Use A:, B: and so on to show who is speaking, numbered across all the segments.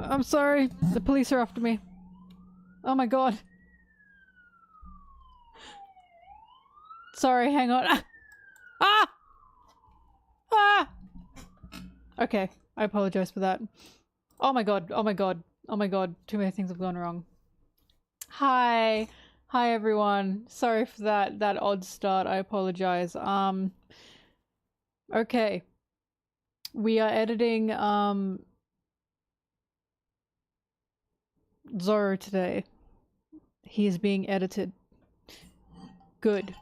A: I'm sorry. The police are after me. Oh my god. Sorry, hang on. Ah! Ah! Okay, I apologize for that. Oh my god, oh my god, oh my god. Too many things have gone wrong. Hi. Hi everyone. Sorry for that odd start. I apologize. Okay. We are editing Zoro today. He is being edited. Good.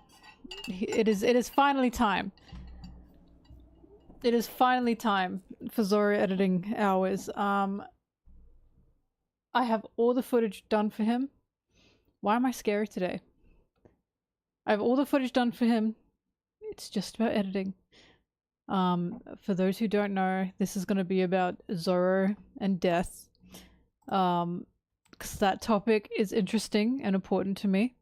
A: It is finally time. It is finally time for Zoro editing hours. I have all the footage done for him. Why am I scary today? I have all the footage done for him. It's just about editing. For those who don't know, this is going to be about Zoro and death. Because that topic is interesting and important to me.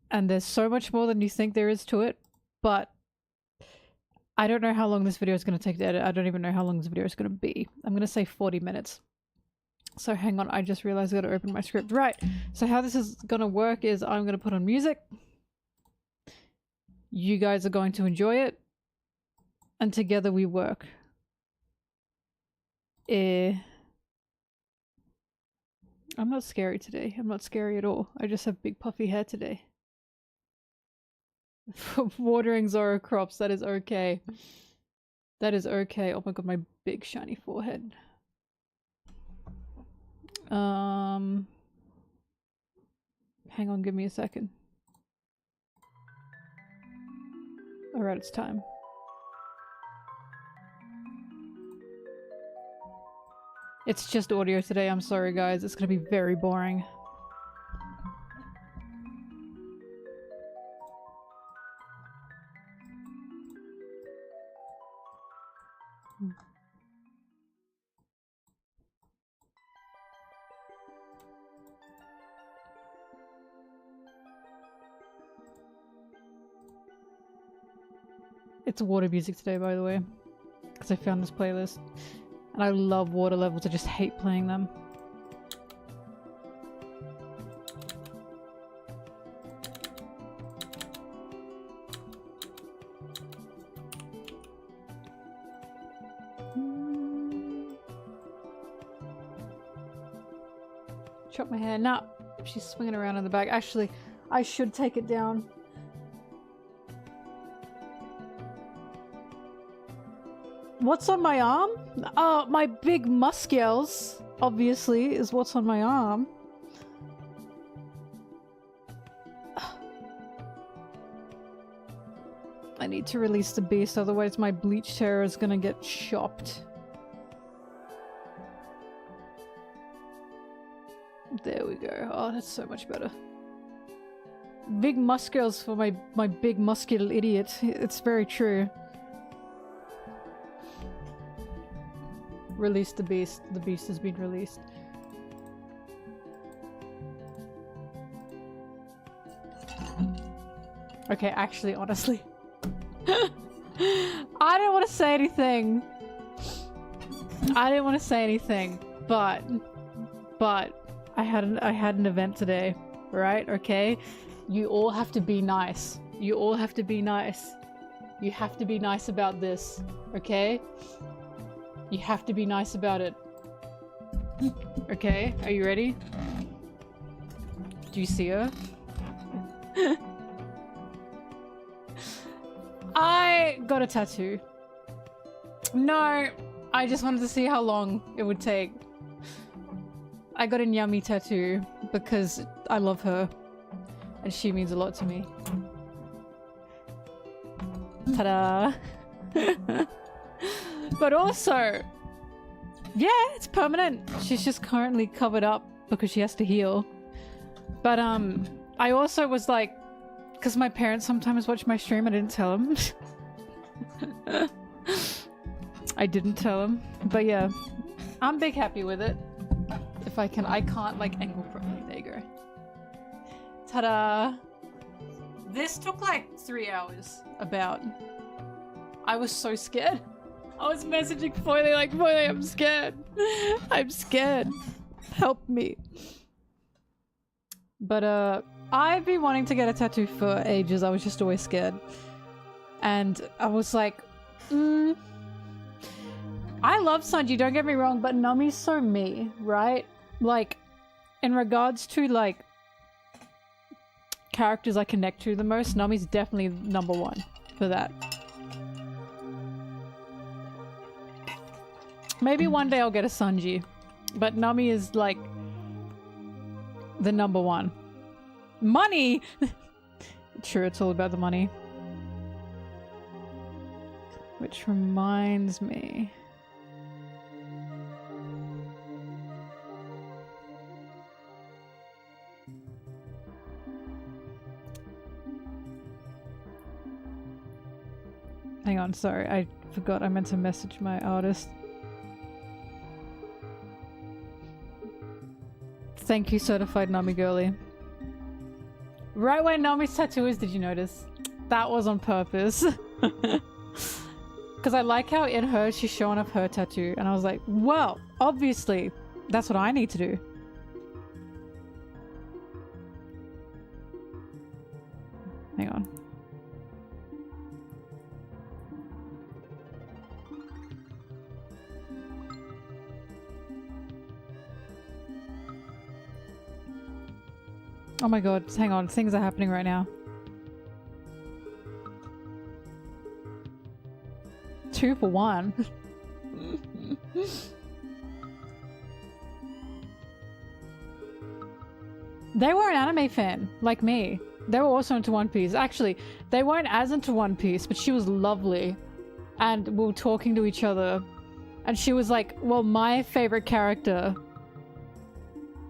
A: And there's so much more than you think there is to it. But I don't know how long this video is going to take to edit. I don't even know how long this video is going to be. I'm going to say 40 minutes. So hang on, I just realized I got to open my script. Right, so how this is going to work is I'm going to put on music. You guys are going to enjoy it. And together we work. I'm not scary today. I'm not scary at all. I just have big puffy hair today. Watering Zoro crops, that is okay. That is okay. Oh my god, my big shiny forehead. Hang on, give me a second. Alright, it's time. It's just audio today, I'm sorry guys, it's gonna be very boring. It's water music today, by the way, because I found this playlist. And I love water levels, I just hate playing them. Chop my hair. Nah, she's swinging around in the back. Actually, I should take it down. What's on my arm? My big muscles, obviously, is what's on my arm. I need to release the beast, otherwise my bleach terror is gonna get chopped. There we go. Oh, that's so much better. Big muscles for my big muscular idiot. It's very true. Release the beast. The beast has been released. Okay, actually, honestly. I didn't want to say anything. I didn't want to say anything, but I had an event today, right? Okay? You all have to be nice. You all have to be nice. You have to be nice about this, okay? You have to be nice about it. Okay, are you ready? Do you see her? I got a tattoo. No, I just wanted to see how long it would take. I got a Nyami tattoo because I love her and she means a lot to me. Ta-da! But also, yeah, it's permanent. She's just currently covered up because she has to heal. But I also was like, because my parents sometimes watch my stream, I didn't tell them. I didn't tell them. But yeah, I'm big happy with it. If I can't like angle properly. There you go. Ta-da! This took like 3 hours, about. I was so scared. I was messaging Foily like, Foily, I'm scared. I'm scared. Help me. But I've been wanting to get a tattoo for ages. I was just always scared. And I was like, I love Sanji, don't get me wrong, but Nami's so me, right? Like, in regards to like characters I connect to the most, Nami's definitely number one for that. Maybe one day I'll get a Sanji, but Nami is like the number one. Money! True, it's all about the money. Which reminds me. Hang on, sorry, I forgot I meant to message my artist. Thank you, certified Nami girly. Right where Nami's tattoo is, did you notice? That was on purpose. Because I like how in her, she's showing off her tattoo. And I was like, well, obviously, that's what I need to do. Hang on. Oh my god, hang on, things are happening right now. 2 for 1. They were an anime fan, like me. They were also into One Piece. Actually, they weren't as into One Piece, but she was lovely. And we were talking to each other. And she was like, well, my favorite character.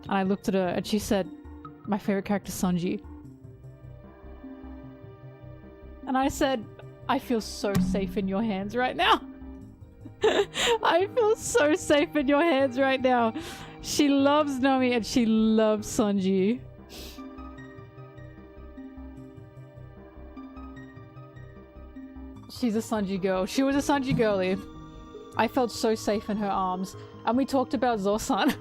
A: And I looked at her and she said, my favorite character is Sanji. And I said, I feel so safe in your hands right now. I feel so safe in your hands right now. She loves Nami and she loves Sanji. She's a Sanji girl. She was a Sanji girlie. I felt so safe in her arms. And we talked about Zoro-san.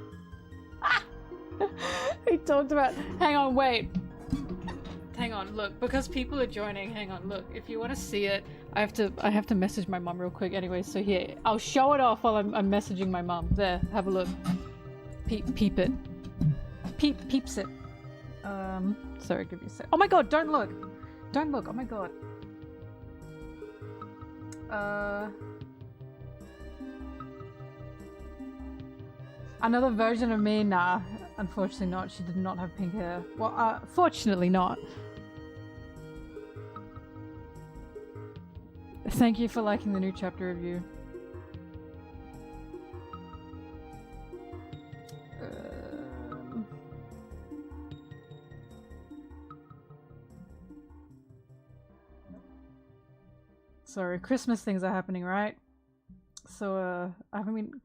A: We talked about... Hang on, wait. Hang on, look. Because people are joining, hang on, look. If you want to see it, I have to message my mum real quick anyway. So here, I'll show it off while I'm messaging my mum. There, have a look. Peep it. Peeps it. Sorry, give me a sec. Oh my god, don't look! Don't look, oh my god. Another version of me? Nah, unfortunately not. She did not have pink hair. Well, fortunately not. Thank you for liking the new chapter review. Sorry, Christmas things are happening, right? So, I mean...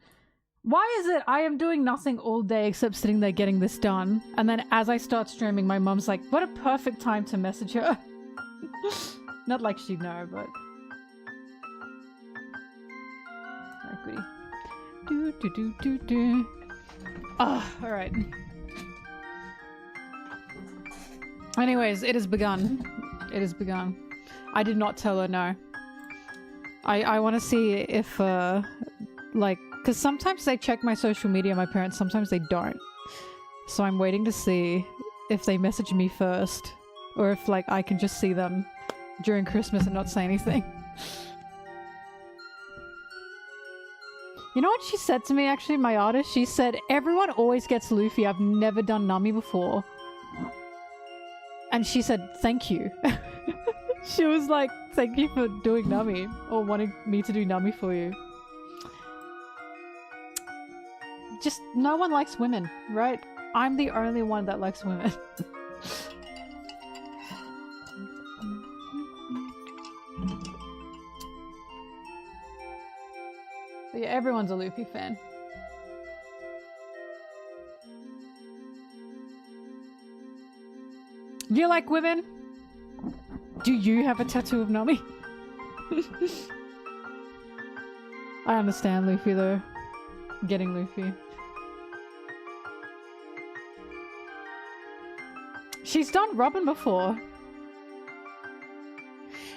A: Why is it I am doing nothing all day except sitting there getting this done? And then as I start streaming, my mum's like, what a perfect time to message her. Not like she'd know, but... Alright, goodie. Ah, alright. Anyways, it has begun. It has begun. I did not tell her no. I want to see if, like... Because sometimes they check my social media, my parents, sometimes they don't. So I'm waiting to see if they message me first. Or if, like, I can just see them during Christmas and not say anything. You know what she said to me, actually, my artist? She said, everyone always gets Luffy. I've never done Nami before. And she said, thank you. She was like, thank you for doing Nami. Or wanting me to do Nami for you. Just, no one likes women, right? I'm the only one that likes women. But yeah, everyone's a Luffy fan. Do you like women? Do you have a tattoo of Nami? I understand Luffy though. Getting Luffy. She's done Robin before.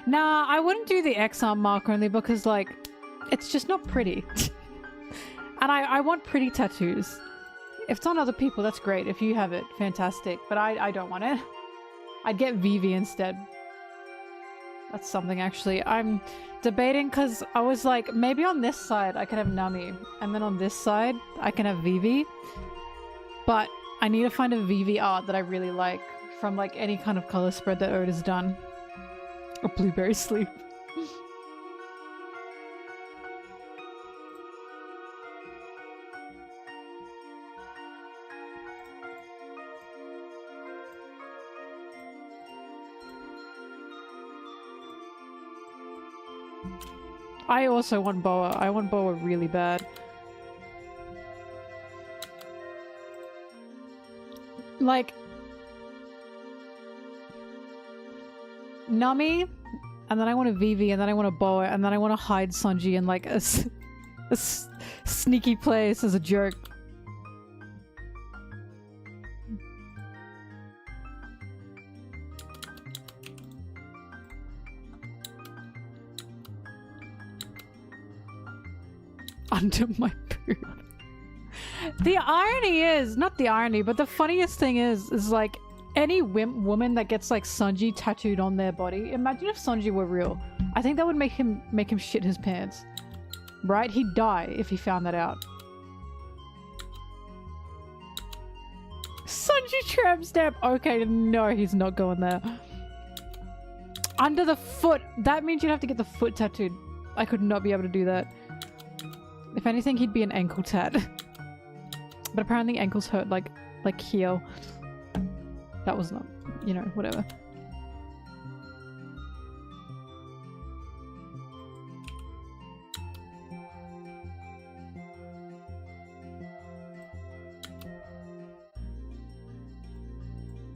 A: Nah, I wouldn't do the X-arm mark only because, like, it's just not pretty. And I want pretty tattoos. If it's on other people, that's great. If you have it, fantastic. But I don't want it. I'd get Vivi instead. That's something, actually. I'm debating because I was like, maybe on this side I could have Nami. And then on this side, I can have Vivi. But I need to find a Vivi art that I really like from, like, any kind of color spread that Oda's done. Or Blueberry Sleep. I also want Boa. I want Boa really bad. Like... Nami, and then I want a Vivi, and then I want a Boa, and then I want to hide Sanji in like a sneaky place as a joke. Under my boob. The irony is, not the irony, but the funniest thing is like, any woman that gets like Sanji tattooed on their body, imagine if Sanji were real. I think that would make him shit his pants. Right? He'd die if he found that out. Sanji tramp stamp! Okay, no, he's not going there. Under the foot! That means you'd have to get the foot tattooed. I could not be able to do that. If anything, he'd be an ankle tat. But apparently ankles hurt like here. That was not, you know, whatever.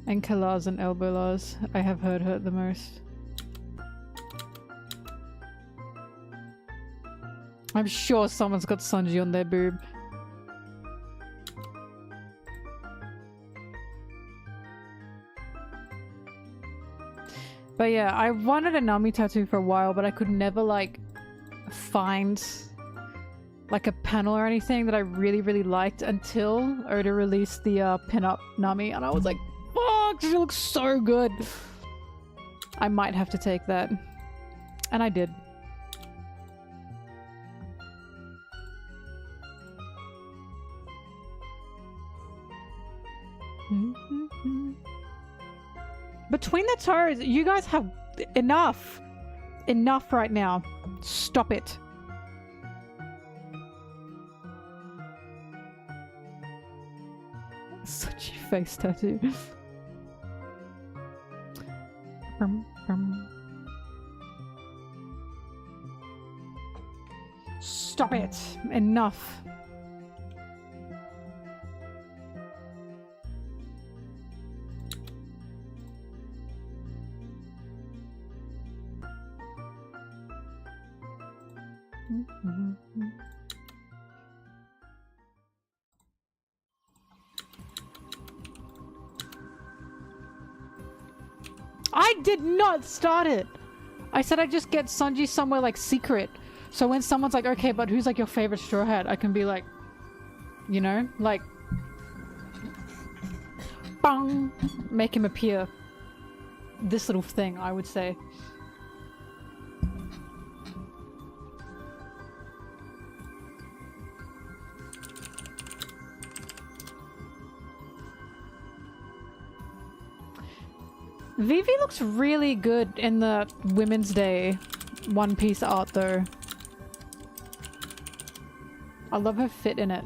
A: Ankle lars and elbow lars, I have heard hurt the most. I'm sure someone's got Sanji on their boob. But yeah, I wanted a Nami tattoo for a while, but I could never, like, find, like, a panel or anything that I really, really liked until Oda released the pin-up Nami, and I was like, fuck, she looks so good! I might have to take that. And I did. Between the toes, you guys have enough. Enough right now. Stop it. Such a face tattoo. Stop it. Enough. I did not start it! I said I'd just get Sanji somewhere like secret. So when someone's like, okay, but who's like your favorite Straw Hat? I can be like, you know, like, bang, make him appear. This little thing, I would say. Vivi looks really good in the Women's Day One Piece art though. I love her fit in it.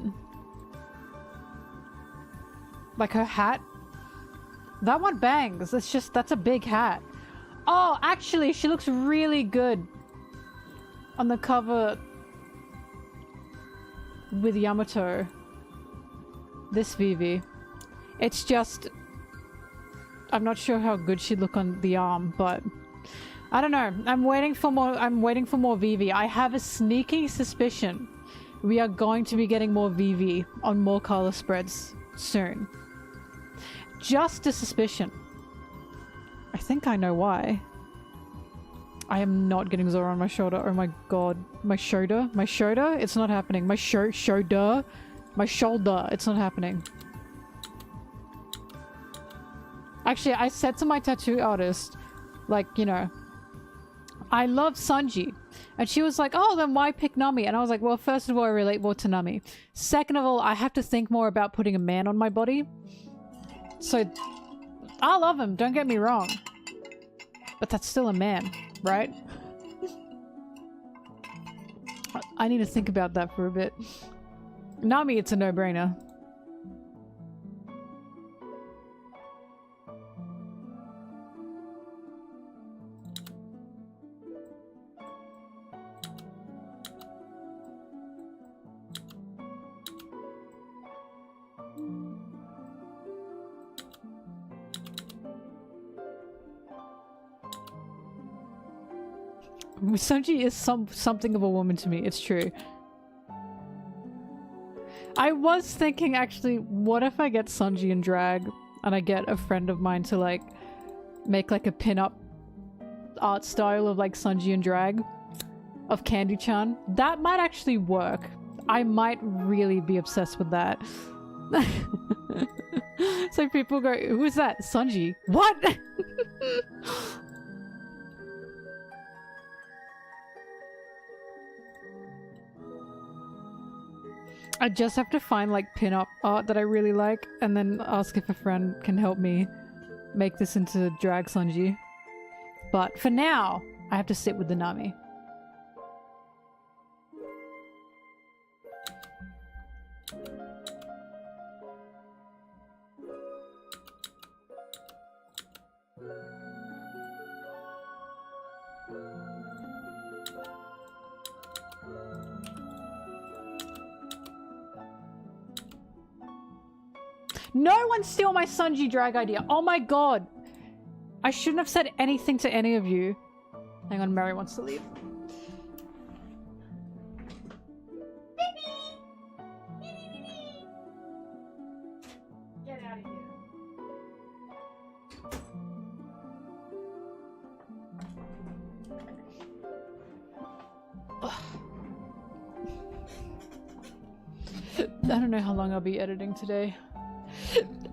A: Like her hat. That one bangs. It's just, that's a big hat. Oh, actually, she looks really good on the cover with Yamato. This Vivi. It's just... I'm not sure how good she'd look on the arm, but I don't know. I'm waiting for more VV. I have a sneaking suspicion we are going to be getting more VV on more color spreads soon. Just a suspicion. I think I know why. I am not getting Zoro on my shoulder. Oh my god. My shoulder? My shoulder? It's not happening. My shoulder? My shoulder. It's not happening. Actually, I said to my tattoo artist, like, you know, I love Sanji. And she was like, oh, then why pick Nami? And I was like, well, first of all, I relate more to Nami. Second of all, I have to think more about putting a man on my body. So, I love him, don't get me wrong. But that's still a man, right? I need to think about that for a bit. Nami, it's a no-brainer. Sanji is something of a woman to me, it's true. I was thinking, actually, what if I get Sanji in drag and I get a friend of mine to, like, make, like, a pin-up art style of, like, Sanji in drag of Candy-chan? That might actually work. I might really be obsessed with that. So people go, who is that? Sanji? What? I just have to find like pin-up art that I really like and then ask if a friend can help me make this into drag Sanji. But for now, I have to sit with the Nami. No one steal my Sanji drag idea. Oh my god. I shouldn't have said anything to any of you. Hang on, Mary wants to leave. Get out of here. I don't know how long I'll be editing today.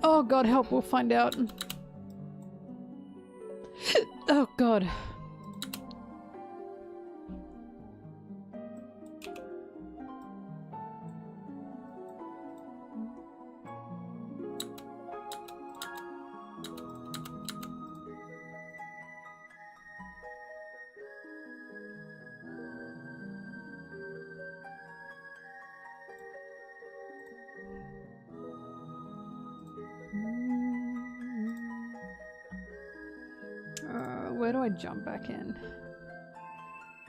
A: Oh god, help, we'll find out. Oh god. Where do I jump back in?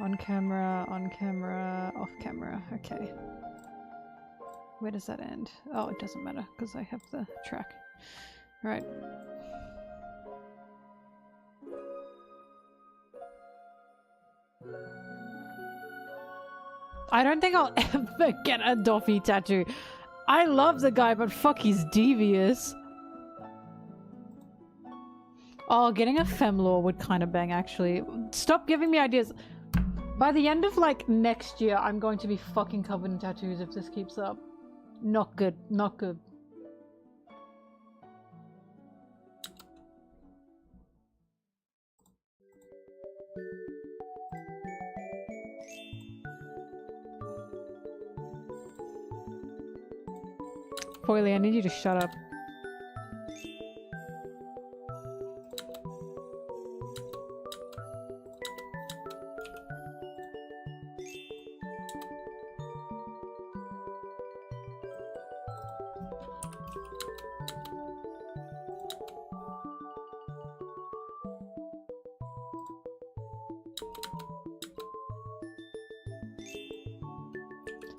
A: On camera, off camera. Okay. Where does that end? Oh, it doesn't matter because I have the track. Right. I don't think I'll ever get a Doffy tattoo. I love the guy, but fuck, he's devious. Oh, getting a femlore would kind of bang, actually. Stop giving me ideas. By the end of, like, next year, I'm going to be fucking covered in tattoos if this keeps up. Not good. Not good. Foily, I need you to shut up.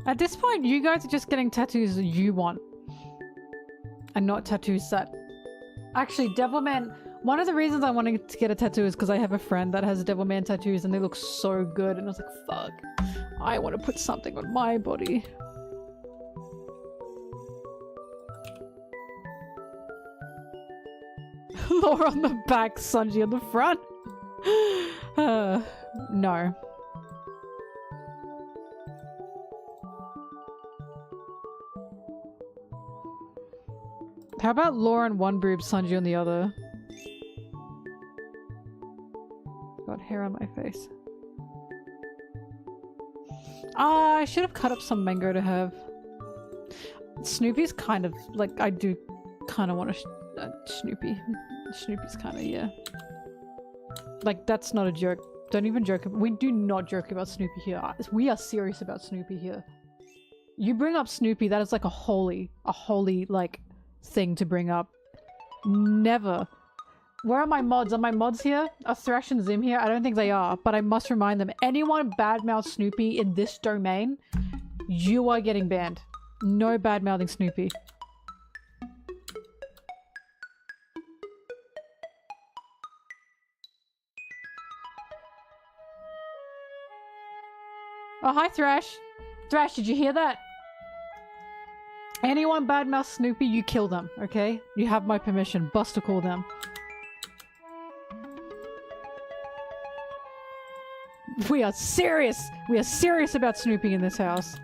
A: At this point, you guys are just getting tattoos you want. And not tattoos that... Actually, Devilman, One of the reasons I wanted to get a tattoo is because I have a friend that has Devilman tattoos and they look so good, and I was like, fuck, I want to put something on my body. Laura on the back, Sanji on the front. No. How about Laura on one boob, Sanji on the other? Got hair on my face. Ah, I should have cut up some mango to have. Snoopy's kind of, like, I do kind of want a Snoopy. Snoopy's kind of, yeah. Like, that's not a joke. Don't even joke. We do not joke about Snoopy here. We are serious about Snoopy here. You bring up Snoopy, that is like a holy, like, thing to bring up. Never. Where are my mods? Are my mods here? Are Thrash and Zim here? I don't think they are, but I must remind them. Anyone badmouth Snoopy in this domain, you are getting banned. No badmouthing Snoopy. Oh, hi Thrash. Thrash, did you hear that? Anyone badmouth Snoopy, you kill them, okay? You have my permission. Buster call them. We are serious! We are serious about Snoopy in this house.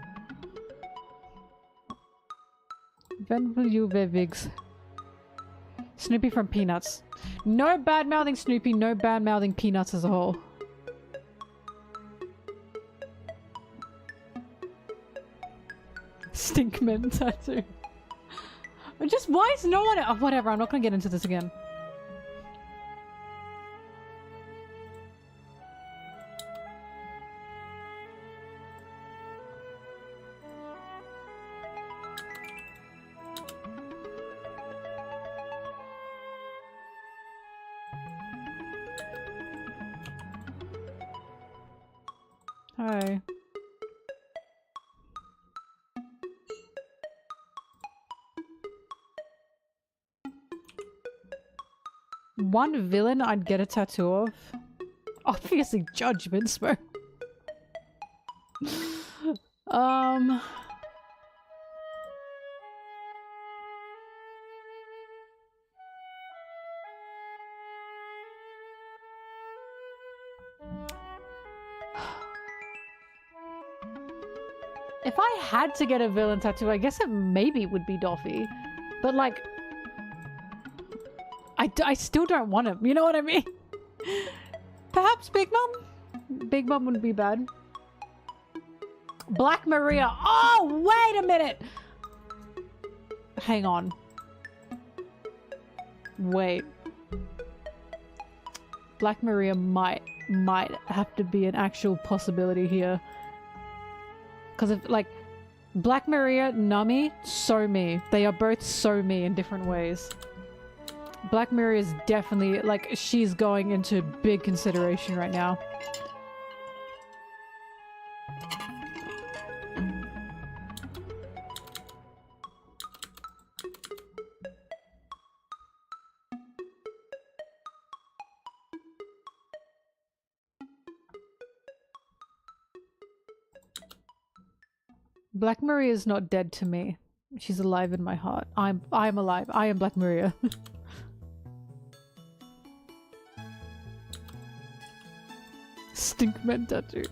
A: When will you wear wigs? Snoopy from Peanuts. No bad-mouthing Snoopy, no bad-mouthing Peanuts as a whole. Stinkman tattoo. Just, why is no one— oh, whatever, I'm not gonna get into this again. Hi. One villain I'd get a tattoo of? Obviously Judgment Smoke. If I had to get a villain tattoo, I guess it maybe would be Doffy. But like, I still don't want him, you know what I mean? Perhaps Big Mom? Big Mom wouldn't be bad. Black Maria. Oh, wait a minute! Hang on. Wait. Black Maria might have to be an actual possibility here. Because if, like, Black Maria, Nami, so me. They are both so me in different ways. Black Maria is definitely, like, she's going into big consideration right now. Black Maria is not dead to me. She's alive in my heart. I'm alive. I am Black Maria. Stinkman tattoo.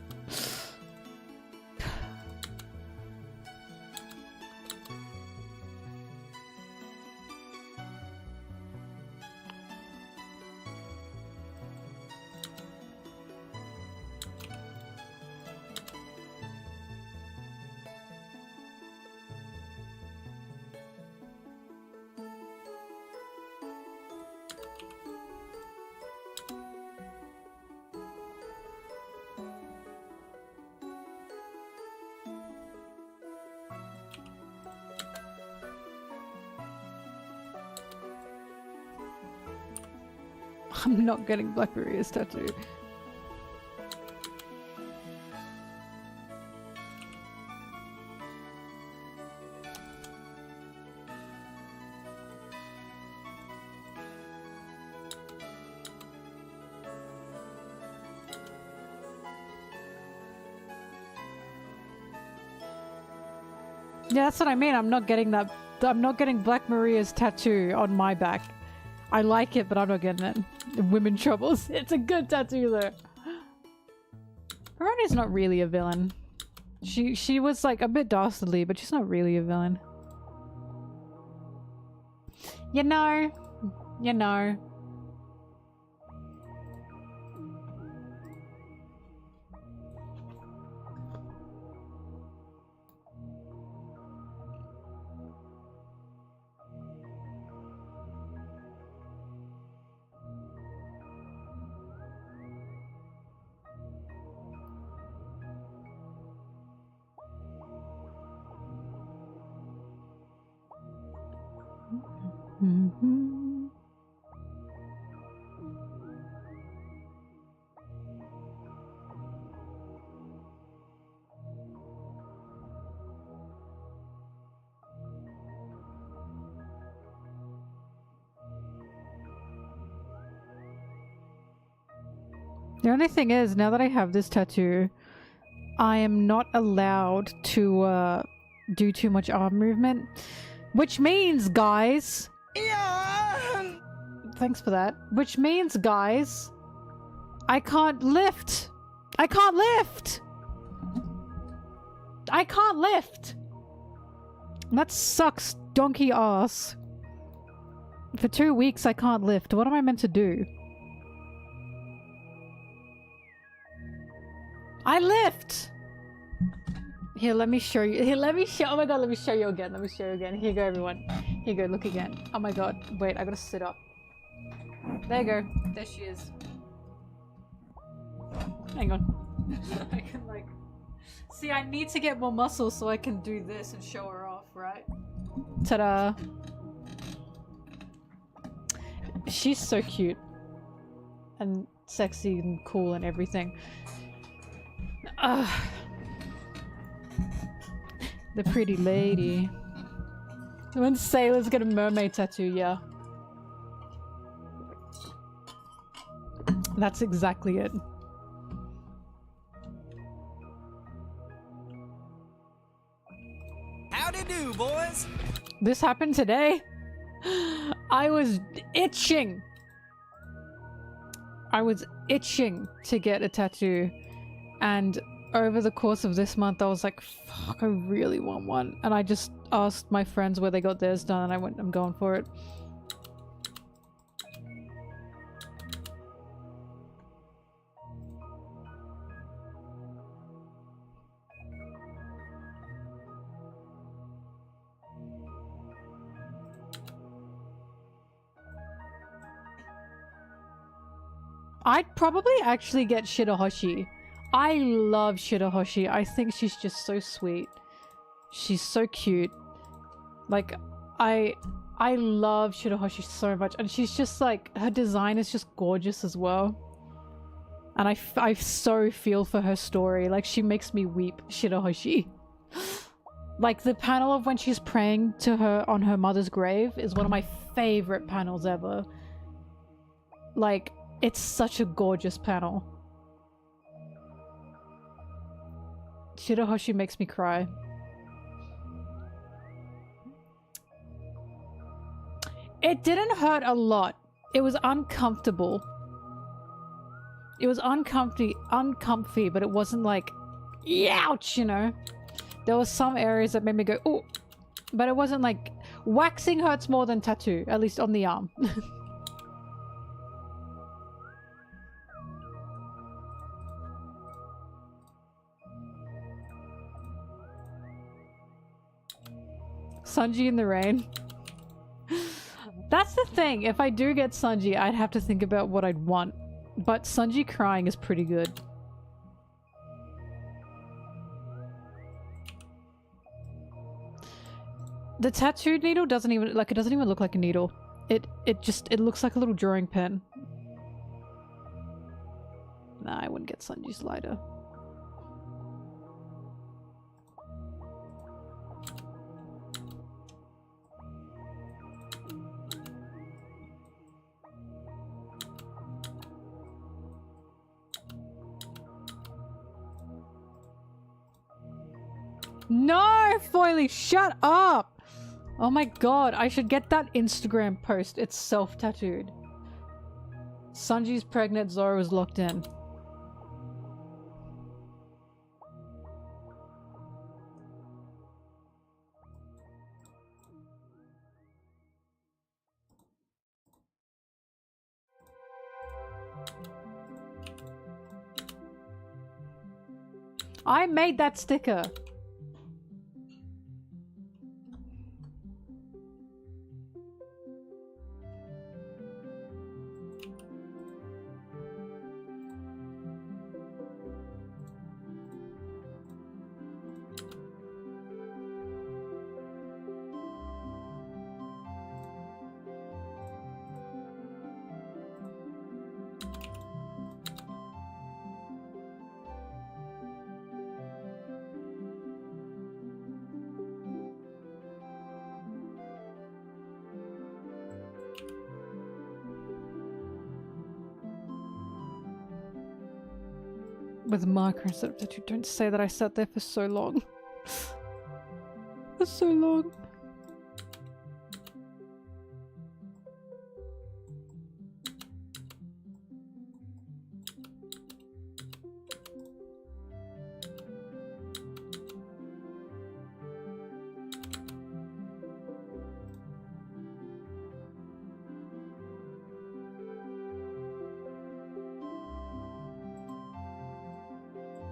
A: I'm not getting Black Maria's tattoo. Yeah, that's what I mean. I'm not getting that. I'm not getting Black Maria's tattoo on my back. I like it, but I'm not getting it. Women troubles. It's a good tattoo though. Veroni's not really a villain. She was like a bit dastardly, but she's not really a villain. You know. You know. Mm-hmm. The only thing is, now that I have this tattoo, I am not allowed to do too much arm movement, which means, guys... Yeah. Thanks for that. Which means, guys, I can't lift! I can't lift! I can't lift! That sucks donkey ass. For 2 weeks I can't lift. What am I meant to do? I lift! Here, let me show you. Here, let me show- oh my god, let me show you again. Let me show you again. Here you go, everyone. Here you go, look again. Oh my god. Wait, I gotta sit up. There you go. There she is. Hang on. I can like... See, I need to get more muscle so I can do this and show her off, right? Ta-da! She's so cute. And sexy and cool and everything. The pretty lady. When sailors get a mermaid tattoo, yeah. That's exactly it.
B: Howdy do, boys.
A: This happened today. I was itching. I was itching to get a tattoo. And over the course of this month, I was like, fuck, I really want one. And I just asked my friends where they got theirs done, and I'm going for it. I'd probably actually get Shirahoshi. I love Shirahoshi. I think she's just so sweet. She's so cute. Like, I love Shirahoshi so much. And she's just like, her design is just gorgeous as well. And I so feel for her story. Like, she makes me weep, Shirahoshi. Like, the panel of when she's praying to her on her mother's grave is one of my favorite panels ever. Like, it's such a gorgeous panel. Shirahoshi makes me cry. It didn't hurt a lot. It was uncomfortable. It was uncomfy, but it wasn't like, ouch, you know? There were some areas that made me go, ooh. But it wasn't like, waxing hurts more than tattoo, at least on the arm. Sanji in the rain. That's the thing. If I do get Sanji, I'd have to think about what I'd want. But Sanji crying is pretty good. The tattooed needle doesn't even look like a needle. It looks like a little drawing pen. Nah, I wouldn't get Sanji's lighter. No, Foily, shut up! Oh my god, I should get that Instagram post. It's self-tattooed. Sanji's pregnant, Zoro is locked in. I made that sticker. With a marker instead of tattoo. Don't say that I sat there for so long. For so long.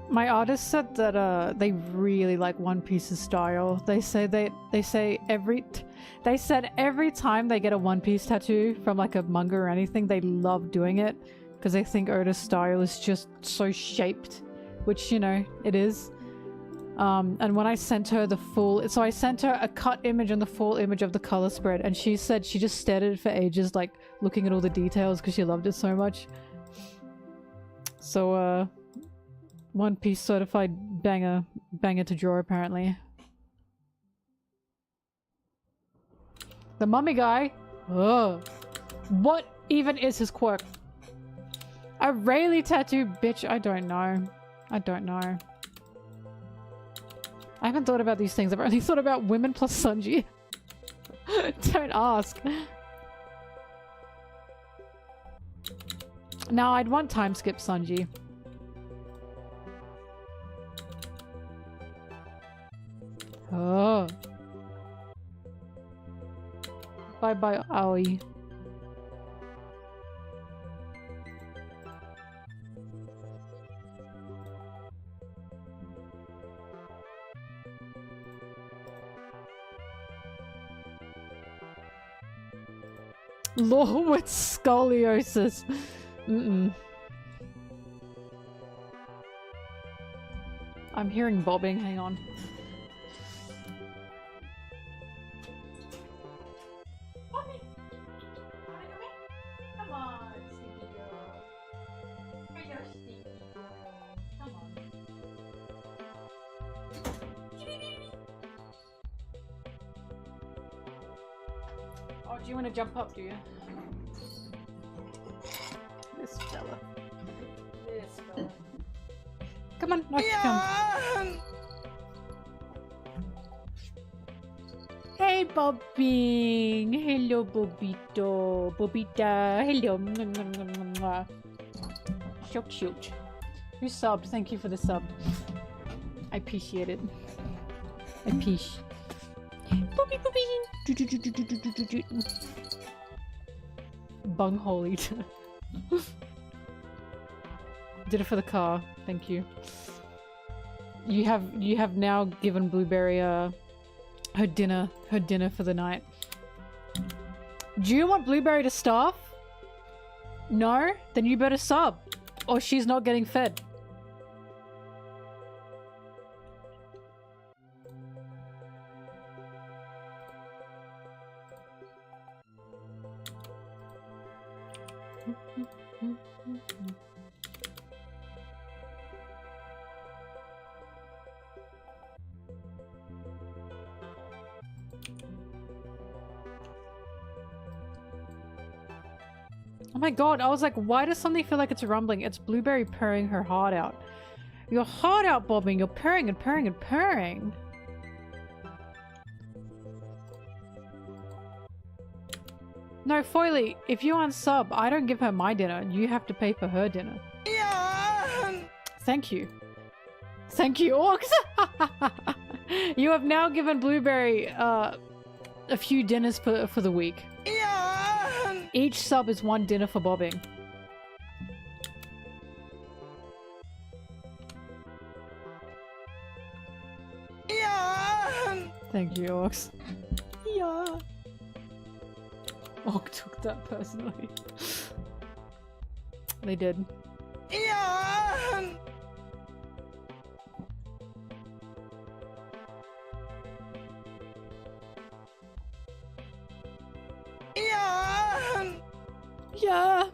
A: My artist said that they really like One Piece's style. They said every time they get a One Piece tattoo from like a manga or anything, they love doing it because they think Oda's style is just so shaped, which, you know, it is. And when I sent her the full, so I sent her a cut image and the full image of the color spread, and she said she just stared at it for ages, like looking at all the details because she loved it so much. So One Piece certified banger to draw, apparently. The mummy guy? Ugh. What even is his quirk? A Rayleigh tattoo? Bitch, I don't know. I don't know. I haven't thought about these things. I've only thought about women plus Sanji. Don't ask. No, I'd want time skip Sanji. Oh. Bye bye, Aoi. Law with scoliosis. I'm hearing bobbing, hang on. Do you want to jump up, do you? This fella. This fella. Come on, no, come. Hey, Bobbing. Hello, Bobito. Bobita. Hello. So cute. You subbed. Thank you for the sub. I appreciate it. I peace. Bobby, Bobby. Bunghole eater. Did it for the car. Thank you. You have now given Blueberry her dinner for the night. Do you want Blueberry to starve? No? Then you better sub, or she's not getting fed. Oh my god, I was like, why does something feel like it's rumbling? It's Blueberry purring her heart out. Your heart out, Bobbing. You're purring and purring and purring. No, Foily, if you unsub, I don't give her my dinner. You have to pay for her dinner.
B: Yeah.
A: Thank you. Thank you, Orcs! You have now given Blueberry a few dinners for the week.
B: Yeah.
A: Each sub is one dinner for bobbing.
B: Yeah.
A: Thank you, Orcs. Yeah. Orc took that personally. They did.
B: Yeah. Yeah.
A: Yeah.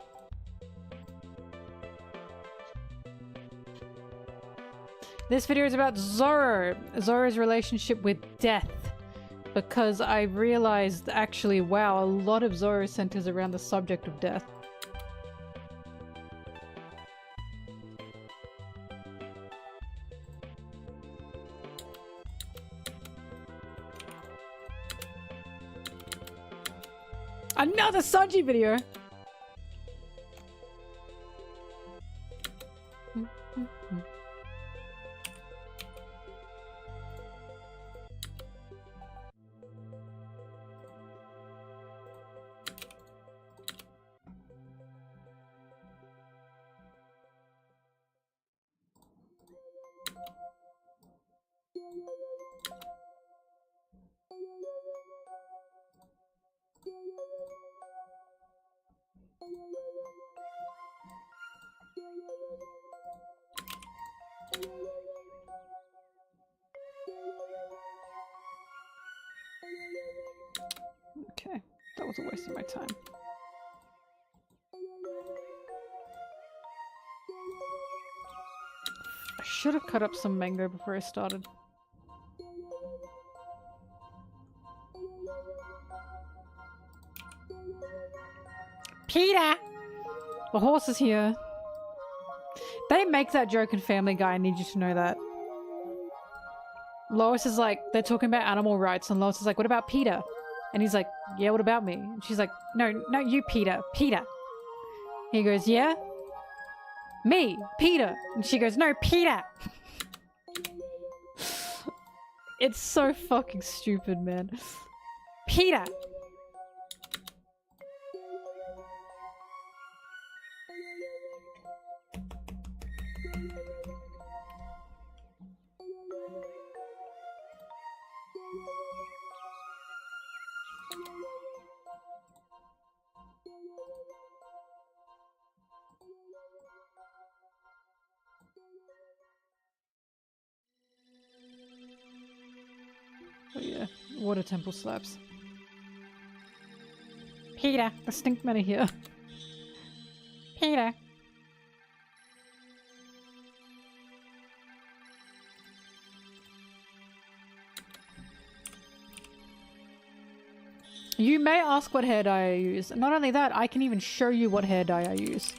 A: This video is about Zoro. Zoro's relationship with death. Because I realized, actually, wow, a lot of Zoro centers around the subject of death. Another Sanji video! Okay, that was a waste of my time. I should have cut up some mango before I started. Peter! The horse is here. They make that joke in Family Guy, I need you to know that. Lois is like, they're talking about animal rights, and Lois is like, what about Peter? And he's like, yeah, what about me? And she's like, no, you, Peter. Peter. He goes, yeah? Me, Peter. And she goes, no, Peter. It's so fucking stupid, man. Peter. Oh yeah, water temple slaps. Peter, the stink men are here. Peter. You may ask what hair dye I use. Not only that, I can even show you what hair dye I use.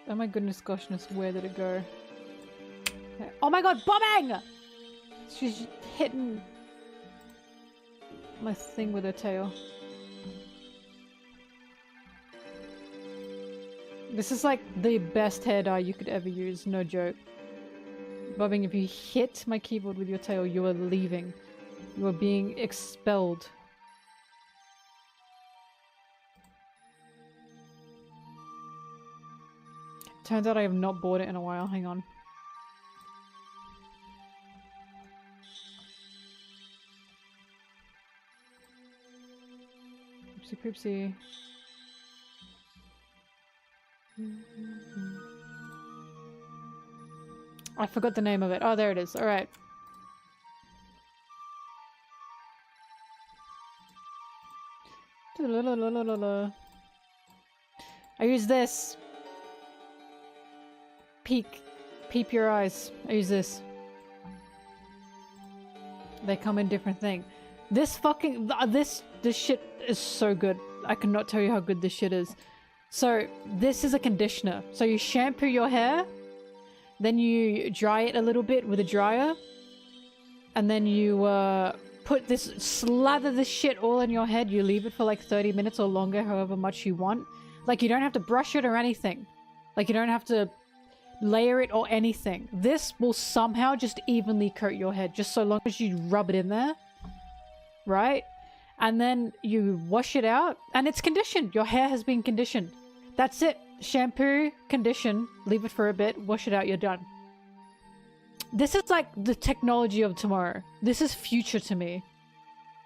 A: Oh my goodness goshness, where did it go? Okay. Oh my god, bombing! She's hitting my thing with her tail. This is like the best hair dye you could ever use, no joke. Bobbing, if you hit my keyboard with your tail, you are leaving. You are being expelled. Turns out I have not bought it in a while. Hang on. Oopsie poopsie. I forgot the name of it. Oh, there it is. Alright. I use this. Peep your eyes. I use this. They come in different things. This fucking this shit is so good. I cannot tell you how good this shit is. So this is a conditioner. So you shampoo your hair, then you dry it a little bit with a dryer, and then you slather this shit all in your head. You leave it for like 30 minutes or longer, however much you want. Like, you don't have to brush it or anything. Like, you don't have to layer it or anything. This will somehow just evenly coat your head, just so long as you rub it in there. Right? And then you wash it out, and it's conditioned. Your hair has been conditioned. That's it. Shampoo, condition, leave it for a bit, wash it out, you're done. This is like the technology of tomorrow. This is future to me.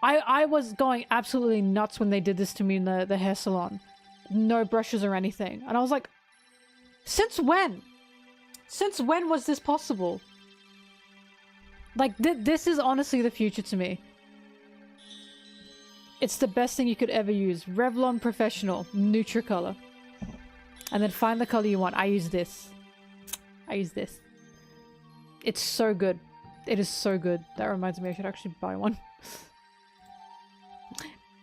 A: I was going absolutely nuts when they did this to me in the hair salon. No brushes or anything. And I was like, since when? Since when was this possible? Like, this is honestly the future to me. It's the best thing you could ever use. Revlon Professional, Nutricolor. And then find the color you want. I use this. I use this. It's so good. It is so good. That reminds me I should actually buy one.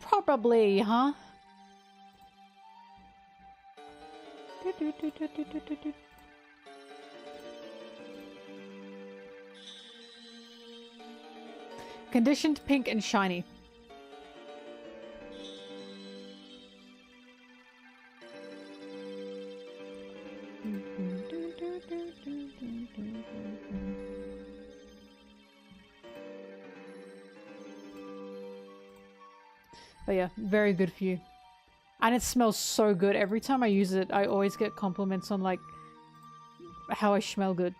A: Probably, huh? Conditioned, pink, and shiny. But yeah, very good for you. And it smells so good. Every time I use it, I always get compliments on, like, how I smell good.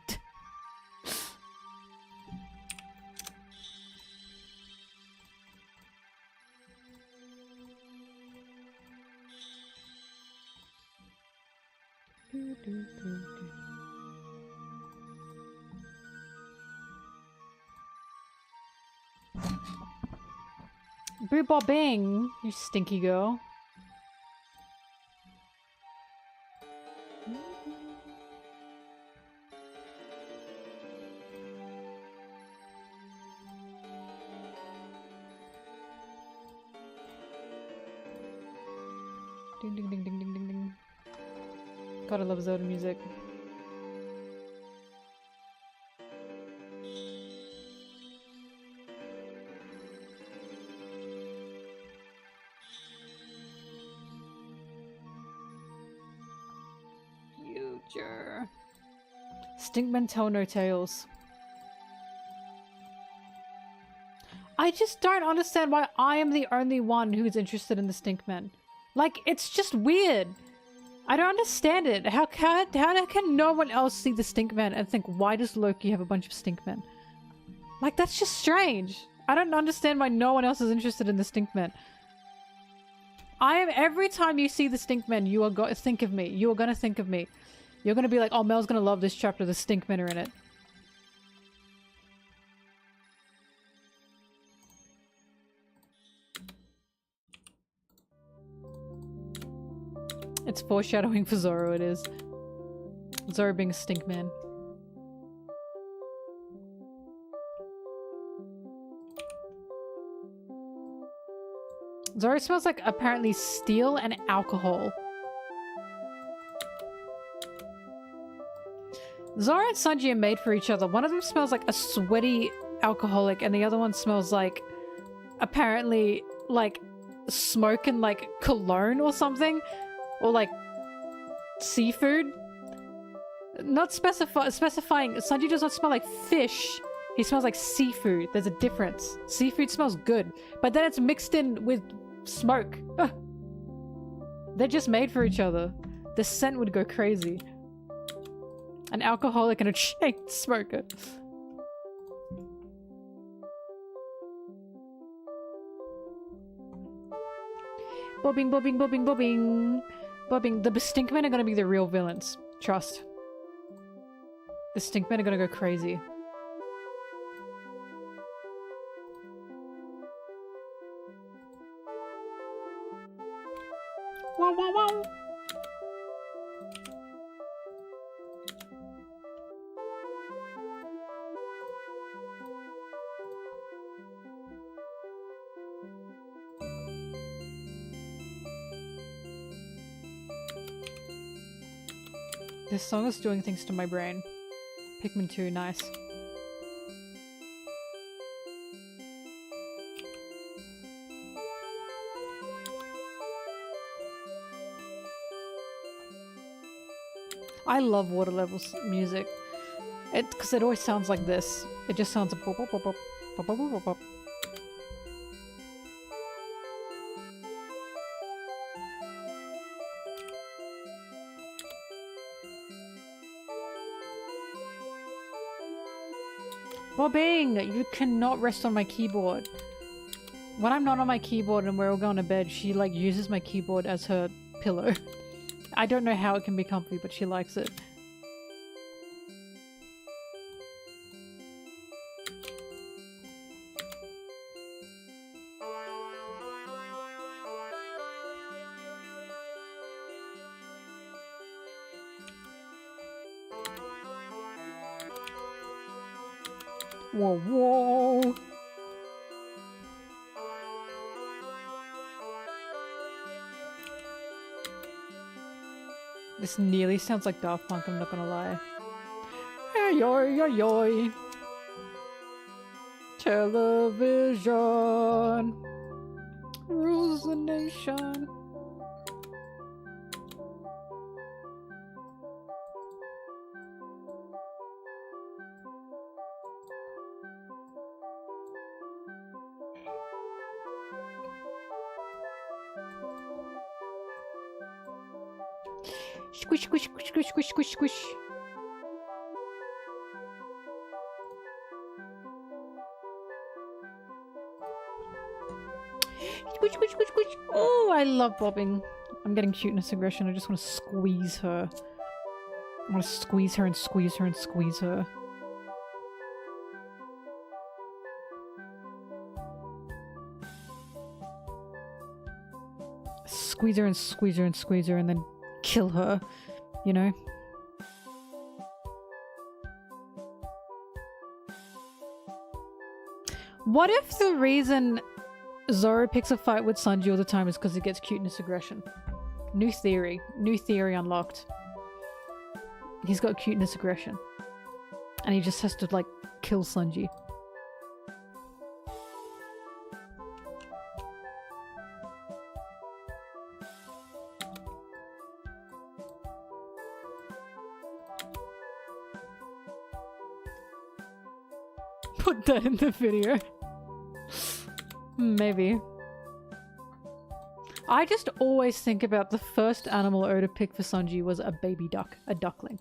A: Boo bobbing, you stinky girl. Ding ding ding ding ding ding ding. Gotta love Zoro music. Future. Stinkman tell no tales. I just don't understand why I am the only one who's interested in the Stinkman. Like, it's just weird. I don't understand it. How can no one else see the Stinkman and think, why does Loki have a bunch of Stinkmen? Like, that's just strange. I don't understand why no one else is interested in the Stinkman. Every time you see the Stinkmen, you are going to think of me. You are going to think of me. You're going to be like, oh, Mel's going to love this chapter. The Stinkmen are in it. It's foreshadowing for Zoro, it is. Zoro being a Stinkman. Zoro smells like apparently steel and alcohol. Zoro and Sanji are made for each other. One of them smells like a sweaty alcoholic and the other one smells like apparently like smoke and like cologne or something. Or like seafood. Not specifying. Sanji does not smell like fish. He smells like seafood. There's a difference. Seafood smells good, but then it's mixed in with smoke. Ugh. They're just made for each other. The scent would go crazy. An alcoholic and a chain smoker. Bobbing, bobbing, bobbing, bobbing. Bobbing. The Stinkmen are gonna be the real villains. Trust. The Stinkmen are gonna go crazy. Wow, wow, wow. This song is doing things to my brain. Pikmin 2, nice. I love water levels music. Because it always sounds like this. It just sounds like bop, bop, bop, bop, bop, bop, bop, bop. Bobbing! You cannot rest on my keyboard. When I'm not on my keyboard and we're all going to bed, she like uses my keyboard as her pillow. I don't know how it can be comfy, but she likes it. Whoa, whoa! This nearly sounds like Daft Punk, I'm not gonna lie. Hey, yoy, yoy, yoy. Television rules the nation. Squish, squish, squish, squish, squish, squish, squish. Squish, squish, squish, squish. Oh, I love bobbing. I'm getting cuteness aggression. I just want to squeeze her. I want to squeeze her and squeeze her and squeeze her. Squeeze her and squeeze her and squeeze her and then kill her, you know? What if the reason Zoro picks a fight with Sanji all the time is because he gets cuteness aggression? New theory. New theory unlocked. He's got cuteness aggression. And he just has to, like, kill Sanji. Put that in the video. Maybe. I just always think about the first animal Oda picked for Sanji was a baby duck, a duckling.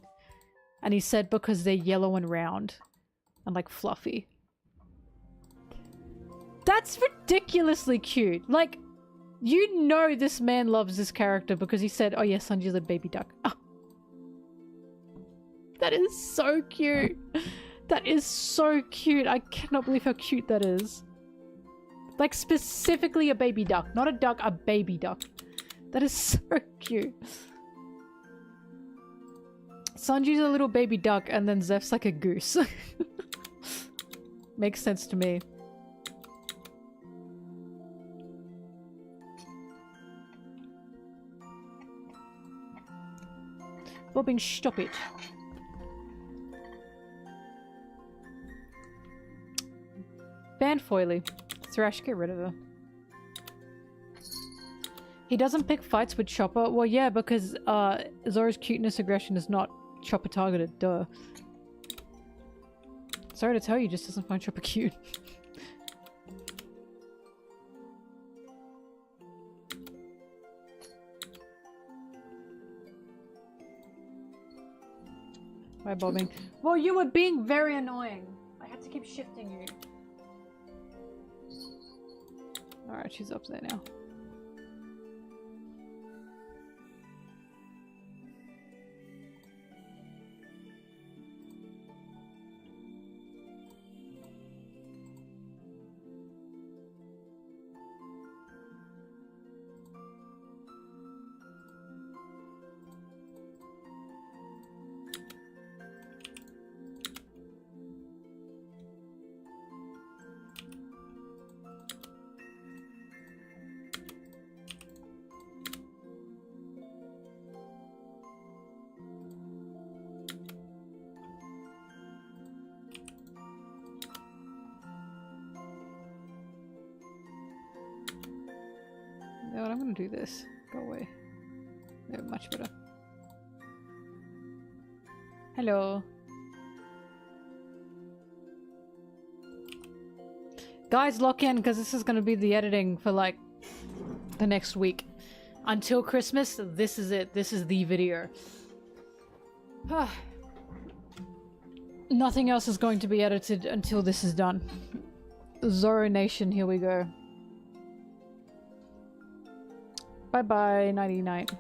A: And he said because they're yellow and round and like fluffy. That's ridiculously cute. Like, you know this man loves this character because he said, oh yeah, Sanji's a baby duck. Oh. That is so cute. That is so cute. I cannot believe how cute that is. Like, specifically a baby duck. Not a duck, a baby duck. That is so cute. Sanji's a little baby duck and then Zeph's like a goose. Makes sense to me. Bobbing, stop it. Ban Foily. Thrash, get rid of her. He doesn't pick fights with Chopper. Well, yeah, because Zoro's cuteness aggression is not Chopper targeted. Duh. Sorry to tell you, just doesn't find Chopper cute. Why bobbing? Well, you were being very annoying. I had to keep shifting you. Alright, she's up there now. want to do this. Go away. They're much better. Hello. Guys, lock in because this is going to be the editing for like the next week. Until Christmas, this is it. This is the video. Nothing else is going to be edited until this is done. Zoro Nation, here we go. Bye bye, nighty night.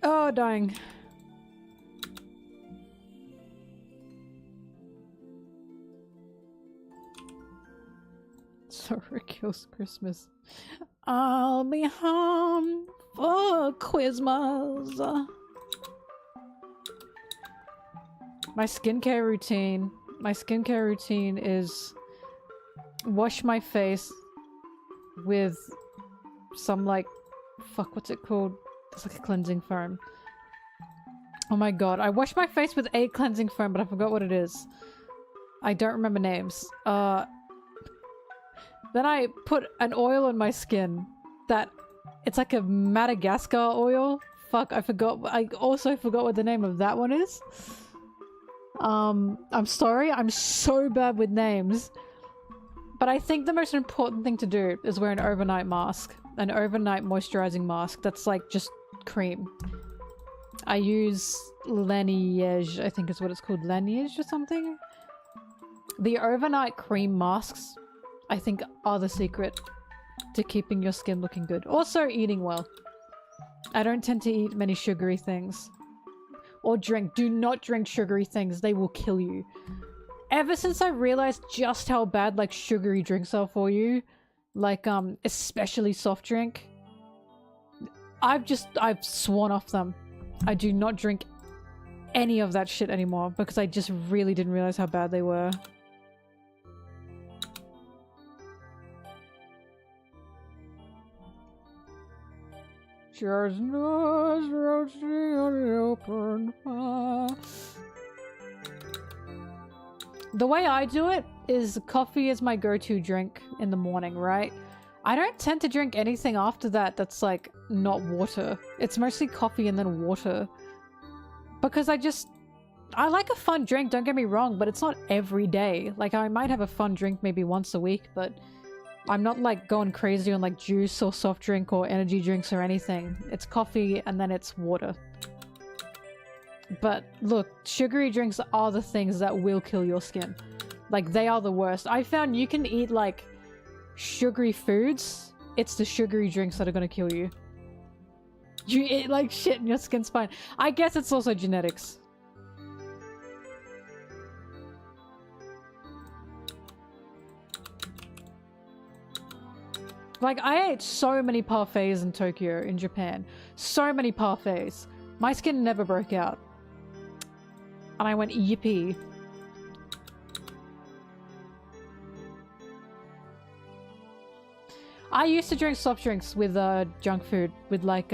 A: Oh, dying. Zoro kills Christmas. I'll be home for Christmas. My skincare routine. My skincare routine is wash my face with some like, fuck, what's it called? It's like a cleansing foam. Oh my god, I wash my face with a cleansing foam, but I forgot what it is. I don't remember names. Then I put an oil on my skin that it's like a Madagascar oil. Fuck, I forgot. I also forgot what the name of that one is. I'm sorry, I'm so bad with names. But I think the most important thing to do is wear an overnight mask. An overnight moisturizing mask that's like just cream. I use Laneige, I think is what it's called. Laneige or something? The overnight cream masks, I think, are the secret to keeping your skin looking good. Also, eating well. I don't tend to eat many sugary things. Or drink. Do not drink sugary things. They will kill you. Ever since I realized just how bad, like, sugary drinks are for you, like, especially soft drink, I've sworn off them. I do not drink any of that shit anymore because I just really didn't realize how bad they were. Just knows roasting on an open fire. The way I do it is coffee is my go-to drink in the morning, right? I don't tend to drink anything after that that's like not water. It's mostly coffee and then water. Because I like a fun drink, don't get me wrong, but it's not every day. Like I might have a fun drink maybe once a week, but I'm not like going crazy on like juice or soft drink or energy drinks or anything. It's coffee and then it's water. But look, sugary drinks are the things that will kill your skin. Like they are the worst. I found you can eat like sugary foods. It's the sugary drinks that are gonna kill you. You eat like shit and your skin's fine. I guess it's also genetics. Like, I ate so many parfaits in Tokyo, in Japan. So many parfaits. My skin never broke out. And I went, yippee. I used to drink soft drinks with junk food, with like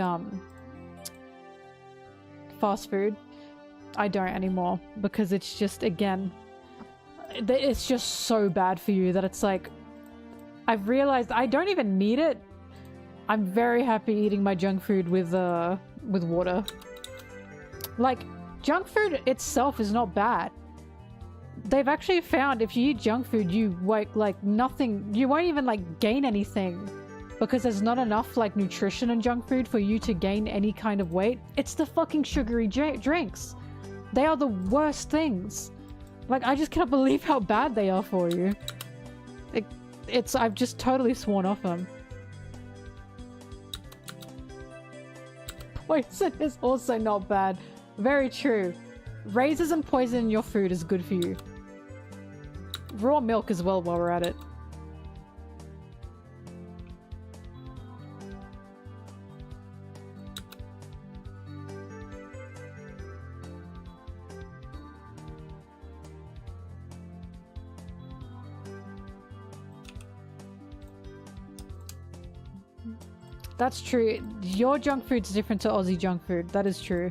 A: fast food. I don't anymore because it's just, again, it's just so bad for you that it's like, I've realized I don't even need it. I'm very happy eating my junk food with water. Like, junk food itself is not bad. They've actually found if you eat junk food, you won't, like, nothing, you won't even, like, gain anything. Because there's not enough, like, nutrition in junk food for you to gain any kind of weight. It's the fucking sugary drinks. They are the worst things. Like, I just cannot believe how bad they are for you. I've just totally sworn off them. Poison is also not bad. Very true. Raisins and poison in your food is good for you. Raw milk as well while we're at it. That's true. Your junk food's different to Aussie junk food. That is true.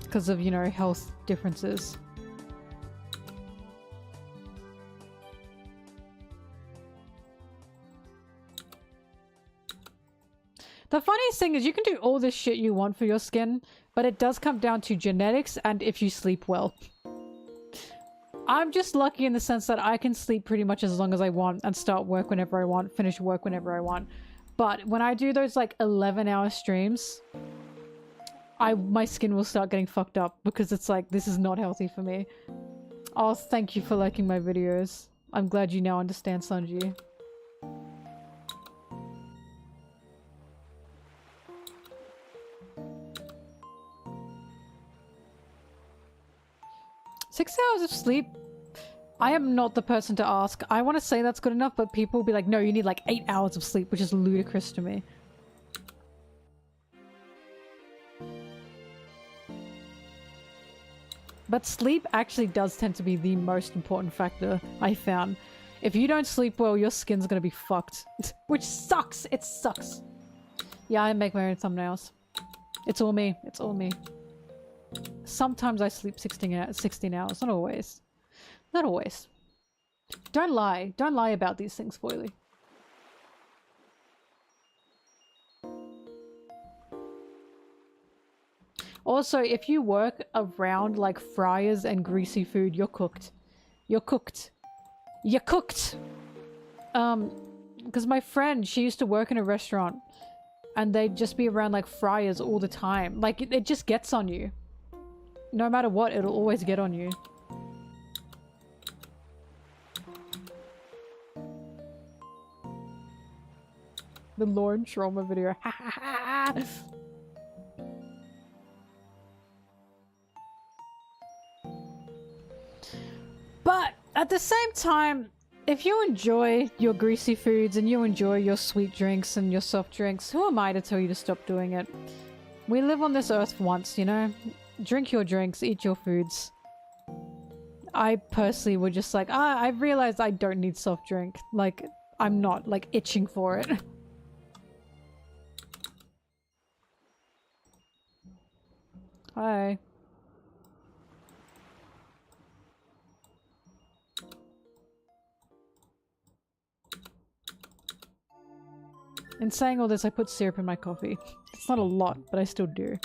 A: because of, you know, health differences. The funniest thing is you can do all this shit you want for your skin, but it does come down to genetics and if you sleep well. I'm just lucky in the sense that I can sleep pretty much as long as I want and start work whenever I want, finish work whenever I want. But when I do those like 11-hour streams, my skin will start getting fucked up because it's like, this is not healthy for me. Oh, thank you for liking my videos. I'm glad you now understand, Sanji. Six hours of sleep? I am not the person to ask. I want to say that's good enough, but people will be like, no, you need like 8 hours of sleep, which is ludicrous to me. But sleep actually does tend to be the most important factor, I found. If you don't sleep well, your skin's gonna be fucked. Which sucks! It sucks! Yeah, I make my own thumbnails. It's all me. It's all me. Sometimes I sleep 16 hours. Not always. Not always. Don't lie. Don't lie about these things, Foily. Also, if you work around like fryers and greasy food, you're cooked. You're cooked. You're cooked! Because my friend, she used to work in a restaurant and they'd just be around like fryers all the time. Like, it just gets on you. No matter what, it'll always get on you. The Lauren trauma video. Ha ha ha! But at the same time, if you enjoy your greasy foods and you enjoy your sweet drinks and your soft drinks, who am I to tell you to stop doing it? We live on this earth once, you know? Drink your drinks, eat your foods. I personally would just like, I realized I don't need soft drink. Like, I'm not, like, itching for it. Hi. In saying all this, I put syrup in my coffee. It's not a lot, but I still do.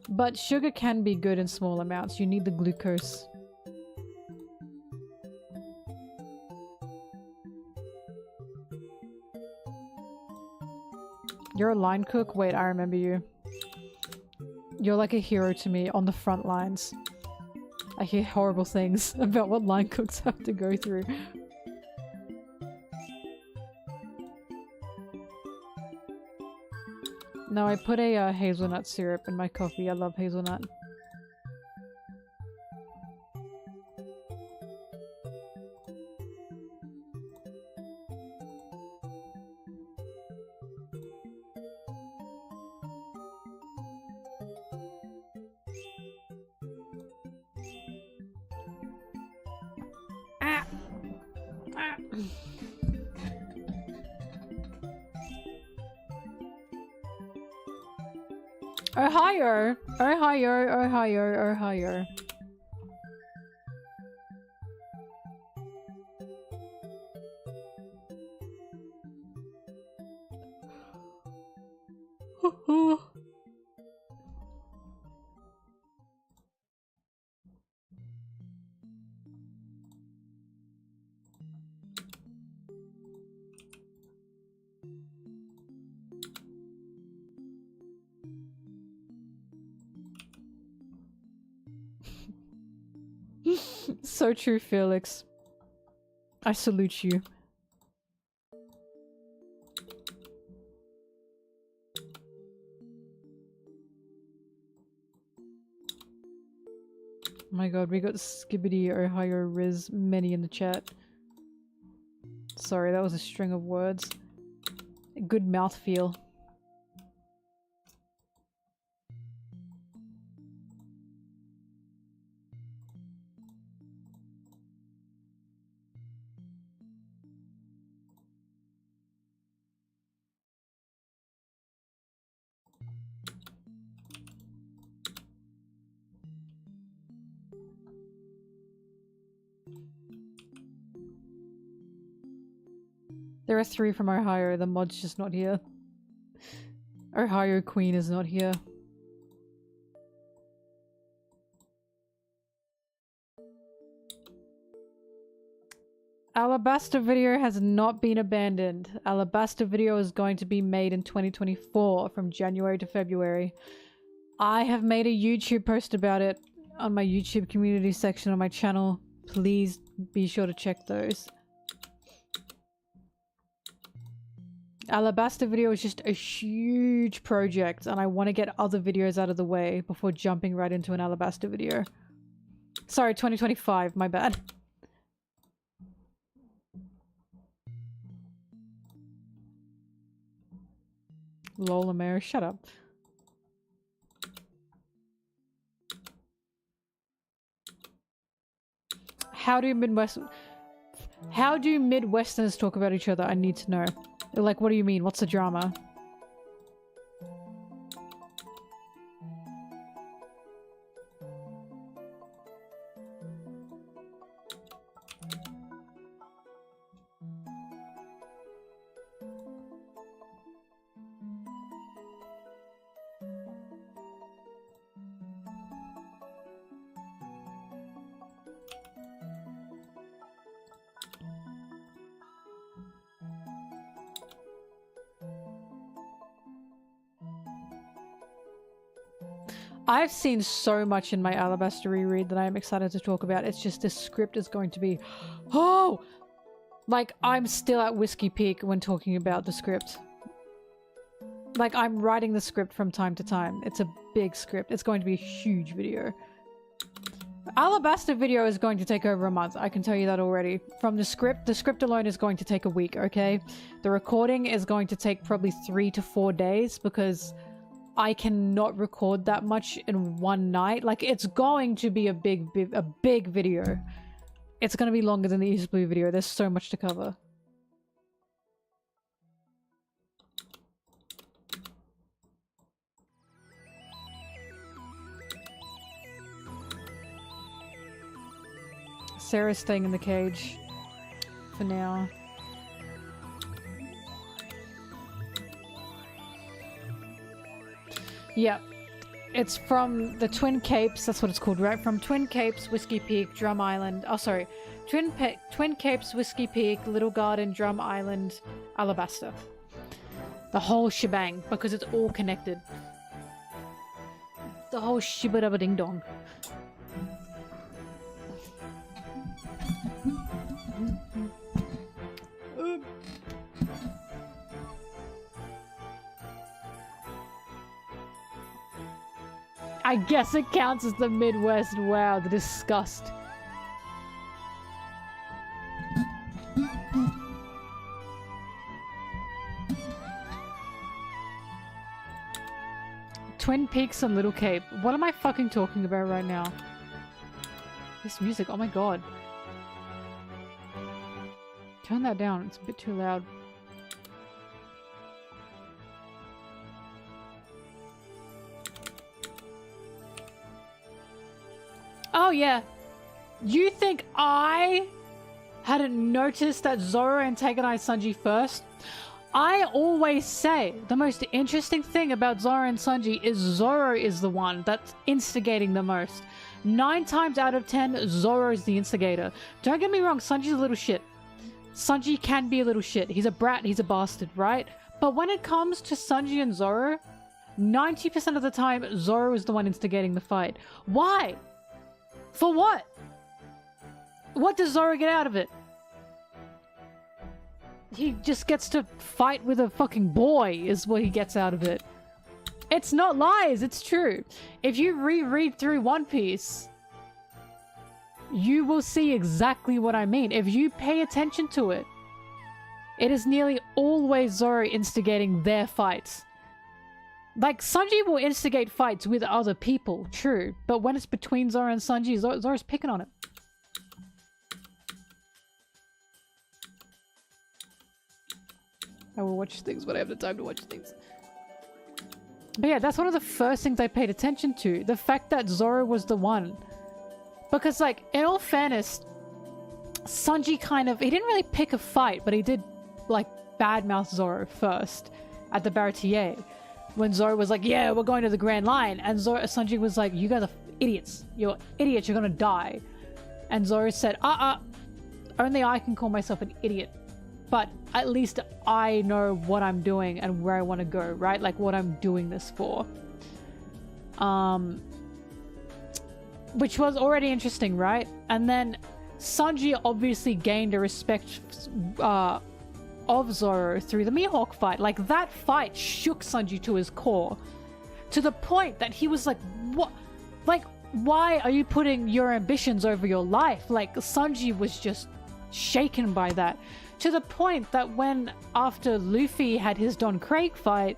A: But sugar can be good in small amounts. You need the glucose. You're a line cook? Wait, I remember you. You're like a hero to me on the front lines. I hear horrible things about what line cooks have to go through. No, I put a hazelnut syrup in my coffee. I love hazelnut. Ah! Ah! Ohio! Ohio! Ohio! Ohio! So true, Felix. I salute you. Oh my god, we got Skibbity, Ohio, Riz, many in the chat. Sorry, that was a string of words. A good mouthfeel. There are 3 from Ohio. The mod's just not here. Ohio Queen is not here. Alabaster video has not been abandoned. Alabaster video is going to be made in 2024 from January to February. I have made a YouTube post about it on my YouTube community section on my channel. Please be sure to check those. Alabaster video is just a huge project and I want to get other videos out of the way before jumping right into an Alabaster video. Sorry, 2025, my bad. Lola Mare, shut up. How do Midwesterners talk about each other? I need to know. Like, what do you mean? What's the drama? I've seen so much in my Alabaster reread that I am excited to talk about. It's just this script is going to be... Oh! Like, I'm still at Whiskey Peak when talking about the script. Like, I'm writing the script from time to time. It's a big script. It's going to be a huge video. Alabaster video is going to take over a month. I can tell you that already. From the script alone is going to take a week, okay? The recording is going to take probably 3 to 4 days because... I cannot record that much in one night. Like, it's going to be a big video. It's going to be longer than the East Blue video. There's so much to cover. Sarah's staying in the cage for now. Yeah, it's from the Twin Capes, that's what it's called, right? From Twin Capes, Whiskey Peak, Drum Island, oh sorry, Twin Capes, Whiskey Peak, Little Garden, Drum Island, Alabaster. The whole shebang, because it's all connected. The whole shibba-dabba-ding-dong. I guess it counts as the Midwest. Wow, the disgust. Twin Peaks and Little Cape. What am I fucking talking about right now? This music, oh my god. Turn that down, it's a bit too loud. Oh yeah, you think I hadn't noticed that Zoro antagonized Sanji first? I always say the most interesting thing about Zoro and Sanji is Zoro is the one that's instigating the most. 9 times out of 10, Zoro is the instigator. Don't get me wrong, Sanji's a little shit. Sanji can be a little shit. He's a brat, he's a bastard, right? But when it comes to Sanji and Zoro, 90% of the time, Zoro is the one instigating the fight. Why? For what? What does Zoro get out of it? He just gets to fight with a fucking boy is what he gets out of it. It's not lies, it's true. If you reread through One Piece, you will see exactly what I mean. If you pay attention to it, it is nearly always Zoro instigating their fights. Like, Sanji will instigate fights with other people, true. But when it's between Zoro and Sanji, Zoro's picking on it. I will watch things when I have the time to watch things. But yeah, that's one of the first things I paid attention to. The fact that Zoro was the one Because, like, in all fairness, Sanji he didn't really pick a fight, but he did, like, badmouth Zoro first at the Baratier. When Zoro was like, yeah, we're going to the Grand Line. And Sanji was like, you guys are idiots. You're idiots, you're gonna die. And Zoro said, only I can call myself an idiot. But at least I know what I'm doing and where I want to go, right? Like, what I'm doing this for. Which was already interesting, right? And then Sanji obviously gained a respect of Zoro through the Mihawk fight. Like, that fight shook Sanji to his core. To the point that he was like, what? Like, why are you putting your ambitions over your life? Like, Sanji was just shaken by that. To the point that when, after Luffy had his Don Krieg fight,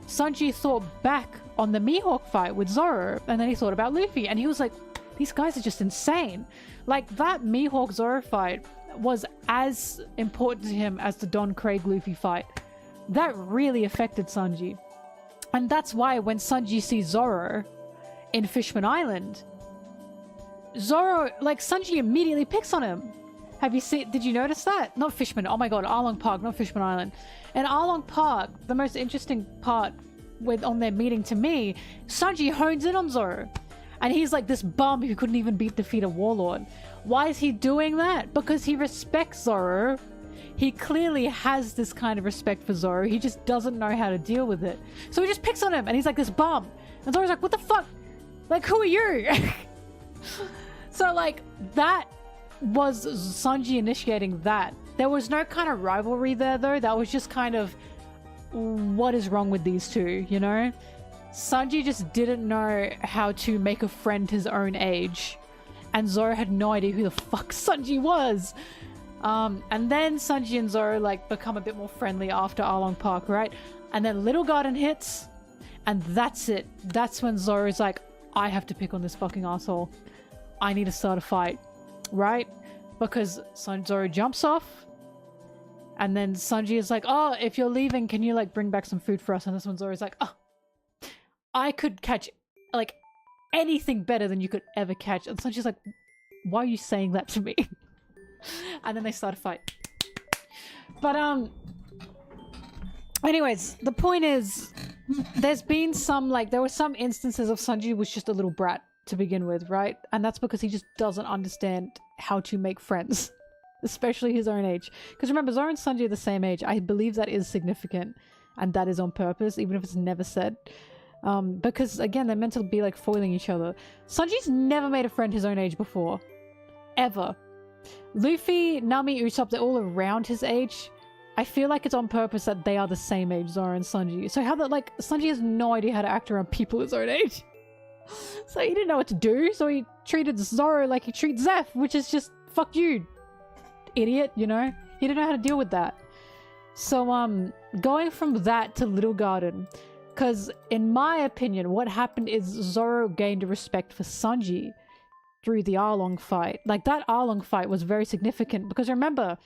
A: Sanji thought back on the Mihawk fight with Zoro, and then he thought about Luffy, and he was like, these guys are just insane. Like, that Mihawk Zoro fight was as important to him as the Don Krieg Luffy fight. That really affected Sanji. And that's why when Sanji sees Zoro in Fishman Island, Zoro, like, Sanji immediately picks on him. Did you notice that? Not Fishman, oh my god, Arlong Park, not Fishman Island. In Arlong Park, the most interesting part on their meeting to me, Sanji hones in on Zoro. And he's like this bum who couldn't even defeat a warlord. Why is he doing that? Because he respects Zoro. He clearly has this kind of respect for Zoro. He just doesn't know how to deal with it. So he just picks on him and he's like this bum. And Zoro's like, what the fuck? Like, who are you? So, like, that was Sanji initiating that. There was no kind of rivalry there, though. That was just kind of, what is wrong with these two, you know? Sanji just didn't know how to make a friend his own age. And Zoro had no idea who the fuck Sanji was. And then Sanji and Zoro, like, become a bit more friendly after Arlong Park, right? And then Little Garden hits. And that's it. That's when Zoro's like, I have to pick on this fucking asshole. I need to start a fight. Right? Because Zoro jumps off. And then Sanji is like, oh, if you're leaving, can you, like, bring back some food for us? And this one Zoro's like, oh, I could catch, like, anything better than you could ever catch. And Sanji's like, why are you saying that to me? And then they start a fight. But, anyways, the point is, there's been some, like, there were some instances of Sanji was just a little brat to begin with, right? And that's because he just doesn't understand how to make friends. Especially his own age. Because remember, Zoro and Sanji are the same age. I believe that is significant. And that is on purpose, even if it's never said. Because, again, they're meant to be, like, foiling each other. Sanji's never made a friend his own age before. Ever. Luffy, Nami, Usopp, they're all around his age. I feel like it's on purpose that they are the same age, Zoro and Sanji. So how that, like, Sanji has no idea how to act around people his own age. So he didn't know what to do, so he treated Zoro like he treats Zeph, which is just, fuck you, idiot, you know? He didn't know how to deal with that. So, going from that to Little Garden, because in my opinion, what happened is Zoro gained a respect for Sanji through the Arlong fight. Like, that Arlong fight was very significant, because remember,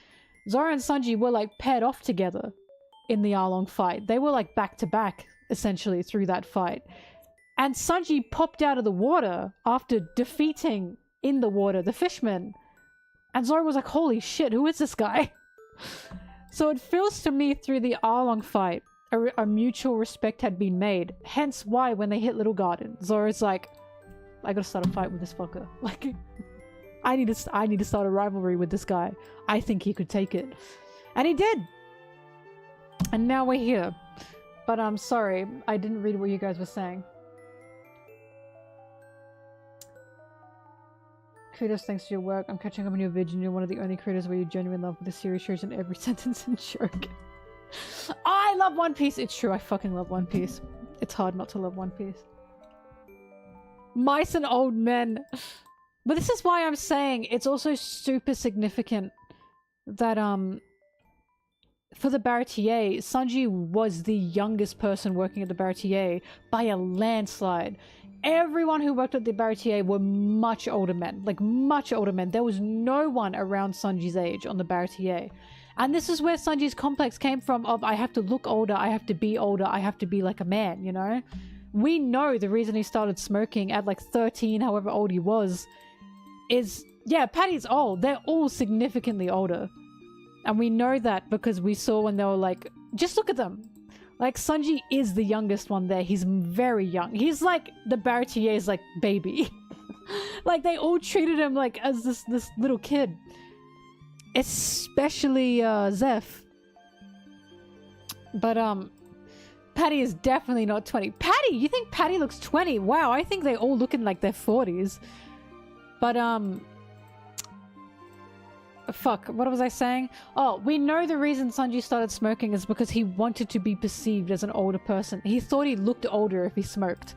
A: Zoro and Sanji were, like, paired off together in the Arlong fight. They were, like, back to back, essentially, through that fight. And Sanji popped out of the water after defeating, in the water, the fishmen. And Zoro was like, holy shit, who is this guy? So it feels to me through the Arlong fight, a mutual respect had been made. Hence why when they hit Little Garden, Zoro's like, I gotta start a fight with this fucker. Like, I need to start a rivalry with this guy. I think he could take it. And he did. And now we're here. But I'm sorry, I didn't read what you guys were saying. Kudos, thanks to your work. I'm catching up on your vid and you're one of the only creators where you genuinely love the series shows in every sentence and joke. I love One Piece! It's true, I fucking love One Piece. It's hard not to love One Piece. Mice and old men. But this is why I'm saying it's also super significant that, for the Baratier, Sanji was the youngest person working at the Baratier by a landslide. Everyone who worked at the Baratier were much older men. Like, much older men. There was no one around Sanji's age on the Baratier. And this is where Sanji's complex came from of, I have to look older, I have to be older, I have to be like a man, you know? We know the reason he started smoking at like 13, however old he was, is... Yeah, Patty's old. They're all significantly older. And we know that because we saw when they were like... Just look at them. Like, Sanji is the youngest one there. He's very young. He's like the Baratier's like baby. Like, they all treated him like as this little kid. Especially Zeph. But Patty is definitely not 20. Patty! You think Patty looks 20? Wow, I think they all look in like their 40s. But fuck, what was I saying? Oh, we know the reason Sanji started smoking is because he wanted to be perceived as an older person. He thought he looked older if he smoked.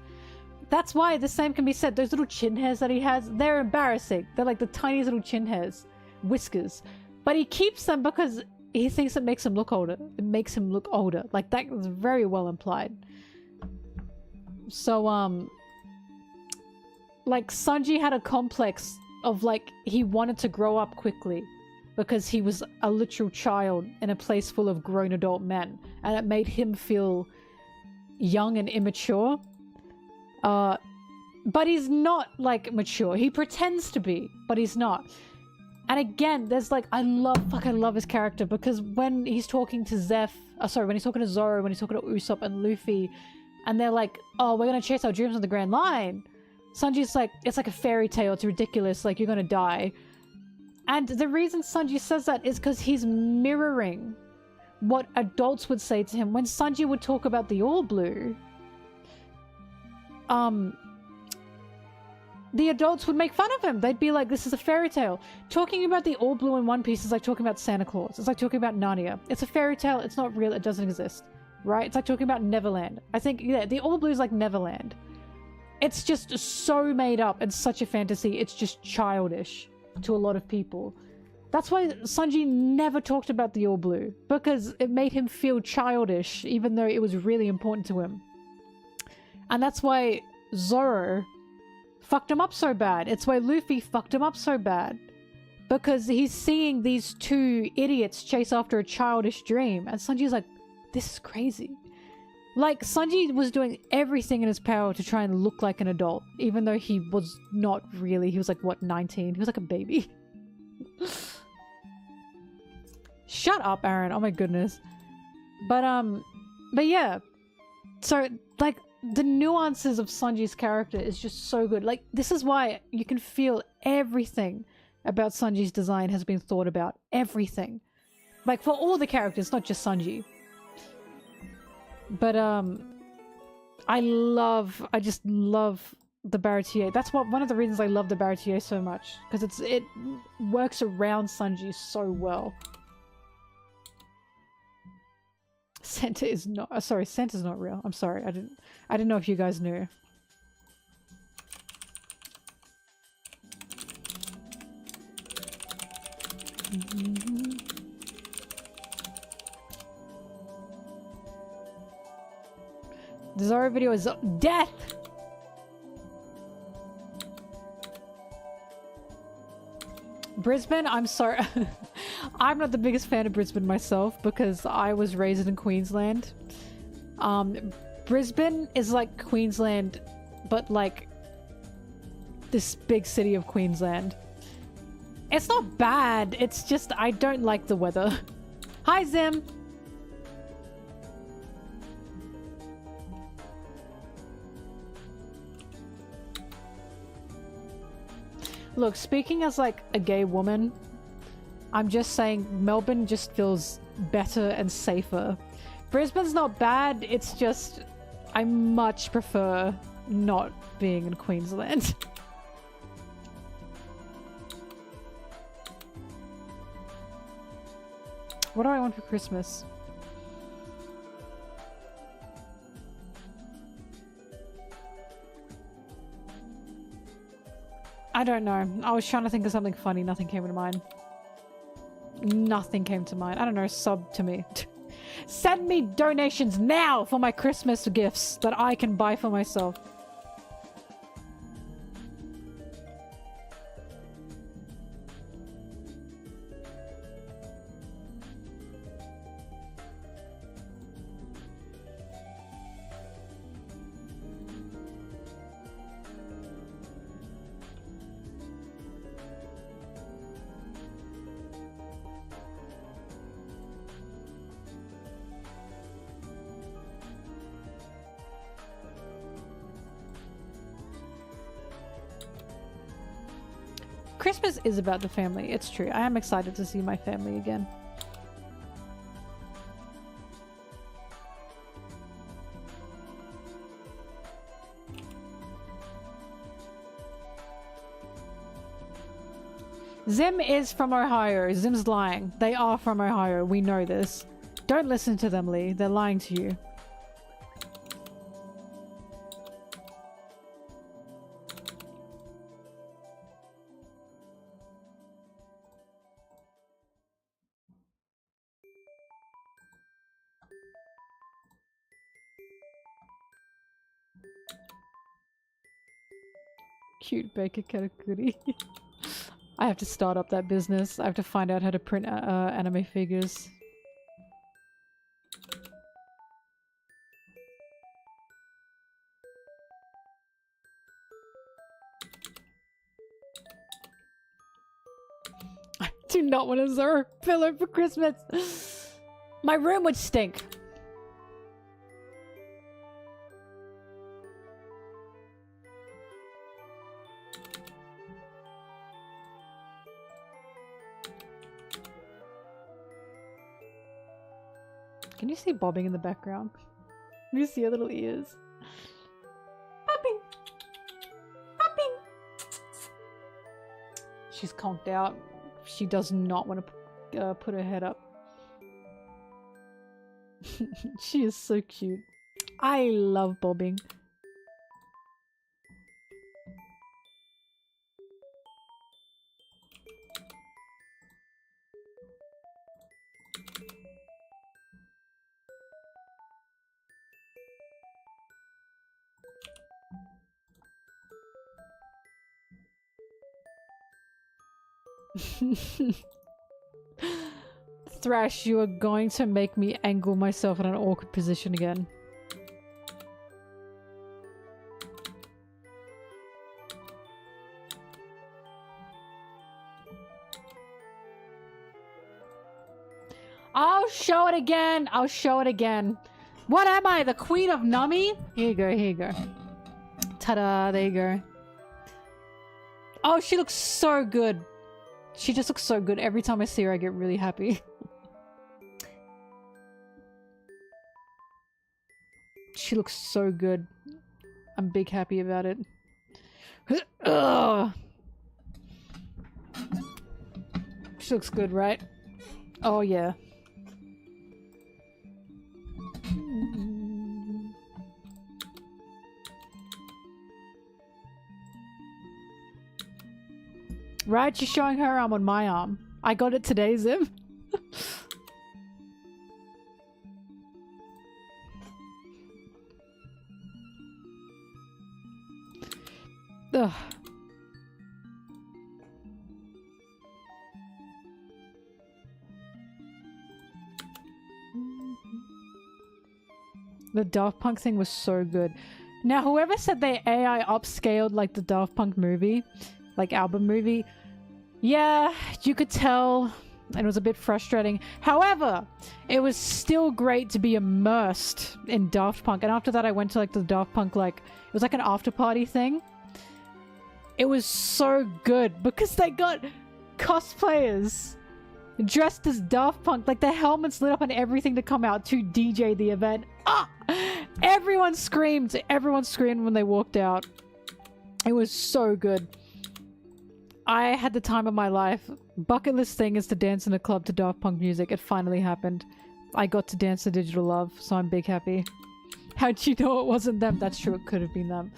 A: That's why the same can be said. Those little chin hairs that he has, they're embarrassing. They're like the tiniest little chin hairs. Whiskers. But he keeps them because he thinks it makes him look older. It makes him look older. Like, that is very well implied. So, like, Sanji had a complex of, like, he wanted to grow up quickly because he was a literal child in a place full of grown adult men. And it made him feel young and immature. But he's not, like, mature. He pretends to be, but he's not. And again, there's like, I love his character because when he's talking to when he's talking to Zoro, when he's talking to Usopp and Luffy, and they're like, oh, we're gonna chase our dreams on the Grand Line. Sanji's like, it's like a fairy tale, it's ridiculous, like, you're gonna die. And the reason Sanji says that is because he's mirroring what adults would say to him. When Sanji would talk about the All Blue, the adults would make fun of him. They'd be like, this is a fairy tale. Talking about the All Blue in One Piece is like talking about Santa Claus. It's like talking about Narnia. It's a fairy tale. It's not real. It doesn't exist. Right? It's like talking about Neverland. I think, yeah, the All Blue is like Neverland. It's just so made up and such a fantasy. It's just childish to a lot of people. That's why Sanji never talked about the All Blue. Because it made him feel childish, even though it was really important to him. And that's why Zoro fucked him up so bad. It's why Luffy fucked him up so bad. Because he's seeing these two idiots chase after a childish dream. And Sanji's like, this is crazy. Like, Sanji was doing everything in his power to try and look like an adult. Even though he was not really. He was like, what, 19? He was like a baby. Shut up, Aaron. Oh my goodness. But yeah. So, like, the nuances of Sanji's character is just so good. Like, this is why you can feel everything about Sanji's design has been thought about. Everything. Like, for all the characters, not just Sanji. But, I just love the Baratier. That's one of the reasons I love the Baratier so much. Because it works around Sanji so well. Santa is not... sorry, Santa's not real. I'm sorry. I didn't know if you guys knew. The Zoro video is death! Brisbane, I'm sorry. I'm not the biggest fan of Brisbane myself because I was raised in Queensland. Brisbane is like Queensland, but like this big city of Queensland. It's not bad, it's just I don't like the weather. Hi, Zim! Look, speaking as like a gay woman, I'm just saying Melbourne just feels better and safer. Brisbane's not bad, it's just I much prefer not being in Queensland. What do I want for Christmas? I don't know. I was trying to think of something funny. Nothing came to mind. Nothing came to mind. I don't know. Sub to me. Send me donations now for my Christmas gifts that I can buy for myself. Christmas is about the family. It's true. I am excited to see my family again. Zim is from Ohio. Zim's lying. They are from Ohio. We know this. Don't listen to them, Lee. They're lying to you. Cute baker katakuri. I have to start up that business. I have to find out how to print anime figures. I do not want a Zoro pillow for Christmas. My room would stink. Can you see bobbing in the background? Can you see her little ears? Bobbing! Bobbing! She's conked out. She does not want to put her head up. She is so cute. I love bobbing. Thrash, you are going to make me angle myself in an awkward position again. I'll show it again. I'll show it again. What am I? The queen of Nami? Here you go. Here you go. Ta-da. There you go. Oh, she looks so good. She just looks so good. Every time I see her, I get really happy. She looks so good. I'm big happy about it. Ugh. She looks good, right? Oh, yeah. Right, she's showing her arm on my arm. I got it today, Zim. Ugh. The Daft Punk thing was so good. Now, whoever said they AI upscaled like the Daft Punk movie, like album movie, yeah, you could tell, and it was a bit frustrating. However, it was still great to be immersed in Daft Punk. And after that, I went to like the Daft Punk, like, it was like an after party thing. It was so good because they got cosplayers dressed as Daft Punk, like their helmets lit up and everything to come out to DJ the event. Ah! Everyone screamed when they walked out. It was so good. I had the time of my life. Bucket list thing is to dance in a club to Daft Punk music. It finally happened. I got to dance to Digital Love, so I'm big happy. How'd you know it wasn't them? That's true, it could have been them.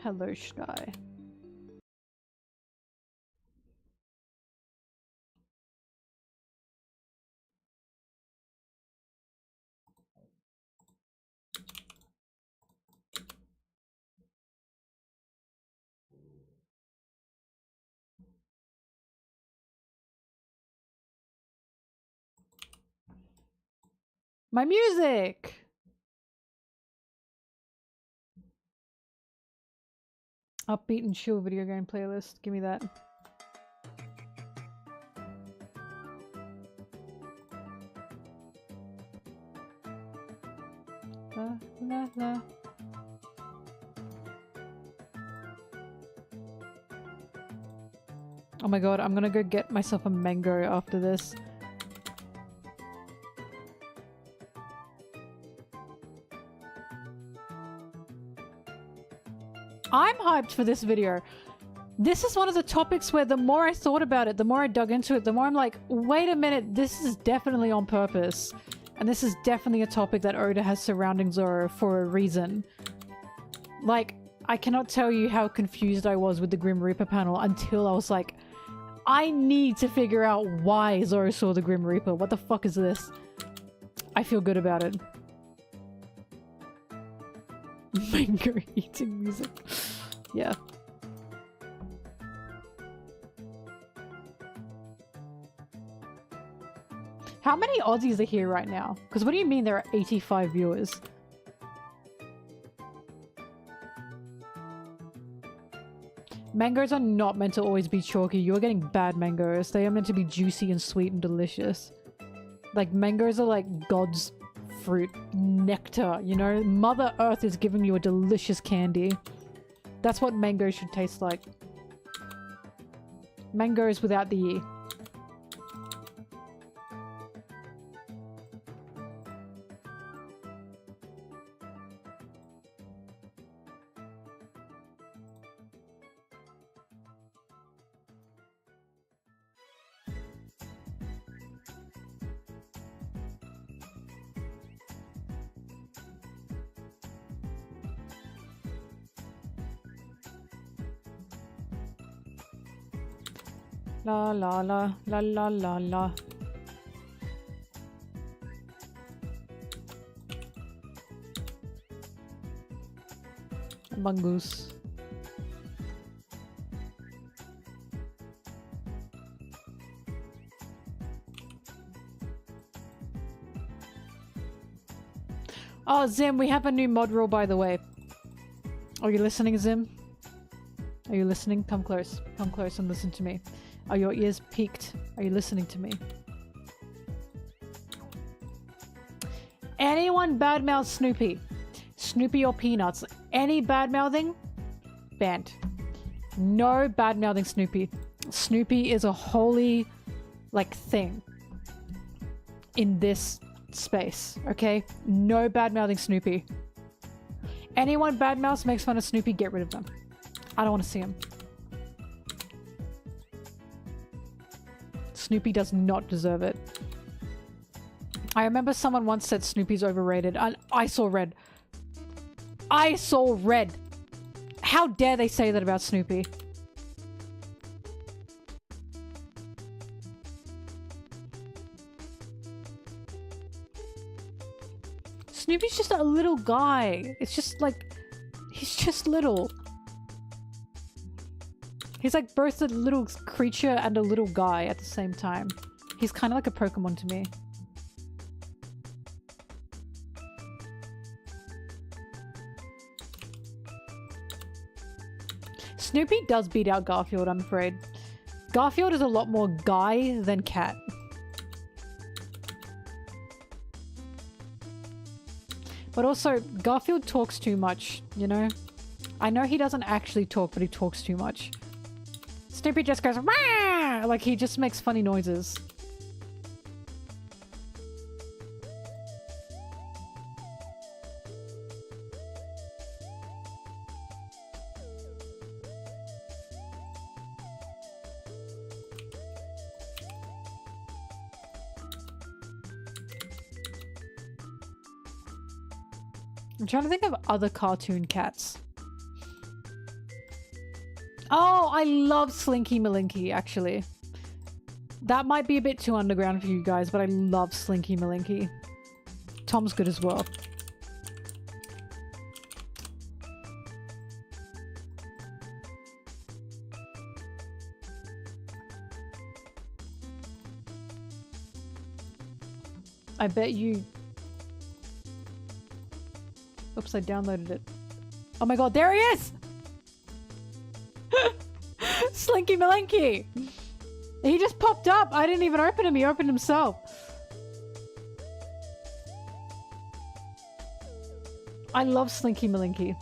A: Hello, Sky. My music! Upbeat and chill video game playlist. Give me that. La, la, la. Oh my god, I'm gonna go get myself a mango after this. I'm hyped for this video. This is one of the topics where the more I thought about it, the more I dug into it, the more I'm like, wait a minute, this is definitely on purpose. And this is definitely a topic that Oda has surrounding Zoro for a reason. Like, I cannot tell you how confused I was with the Grim Reaper panel until I was like, I need to figure out why Zoro saw the Grim Reaper. What the fuck is this? I feel good about it. Mango eating music. Yeah. How many Aussies are here right now? Because what do you mean there are 85 viewers? Mangoes are not meant to always be chalky. You're getting bad mangoes. They are meant to be juicy and sweet and delicious. Like, mangoes are like God's fruit. Nectar, you know? Mother Earth is giving you a delicious candy. That's what mangoes should taste like. Mangoes without the E. La la la la la la la. Mongoose. Oh, Zim, we have a new mod rule, by the way. Are you listening, Zim? Are you listening? Come close. Come close and listen to me. Are your ears peaked? Are you listening to me? Anyone badmouth Snoopy, Snoopy or Peanuts, any badmouthing, banned. No badmouthing Snoopy. Snoopy is a holy, like, thing in this space, okay? No badmouthing Snoopy. Anyone badmouths makes fun of Snoopy, get rid of them. I don't want to see them. Snoopy does not deserve it. I remember someone once said Snoopy's overrated, and I saw red. I saw red. How dare they say that about Snoopy? Snoopy's just a little guy. It's just like, he's just little. He's like both a little creature and a little guy at the same time. He's kind of like a Pokemon to me. Snoopy does beat out Garfield, I'm afraid. Garfield is a lot more guy than cat. But also, Garfield talks too much, you know? I know he doesn't actually talk, but he talks too much. Snoopy just goes, "Wah!" Like, he just makes funny noises. I'm trying to think of other cartoon cats. Oh, I love Slinky Malinky, actually. That might be a bit too underground for you guys, but I love Slinky Malinky. Tom's good as well. I bet you... Oops, I downloaded it. Oh my god, there he is! Slinky Malinky! He just popped up! I didn't even open him, he opened himself. I love Slinky Malinky.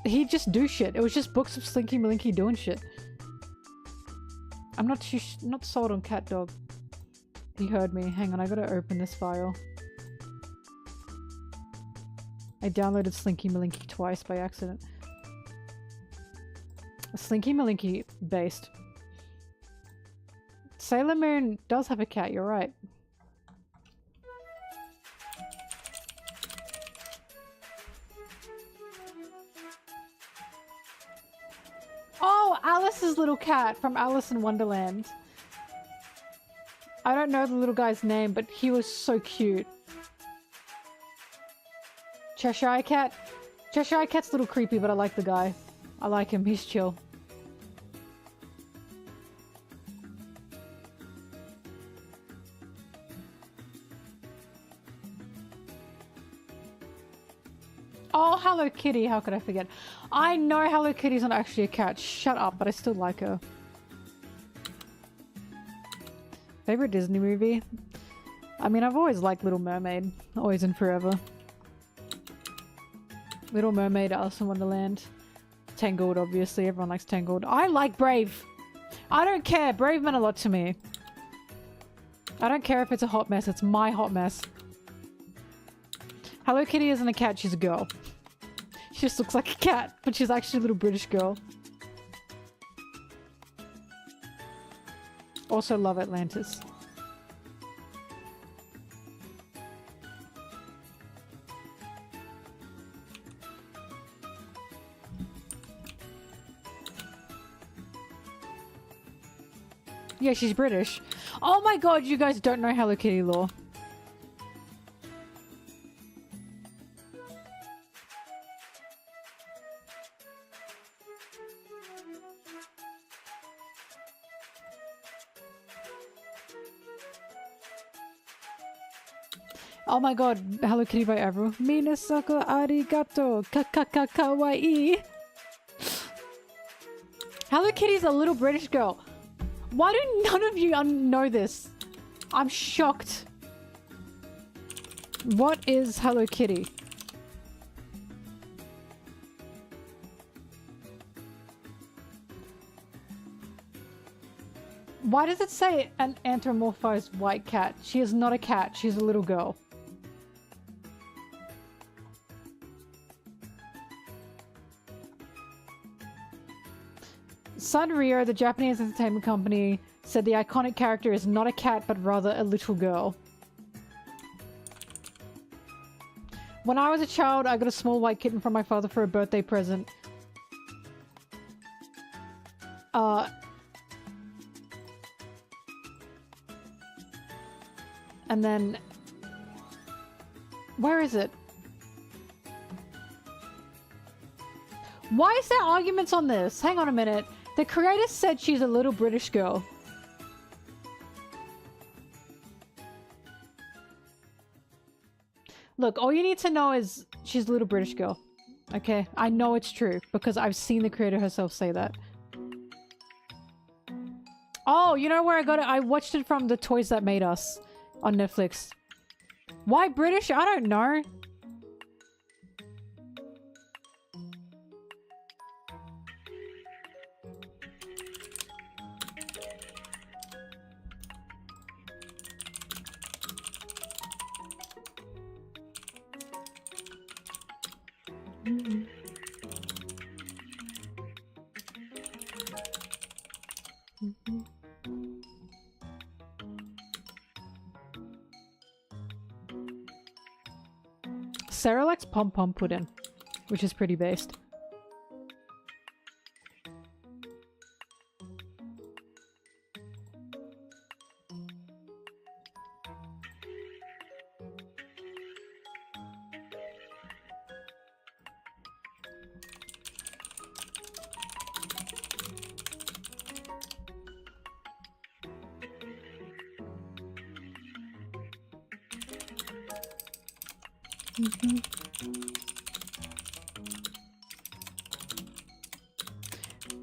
A: He'd just do shit. It was just books of Slinky Malinky doing shit. I'm not sold on cat dog. He heard me. Hang on, I gotta open this file. I downloaded Slinky Malinky twice by accident. Slinky Malinky based. Sailor Moon does have a cat, you're right. Oh, Alice's little cat from Alice in Wonderland. I don't know the little guy's name, but he was so cute. Cheshire Cat? Cheshire Cat's a little creepy, but I like the guy. I like him, he's chill. Oh, Hello Kitty, how could I forget? I know Hello Kitty's not actually a cat. Shut up, but I still like her. Favorite Disney movie? I mean, I've always liked Little Mermaid. Always and forever. Little Mermaid, Alice in Wonderland. Tangled, obviously. Everyone likes Tangled. I like Brave! I don't care. Brave meant a lot to me. I don't care if it's a hot mess. It's my hot mess. Hello Kitty isn't a cat. She's a girl. She just looks like a cat, but she's actually a little British girl. Also love Atlantis. Yeah, she's British. Oh my god, you guys don't know Hello Kitty lore. Oh my god, Hello Kitty by Avril. Minasaka arigato, kawaii. Hello Kitty's a little British girl. Why do none of you know this? I'm shocked. What is Hello Kitty? Why does it say an anthropomorphized white cat? She is not a cat, she's a little girl. Sanrio, the Japanese entertainment company, said the iconic character is not a cat, but rather a little girl. When I was a child, I got a small white kitten from my father for a birthday present. And then... Where is it? Why is there arguments on this? Hang on a minute. The creator said she's a little British girl. Look, all you need to know is she's a little British girl. Okay? I know it's true because I've seen the creator herself say that. Oh, you know where I got it? I watched it from the Toys That Made Us on Netflix. Why British? I don't know. Sarah likes pom-pom pudding. which is pretty based.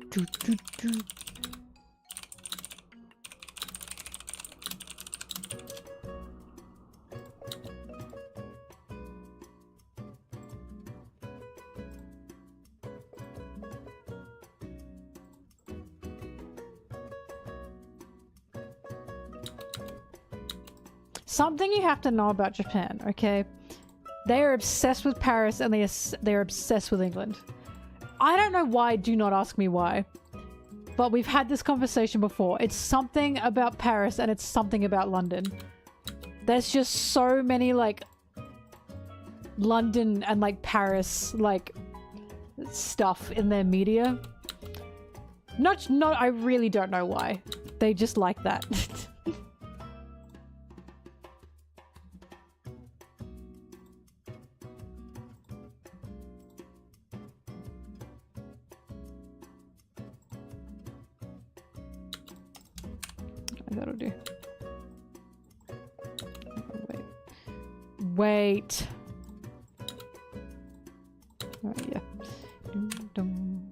A: Do, do, do. Something you have to know about Japan, okay? They are obsessed with Paris and they're obsessed with England. I don't know why, do not ask me why. But we've had this conversation before. It's something about Paris and it's something about London. There's just so many, like, London and, like, Paris, like, stuff in their media. I really don't know why. They just like that. That'll do. Oh, wait. Oh, yeah. Dum, dum.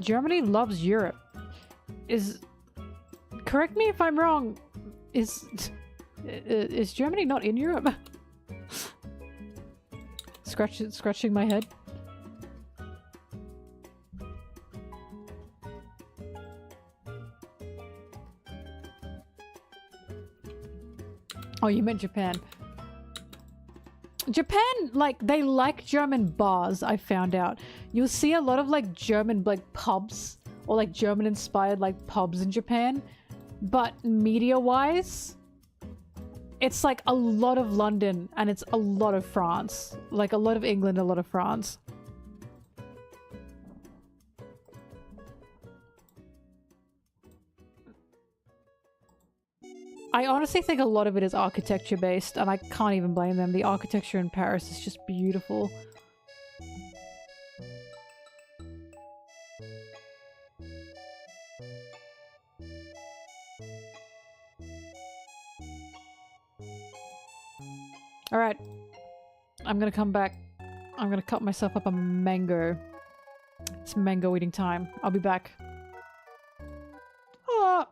A: Germany loves Europe. Correct me if I'm wrong. Is Germany not in Europe? Scratching my head. Oh, you meant Japan. Japan, like, they like German bars, I found out. You'll see a lot of, like, German, like, pubs. Or, like, German-inspired, like, pubs in Japan. But media-wise, it's like a lot of London and it's a lot of France. Like a lot of England, a lot of France. I honestly think a lot of it is architecture based and I can't even blame them. The architecture in Paris is just beautiful. Alright. I'm gonna come back. I'm gonna cut myself up a mango. It's mango eating time. I'll be back. Ah!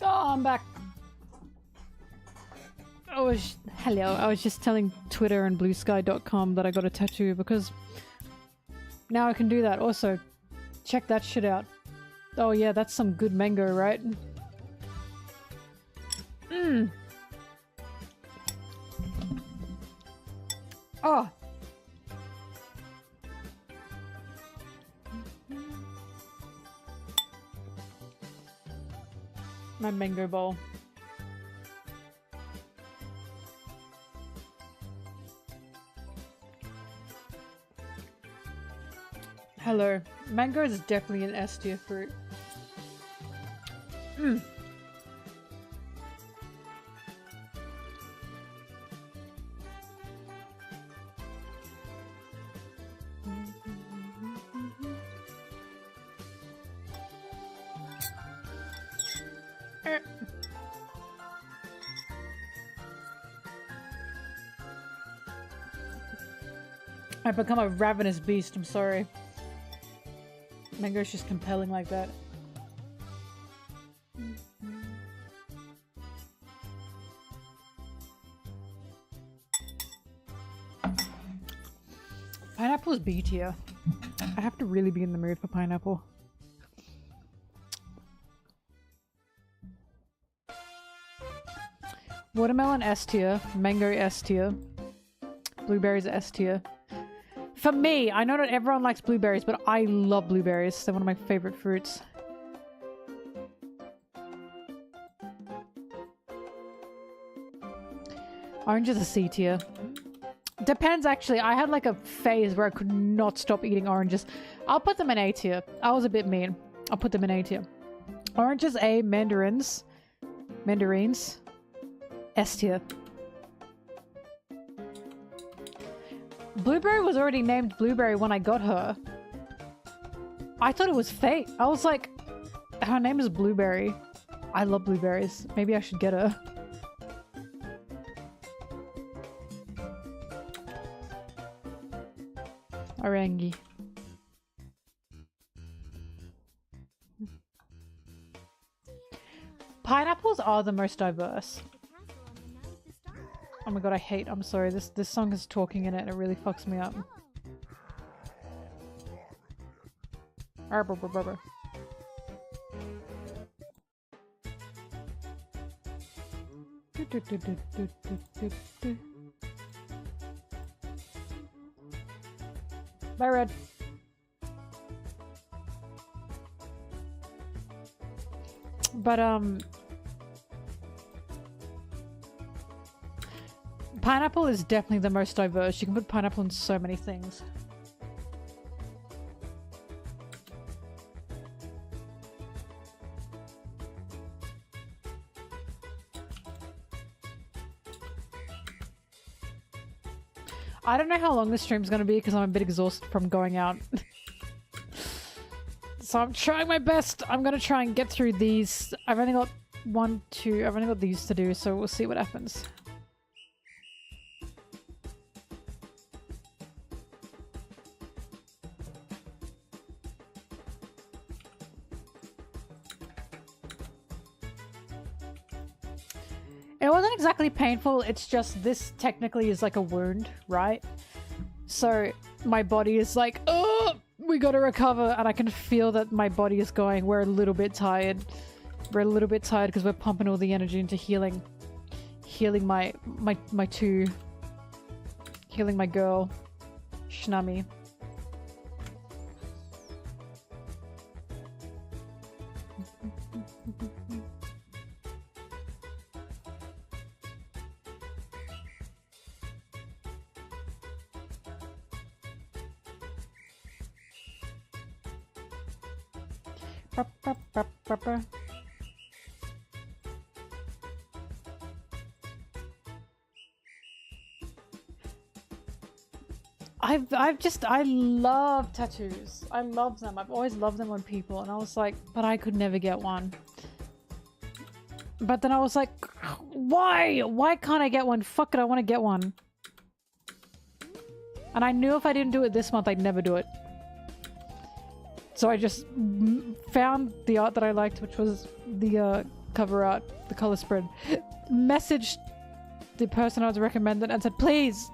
A: Oh, I'm back. Hello, I was just telling Twitter and bluesky.com that I got a tattoo because now I can do that. Also, check that shit out. Oh yeah, that's some good mango, right? Mmm. Oh. My mango bowl. Hello. Mango is definitely an S tier fruit. Mmm. I've become a ravenous beast, I'm sorry. Mango's just compelling like that. Pineapple is B tier. I have to really be in the mood for pineapple. Watermelon S tier, mango S tier, blueberries S tier. For me, I know not everyone likes blueberries, but I love blueberries. They're one of my favorite fruits. Orange is a C tier. Depends actually. I had like a phase where I could not stop eating oranges. I'll put them in A tier. I was a bit mean. I'll put them in A tier. Oranges A, mandarins, S tier. Blueberry was already named Blueberry when I got her. I thought it was fate. I was like, her name is Blueberry. I love blueberries. Maybe I should get her. Orangi. Pineapples are the most diverse. Oh my god, I'm sorry, this song is talking in it and it really fucks me up. Bye, Red. But, pineapple is definitely the most diverse. You can put pineapple in so many things. I don't know how long this stream's gonna be because I'm a bit exhausted from going out. So I'm trying my best. I'm gonna try and get through these. I've only got I've only got these to do, so we'll see what happens. It wasn't exactly painful, it's just this technically is like a wound, right? So my body is like, oh, we gotta recover, and I can feel that my body is going, we're a little bit tired. We're a little bit tired because we're pumping all the energy into healing my girl, Shnummy. I love tattoos. I love them. I've always loved them on people, and I was like, but I could never get one. But then I was like, why? Why can't I get one? Fuck it, I want to get one. And I knew if I didn't do it this month, I'd never do it. So I just found the art that I liked, which was the cover art, the color spread. Messaged the person I was recommended and said, please,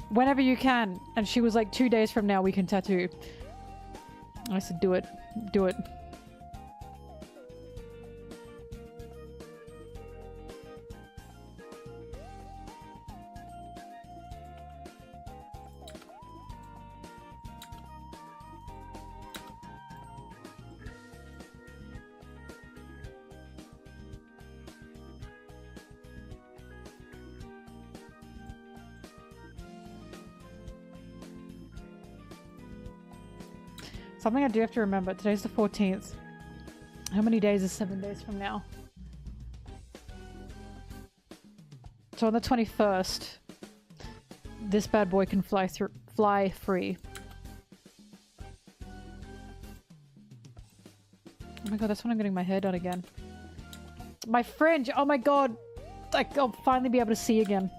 A: whenever you can. And she was like, 2 days from now we can tattoo. I said, do it. Do it. Something I do have to remember. Today's the 14th. How many days is 7 days from now? So on the 21st, this bad boy can fly free. Oh my god, that's when I'm getting my hair done again. My fringe! Oh my god! I'll finally be able to see again.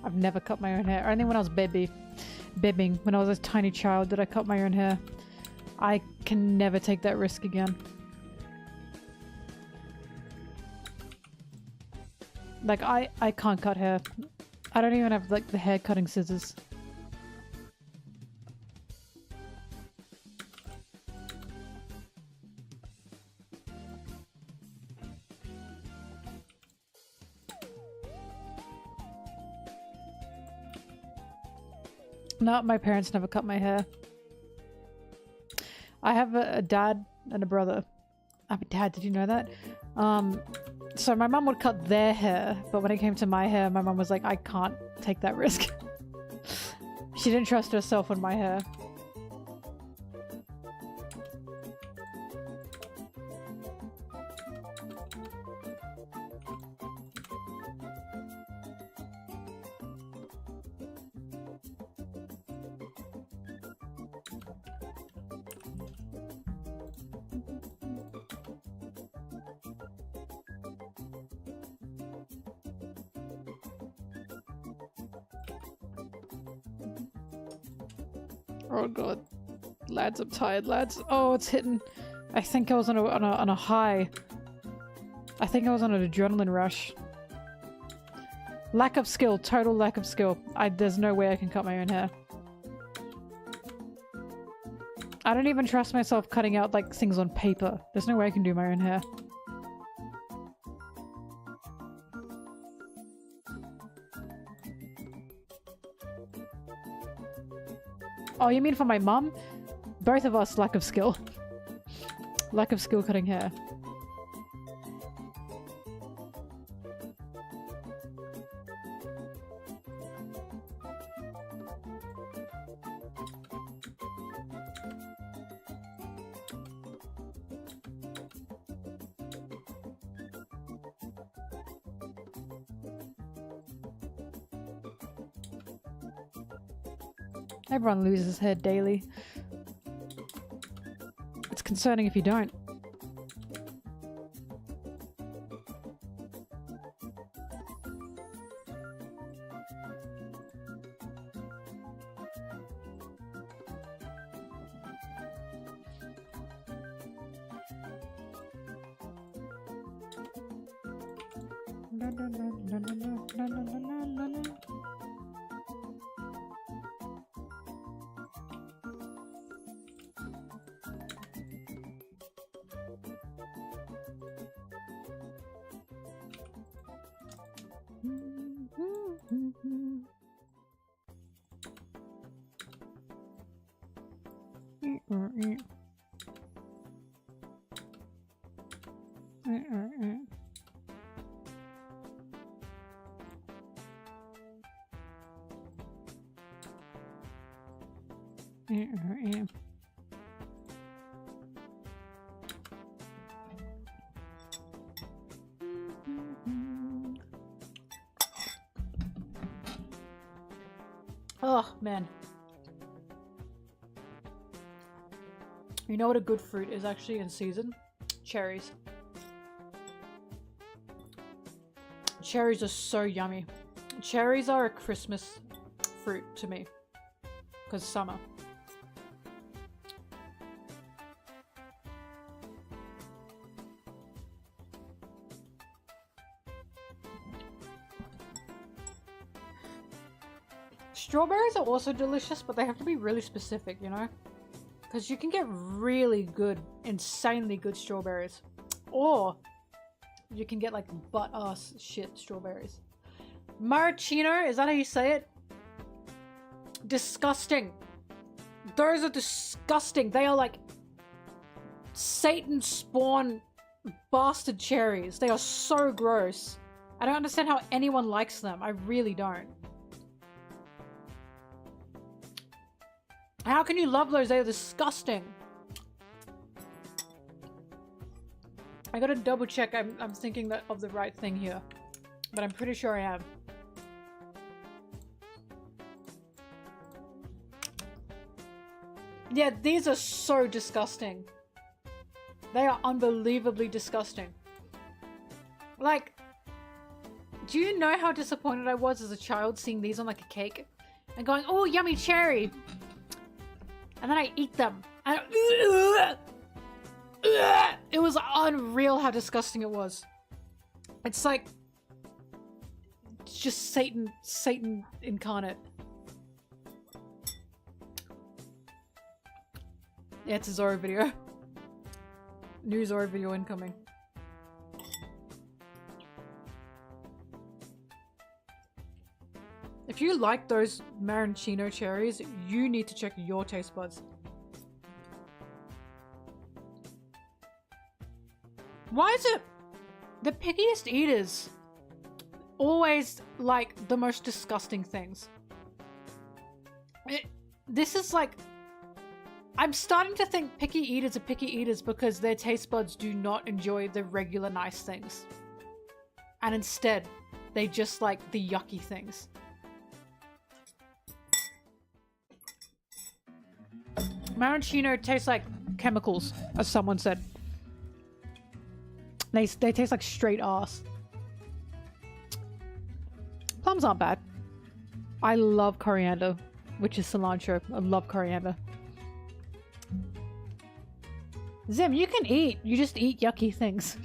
A: I've never cut my own hair. Only when I was bibbing. When I was a tiny child did I cut my own hair. I can never take that risk again. Like, I can't cut hair. I don't even have, like, the hair cutting scissors. No, my parents never cut my hair. I have a dad and a brother. I have a dad, did you know that? So my mum would cut their hair, but when it came to my hair, my mum was like, I can't take that risk. She didn't trust herself with my hair. Oh god. Lads, I'm tired, lads. Oh, it's hitting. I think I was on a high. I think I was on an adrenaline rush. Lack of skill. Total lack of skill. There's no way I can cut my own hair. I don't even trust myself cutting out, like, things on paper. There's no way I can do my own hair. Oh, you mean for my mum? Both of us, lack of skill. Lack of skill cutting hair. Everyone loses hair daily. It's concerning if you don't. Oh, man. You know what a good fruit is actually in season? Cherries. Cherries are so yummy. Cherries are a Christmas fruit to me. Because summer. Strawberries are also delicious, but they have to be really specific, you know? Because you can get really good, insanely good strawberries. Or you can get like butt-ass shit strawberries. Maraschino, is that how you say it? Disgusting. Those are disgusting. They are like Satan spawn bastard cherries. They are so gross. I don't understand how anyone likes them. I really don't. How can you love those? They are disgusting. I gotta double check. I'm thinking of the right thing here. But I'm pretty sure I am. Yeah, these are so disgusting. They are unbelievably disgusting. Like, do you know how disappointed I was as a child seeing these on like a cake? And going, oh, yummy cherry! And then I eat them. And it was unreal how disgusting it was. It's like it's just Satan incarnate. Yeah, it's a Zoro video. New Zoro video incoming. If you like those maraschino cherries, you need to check your taste buds. Why is it the pickiest eaters always like the most disgusting things? This is like... I'm starting to think picky eaters are picky eaters because their taste buds do not enjoy the regular nice things. And instead, they just like the yucky things. Maraschino tastes like chemicals, as someone said. They taste like straight ass. Plums aren't bad. I love coriander, which is cilantro. I love coriander. Zim, you can eat. You just eat yucky things.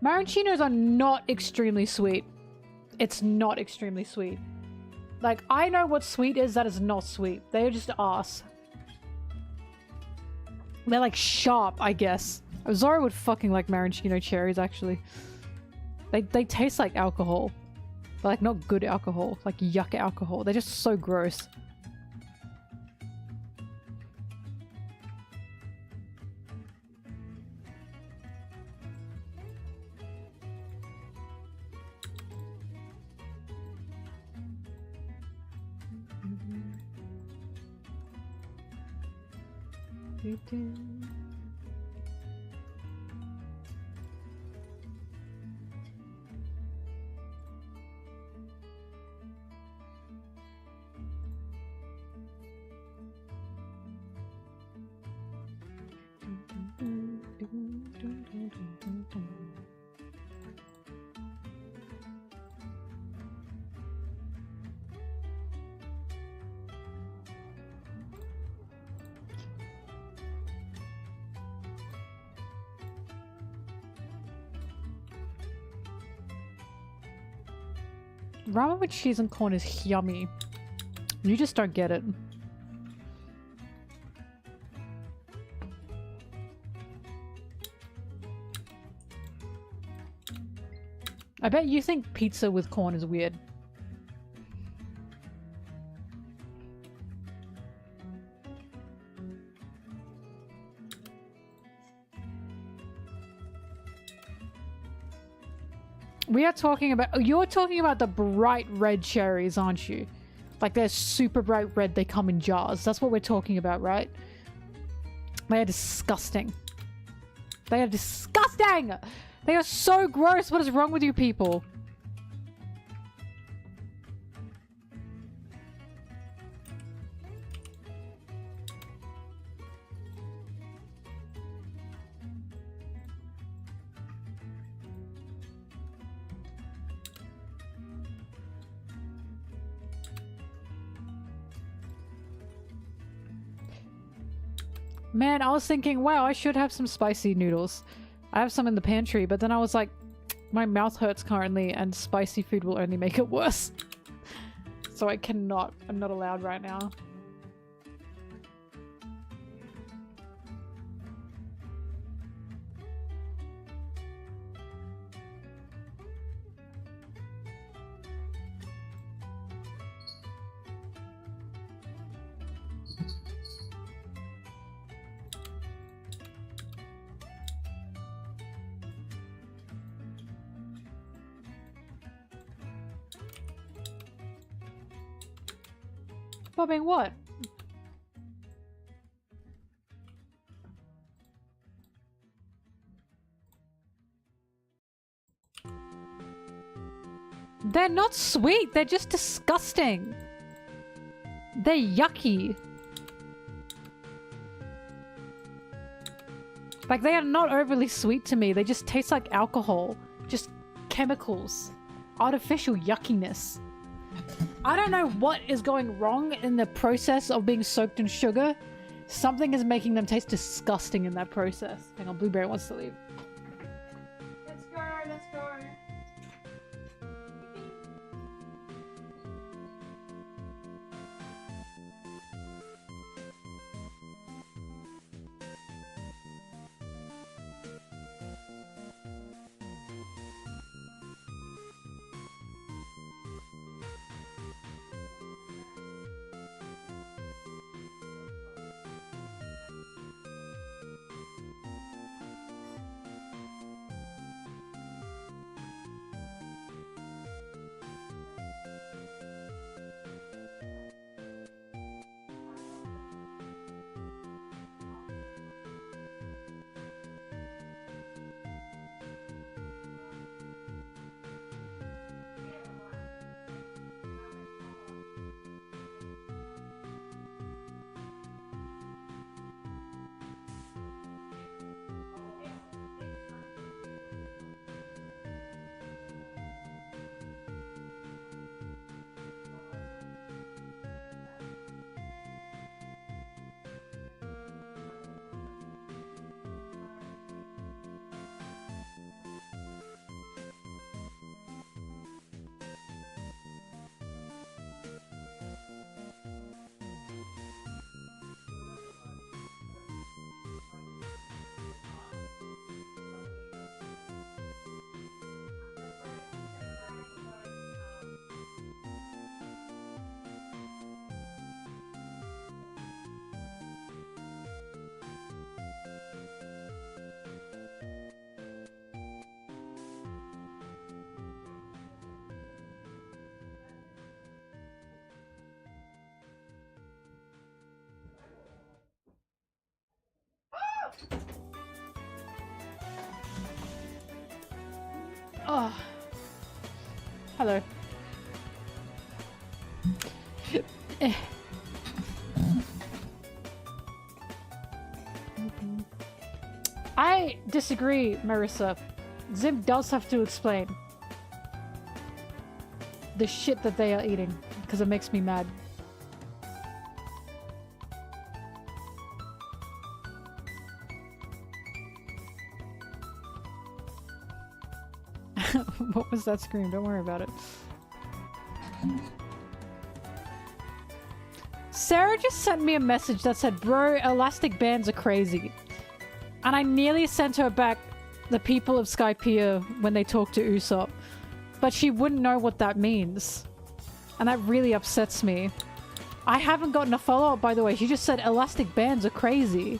A: Maraschinos are not extremely sweet. It's not extremely sweet. Like, I know what sweet is that is not sweet. They are just ass. They're like sharp, I guess. Zoro would fucking like maraschino cherries, actually. They taste like alcohol. But like not good alcohol. Like yuck alcohol. They're just so gross. Ramen with cheese and corn is yummy. You just don't get it. I bet you think pizza with corn is weird. We are talking about... You're talking about the bright red cherries, aren't you? Like, they're super bright red. They come in jars. That's what we're talking about, right? They are disgusting. They are disgusting! They are so gross. What is wrong with you people? Man, I was thinking, wow, I should have some spicy noodles. I have some in the pantry, but then I was like, my mouth hurts currently and spicy food will only make it worse. So I cannot. I'm not allowed right now. Bobbing what? They're not sweet, they're just disgusting. They're yucky. Like, they are not overly sweet to me, they just taste like alcohol. Just chemicals. Artificial yuckiness. I don't know what is going wrong in the process of being soaked in sugar. Something is making them taste disgusting in that process. Hang on, Blueberry wants to leave. Let's go, let's go. Oh. Hello. I disagree, Marissa. Zim does have to explain the shit that they are eating, because it makes me mad. What was that scream? Don't worry about it. Sarah just sent me a message that said, bro, elastic bands are crazy. And I nearly sent her back the people of Skypiea when they talk to Usopp. But she wouldn't know what that means. And that really upsets me. I haven't gotten a follow-up, by the way. She just said elastic bands are crazy.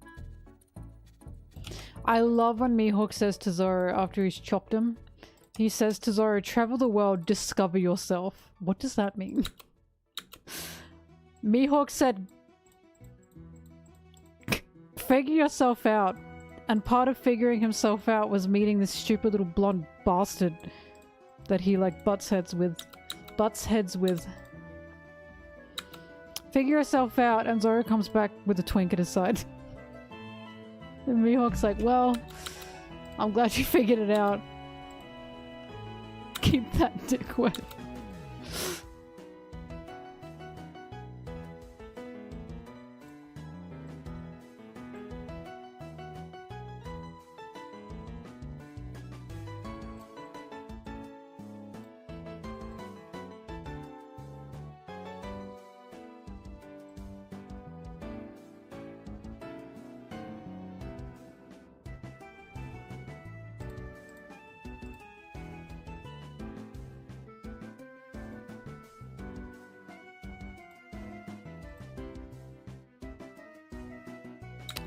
A: I love when Mihawk says to Zoro after he's chopped him. He says to Zoro, travel the world, discover yourself. What does that mean? Mihawk said, figure yourself out. And part of figuring himself out was meeting this stupid little blonde bastard that he like butts heads with. Figure yourself out, and Zoro comes back with a twink at his side. And Mihawk's like, well, I'm glad you figured it out. Keep that dick wet.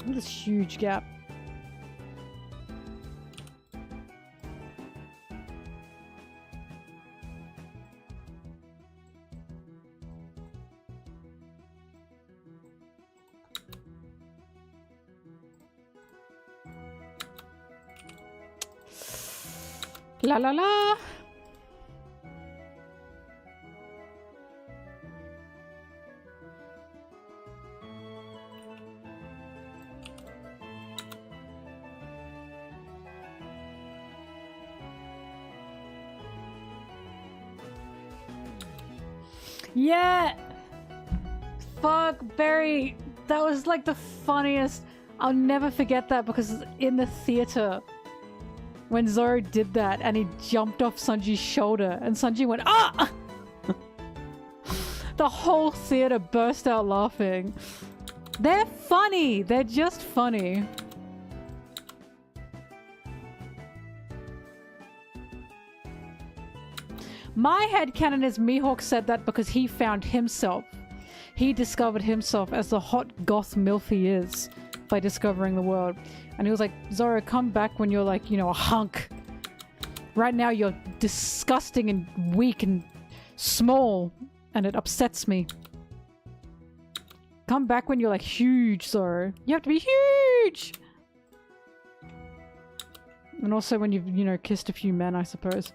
A: Look at this huge gap. La la la! Yeah! Fuck, Barry! That was like the funniest. I'll never forget that because in the theater, when Zoro did that and he jumped off Sanji's shoulder and Sanji went, ah! The whole theater burst out laughing. They're funny! They're just funny. My headcanon is Mihawk said that because he found himself. He discovered himself as the hot goth MILF he is by discovering the world. And he was like, Zoro, come back when you're like, you know, a hunk. Right now you're disgusting and weak and small, and it upsets me. Come back when you're like huge, Zoro. You have to be huge! And also when you've, you know, kissed a few men, I suppose.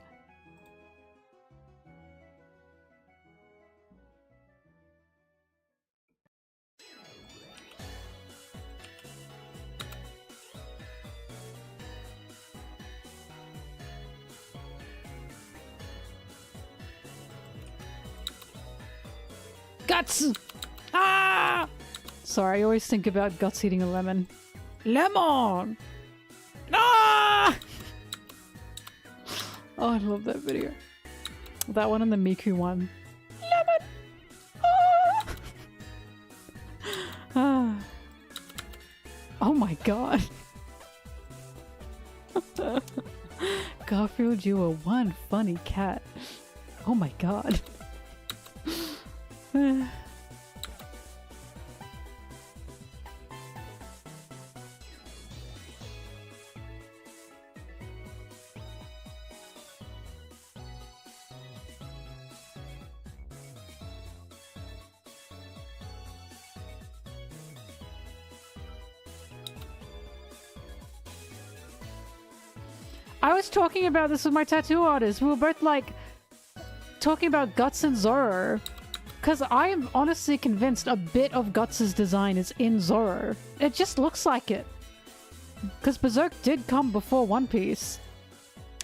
A: Guts! Ah! Sorry, I always think about Guts eating a lemon. Lemon! Ah! Oh, I love that video. That one and the Miku one. Lemon! Ah! Ah. Oh my god. Garfield, you were one funny cat. Oh my god. I was talking about this with my tattoo artist. We were both like talking about Guts and Zoro. Because I am honestly convinced a bit of Guts' design is in Zoro. It just looks like it. Because Berserk did come before One Piece.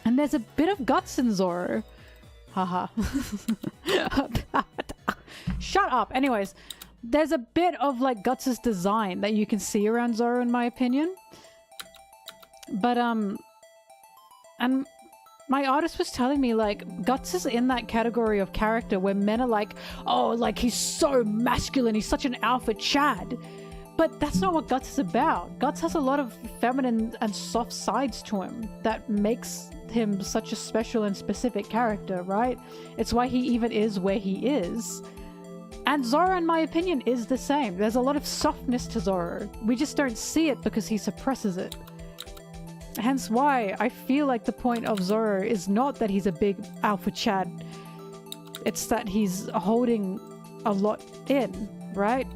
A: And there's a bit of Guts in Zoro. Haha. Shut up. Anyways, there's a bit of like Guts' design that you can see around Zoro in my opinion. But and my artist was telling me, like, Guts is in that category of character where men are like, oh, like, he's so masculine, he's such an alpha Chad. But that's not what Guts is about. Guts has a lot of feminine and soft sides to him that makes him such a special and specific character, right? It's why he even is where he is. And Zoro, in my opinion, is the same. There's a lot of softness to Zoro. We just don't see it because he suppresses it. Hence why I feel like the point of Zoro is not that he's a big alpha Chad. It's that he's holding a lot in, right?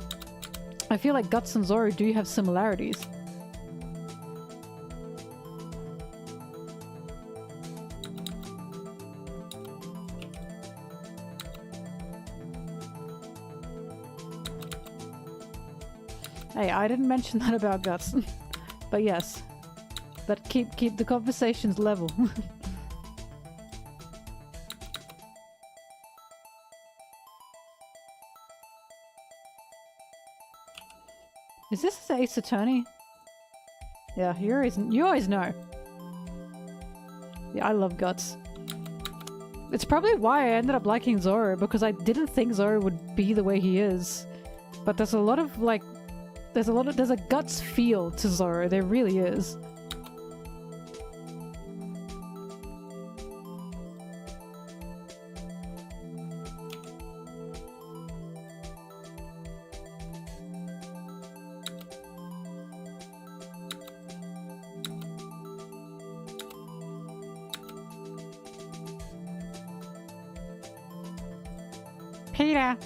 A: I feel like Guts and Zoro do have similarities. Hey, I didn't mention that about Guts. But yes. But keep the conversations level. Is this his Ace Attorney? Yeah, you always know. Yeah, I love Guts. It's probably why I ended up liking Zoro, because I didn't think Zoro would be the way he is. But there's a lot of like there's a Guts feel to Zoro, there really is. Peter.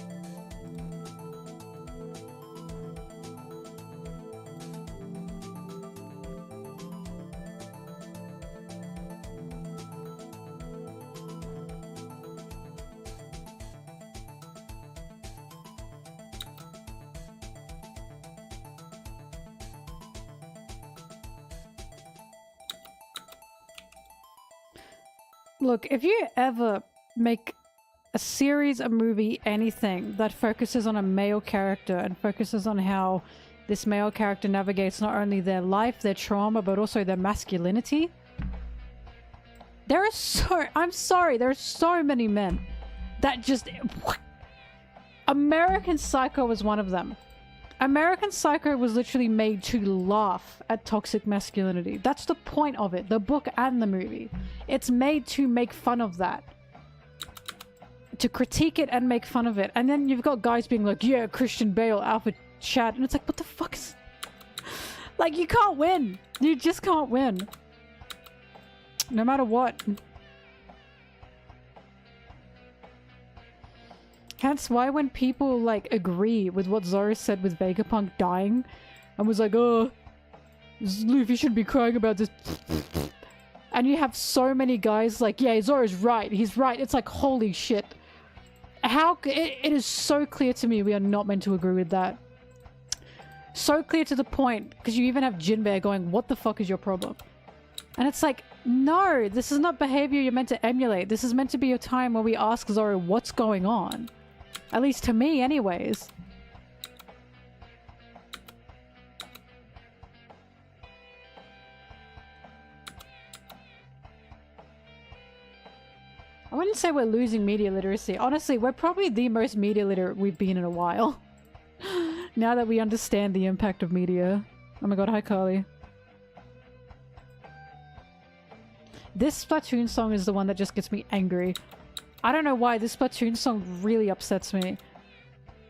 A: Look, if you ever make a series, a movie, anything that focuses on a male character and focuses on how this male character navigates not only their life, their trauma, but also their masculinity. There are I'm sorry, there are so many men that just... American Psycho was one of them. American Psycho was literally made to laugh at toxic masculinity. That's the point of it, the book and the movie. It's made to make fun of that. To critique it and make fun of it. And then you've got guys being like, yeah, Christian Bale, Alpha Chad. And it's like, what the fuck is... Like, you can't win. You just can't win. No matter what. Hence why when people, like, agree with what Zoro said with Vegapunk dying, and was like, oh, Luffy shouldn't be crying about this. And you have so many guys like, yeah, Zoro's right. He's right. It's like, holy shit. How it is so clear to me we are not meant to agree with that. So clear to the point, because you even have Jinbei going, what the fuck is your problem? And it's like, no, this is not behavior you're meant to emulate. This is meant to be a time where we ask Zoro what's going on. At least to me, anyways. I wouldn't say we're losing media literacy. Honestly, we're probably the most media literate we've been in a while. Now that we understand the impact of media. Oh my god, hi Carly. This Splatoon song is the one that just gets me angry. I don't know why, this Splatoon song really upsets me.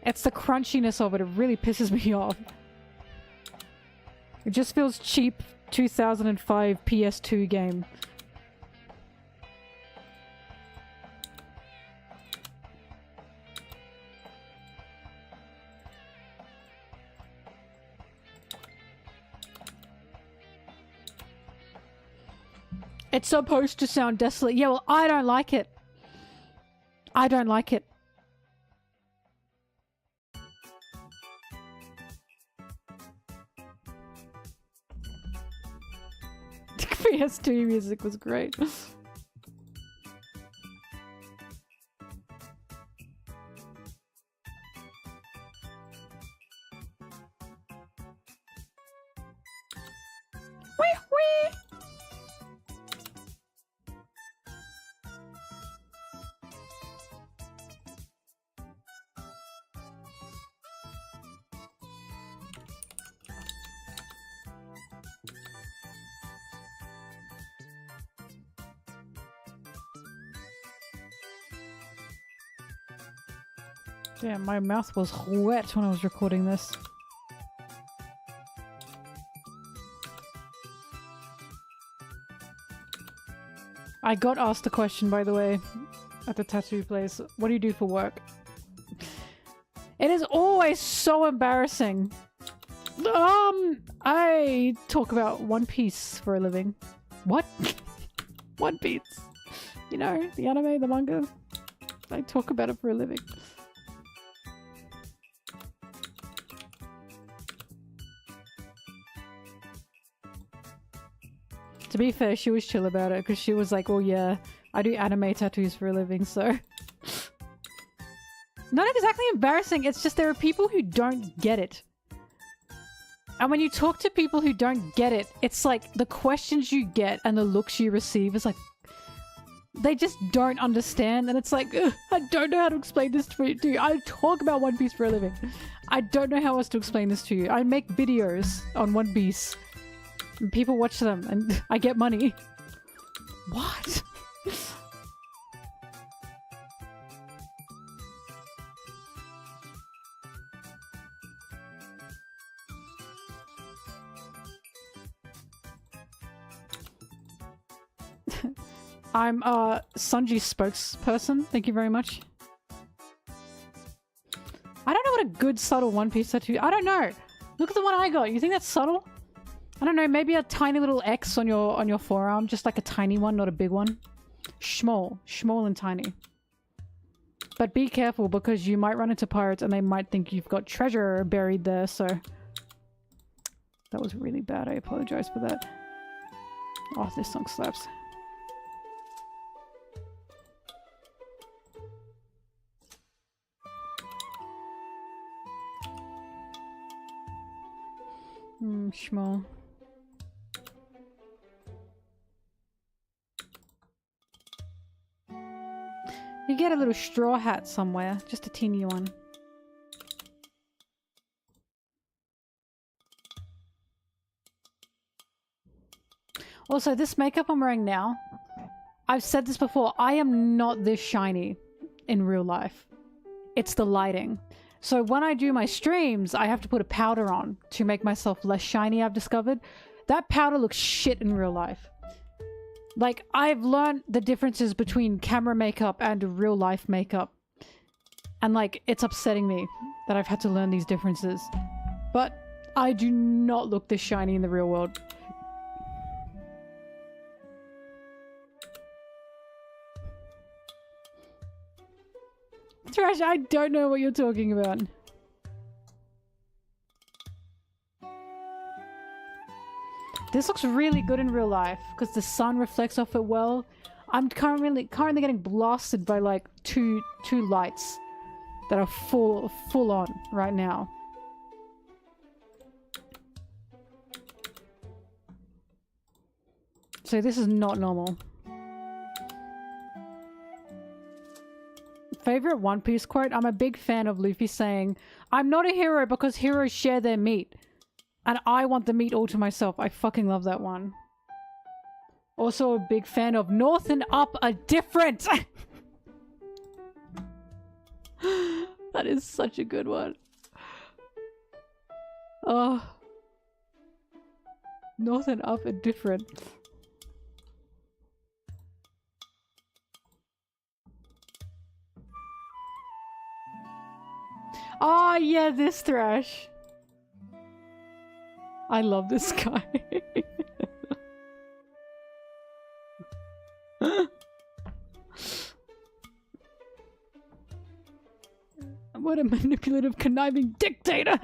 A: It's the crunchiness of it, it really pisses me off. It just feels cheap 2005 PS2 game. It's supposed to sound desolate. Yeah, well, I don't like it. I don't like it. PS2 music was great. Wee wee! Damn, my mouth was wet when I was recording this. I got asked a question, by the way, at the tattoo place. What do you do for work? It is always so embarrassing. I talk about One Piece for a living. What? One Piece. You know, the anime, the manga. I talk about it for a living. To be fair, she was chill about it because she was like, oh yeah, I do anime tattoos for a living, so... Not exactly embarrassing, it's just there are people who don't get it. And when you talk to people who don't get it, it's like the questions you get and the looks you receive is like... They just don't understand, and it's like, I don't know how to explain this to you. I talk about One Piece for a living. I don't know how else to explain this to you. I make videos on One Piece. And people watch them, and I get money. What? I'm Sunji's spokesperson. Thank you very much. I don't know what a good subtle One Piece tattoo. I don't know. Look at the one I got. You think that's subtle? I don't know. Maybe a tiny little X on your forearm, just like a tiny one, not a big one. Small and tiny. But be careful because you might run into pirates and they might think you've got treasure buried there. So that was really bad. I apologize for that. Oh, this song slaps. Schmo. You get a little straw hat somewhere, just a teeny one. Also, this makeup I'm wearing now, I've said this before, I am not this shiny in real life. It's the lighting. So when I do my streams, I have to put a powder on to make myself less shiny, I've discovered. That powder looks shit in real life. Like, I've learned the differences between camera makeup and real life makeup. And like, it's upsetting me that I've had to learn these differences. But I do not look this shiny in the real world. Trash, I don't know what you're talking about. This looks really good in real life because the sun reflects off it well. I'm currently getting blasted by like two lights that are full on right now. So this is not normal. Favorite One Piece quote? I'm a big fan of Luffy saying, I'm not a hero because heroes share their meat. And I want the meat all to myself. I fucking love that one. Also a big fan of North and Up are different! That is such a good one. Oh. North and Up are different. Oh yeah, this Thrash. I love this guy. What a manipulative, conniving dictator!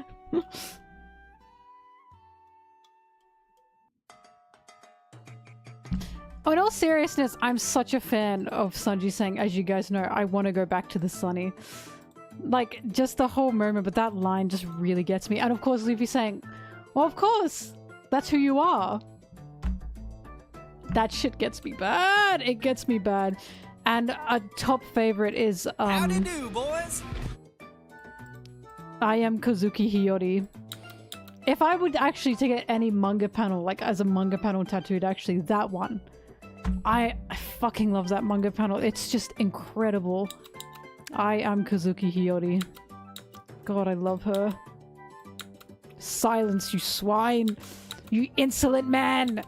A: Oh, in all seriousness, I'm such a fan of Sanji saying, as you guys know, I want to go back to the Sunny. Like, just the whole moment, but that line just really gets me. And of course, Luffy saying, well, of course, that's who you are. That shit gets me bad. It gets me bad. And a top favorite is,
B: Howdy do, boys.
A: I am Kazuki Hiyori. If I would actually take any manga panel, like as a manga panel tattooed, actually, that one. I fucking love that manga panel. It's just incredible. I am Kazuki Hiyori. God, I love her. Silence, you swine! You insolent man!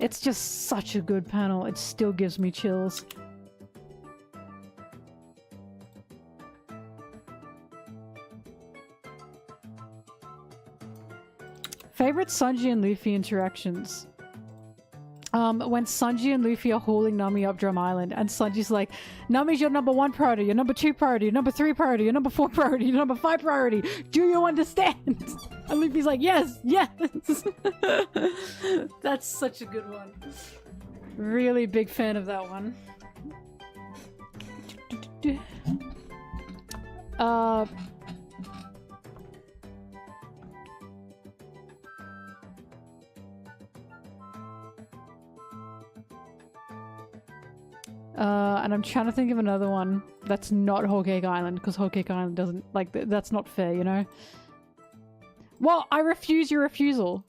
A: It's just such a good panel. It still gives me chills. Favorite Sanji and Luffy interactions? When Sanji and Luffy are hauling Nami up Drum Island, and Sanji's like, Nami's your number 1 priority, your number 2 priority, your number 3 priority, your number 4 priority, your number 5 priority. Do you understand? And Luffy's like, yes, yes. That's such a good one. Really big fan of that one. And I'm trying to think of another one that's not Whole Cake Island, because Whole Cake Island doesn't, like, that's not fair, you know? Well, I refuse your refusal.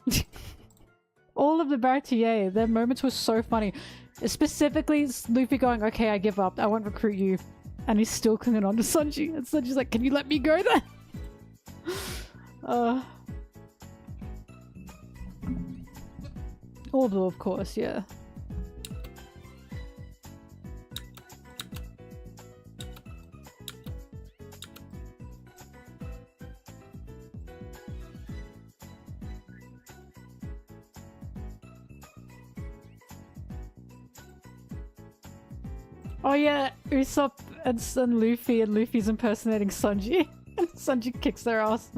A: All of the Baratier, their moments were so funny. Specifically, Luffy going, okay, I give up, I won't recruit you. And he's still clinging on to Sanji. And Sanji's like, can you let me go then? Although, of course, yeah. Oh yeah, Usopp and Luffy, and Luffy's impersonating Sanji. And Sanji kicks their ass.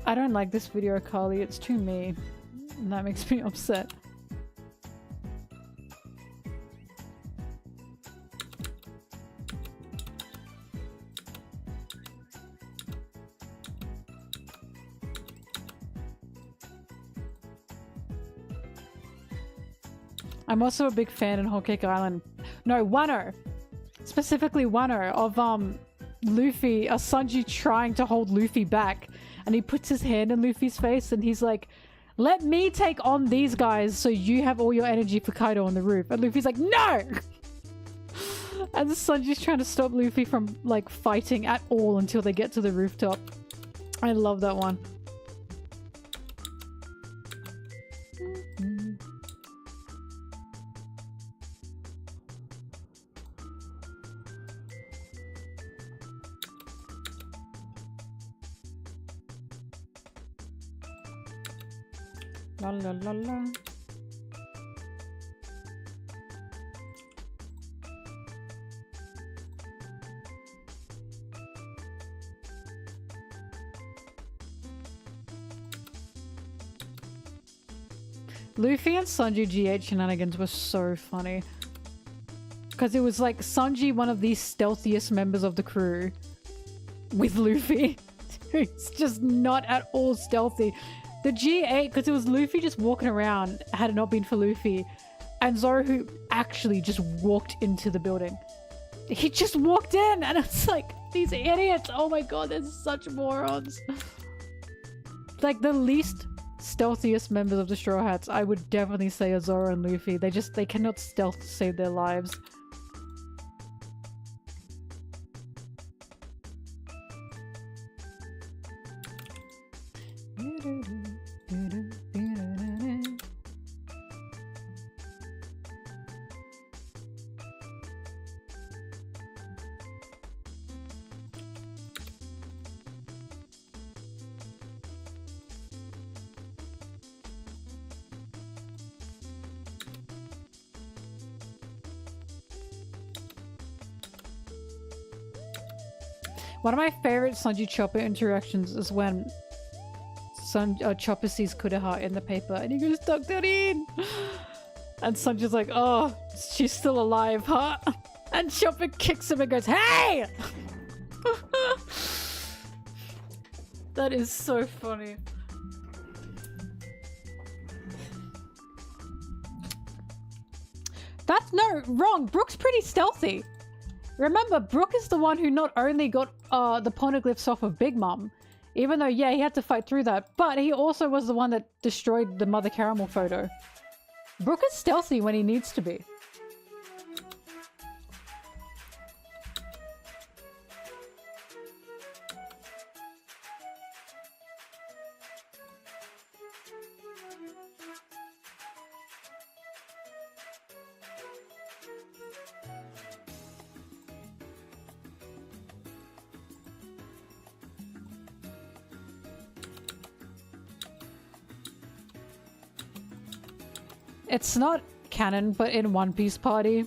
A: I don't like this video, Carly. It's too me. And that makes me upset. I'm also a big fan in Whole Cake Island. No, Wano. Specifically Wano of Luffy, Sanji trying to hold Luffy back, and he puts his hand in Luffy's face and he's like, let me take on these guys so you have all your energy for Kaido on the roof. And Luffy's like, no! And Sanji's trying to stop Luffy from like fighting at all until they get to the rooftop. I love that one. La la la la. Luffy and Sanji GH shenanigans were so funny. Because it was like Sanji, one of the stealthiest members of the crew, with Luffy. It's just not at all stealthy. The G8, because it was Luffy just walking around, had it not been for Luffy, and Zoro, who actually just walked into the building. He just walked in, and it's like, these idiots, oh my god, they're such morons. Like, the least stealthiest members of the Straw Hats, I would definitely say are Zoro and Luffy. They cannot stealth to save their lives. One of my favorite Sanji Chopper interactions is when Chopper sees Kureha in the paper and he goes, Dr. Rin! And Sanji's like, oh, she's still alive, huh? And Chopper kicks him and goes, hey! That is so funny. That's no, wrong. Brook's pretty stealthy. Remember, Brook is the one who not only got the poneglyphs off of Big Mom, even though, yeah, he had to fight through that, but he also was the one that destroyed the Mother Caramel photo. Brook is stealthy when he needs to be. It's not canon, but in One Piece Party,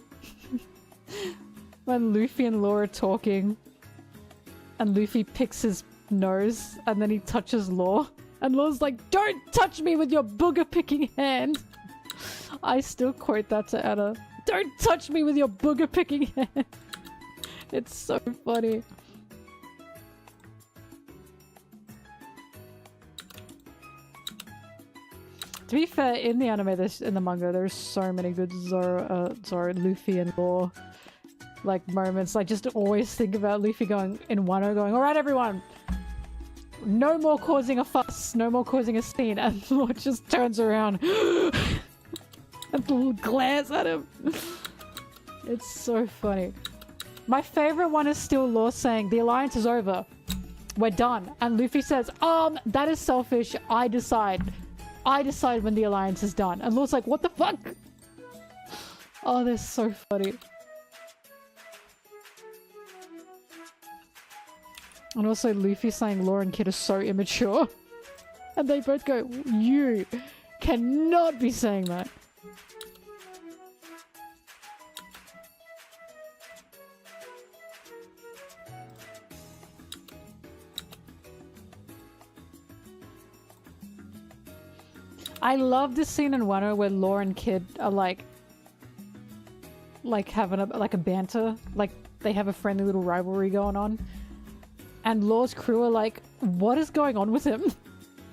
A: when Luffy and Law are talking, and Luffy picks his nose, and then he touches Law, and Law's like, "Don't touch me with your booger-picking hand!" I still quote that to Anna. "Don't touch me with your booger-picking hand!" It's so funny. To be fair, in the anime, in the manga, there's so many good Zoro, Luffy and Law like moments. I just always think about Luffy going in Wano going, "Alright everyone, no more causing a fuss, no more causing a scene," and Law just turns around and glares at him. It's so funny. My favorite one is still Law saying, "The alliance is over. We're done." And Luffy says, "That is selfish. I decide. I decide when the alliance is done." And Law's like, "What the fuck?" Oh, they're so funny. And also Luffy saying Law and Kid are so immature. And they both go, "You cannot be saying that." I love this scene in Wano where Law and Kid are like having a banter, like they have a friendly little rivalry going on, and Law's crew are like, "What is going on with him?"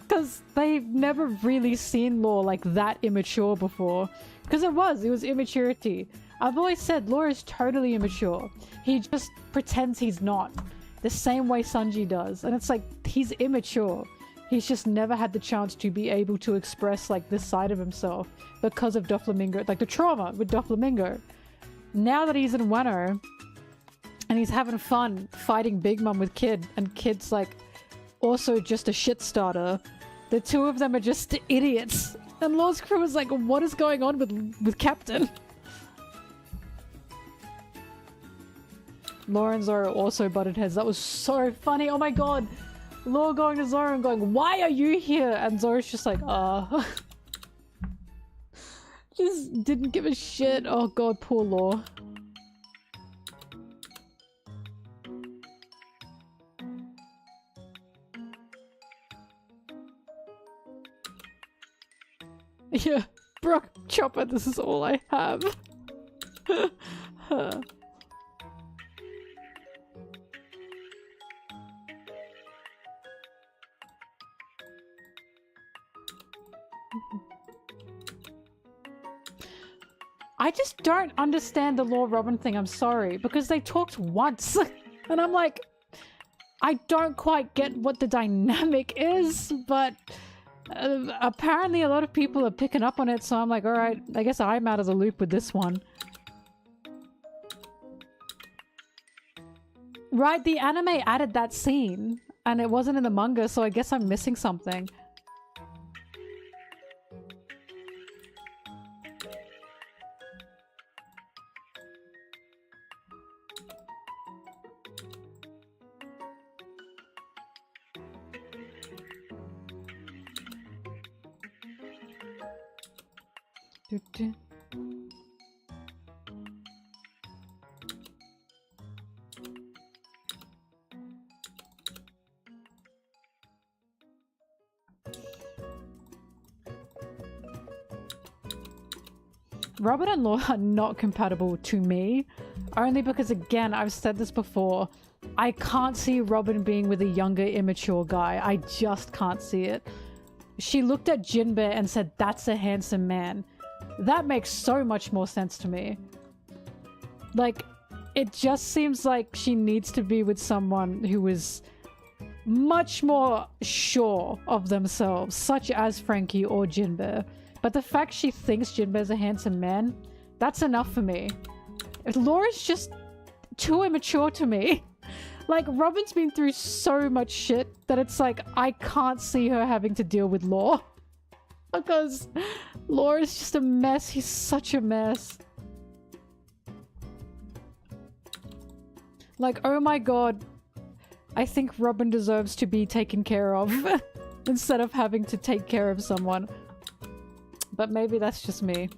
A: Because they've never really seen Law like that immature before. Because it was immaturity. I've always said Law is totally immature. He just pretends he's not, the same way Sanji does, and it's like he's immature. He's just never had the chance to be able to express like this side of himself because of Doflamingo, like the trauma with Doflamingo. Now that he's in Wano and he's having fun fighting Big Mom with Kid, and Kid's like also just a shit starter, the two of them are just idiots. And Law's crew is like, "What is going on with Captain?" Law and Zoro also butted heads. That was so funny. Oh my god. Law going to Zoro and going, "Why are you here?" And Zoro's just like, just didn't give a shit. Oh god, poor Law. Yeah, Brock, Chopper, this is all I have. I just don't understand the Law Robin thing, I'm sorry, because they talked once. And I'm like, I don't quite get what the dynamic is, but apparently a lot of people are picking up on it, so I'm like, alright, I guess I'm out of the loop with this one. Right, the anime added that scene, and it wasn't in the manga, so I guess I'm missing something. Robin and Law are not compatible to me, only because, again, I've said this before, I can't see Robin being with a younger, immature guy. I just can't see it. She looked at Jinbe and said, "That's a handsome man." That makes so much more sense to me. Like, it just seems like she needs to be with someone who is much more sure of themselves, such as Frankie or Jinbe. But the fact she thinks Jinbe's a handsome man, that's enough for me. Laura's just too immature to me. Like, Robin's been through so much shit that it's like, I can't see her having to deal with Law. Because Laura's just a mess. He's such a mess. Like, oh my god. I think Robin deserves to be taken care of instead of having to take care of someone. but maybe that's just me.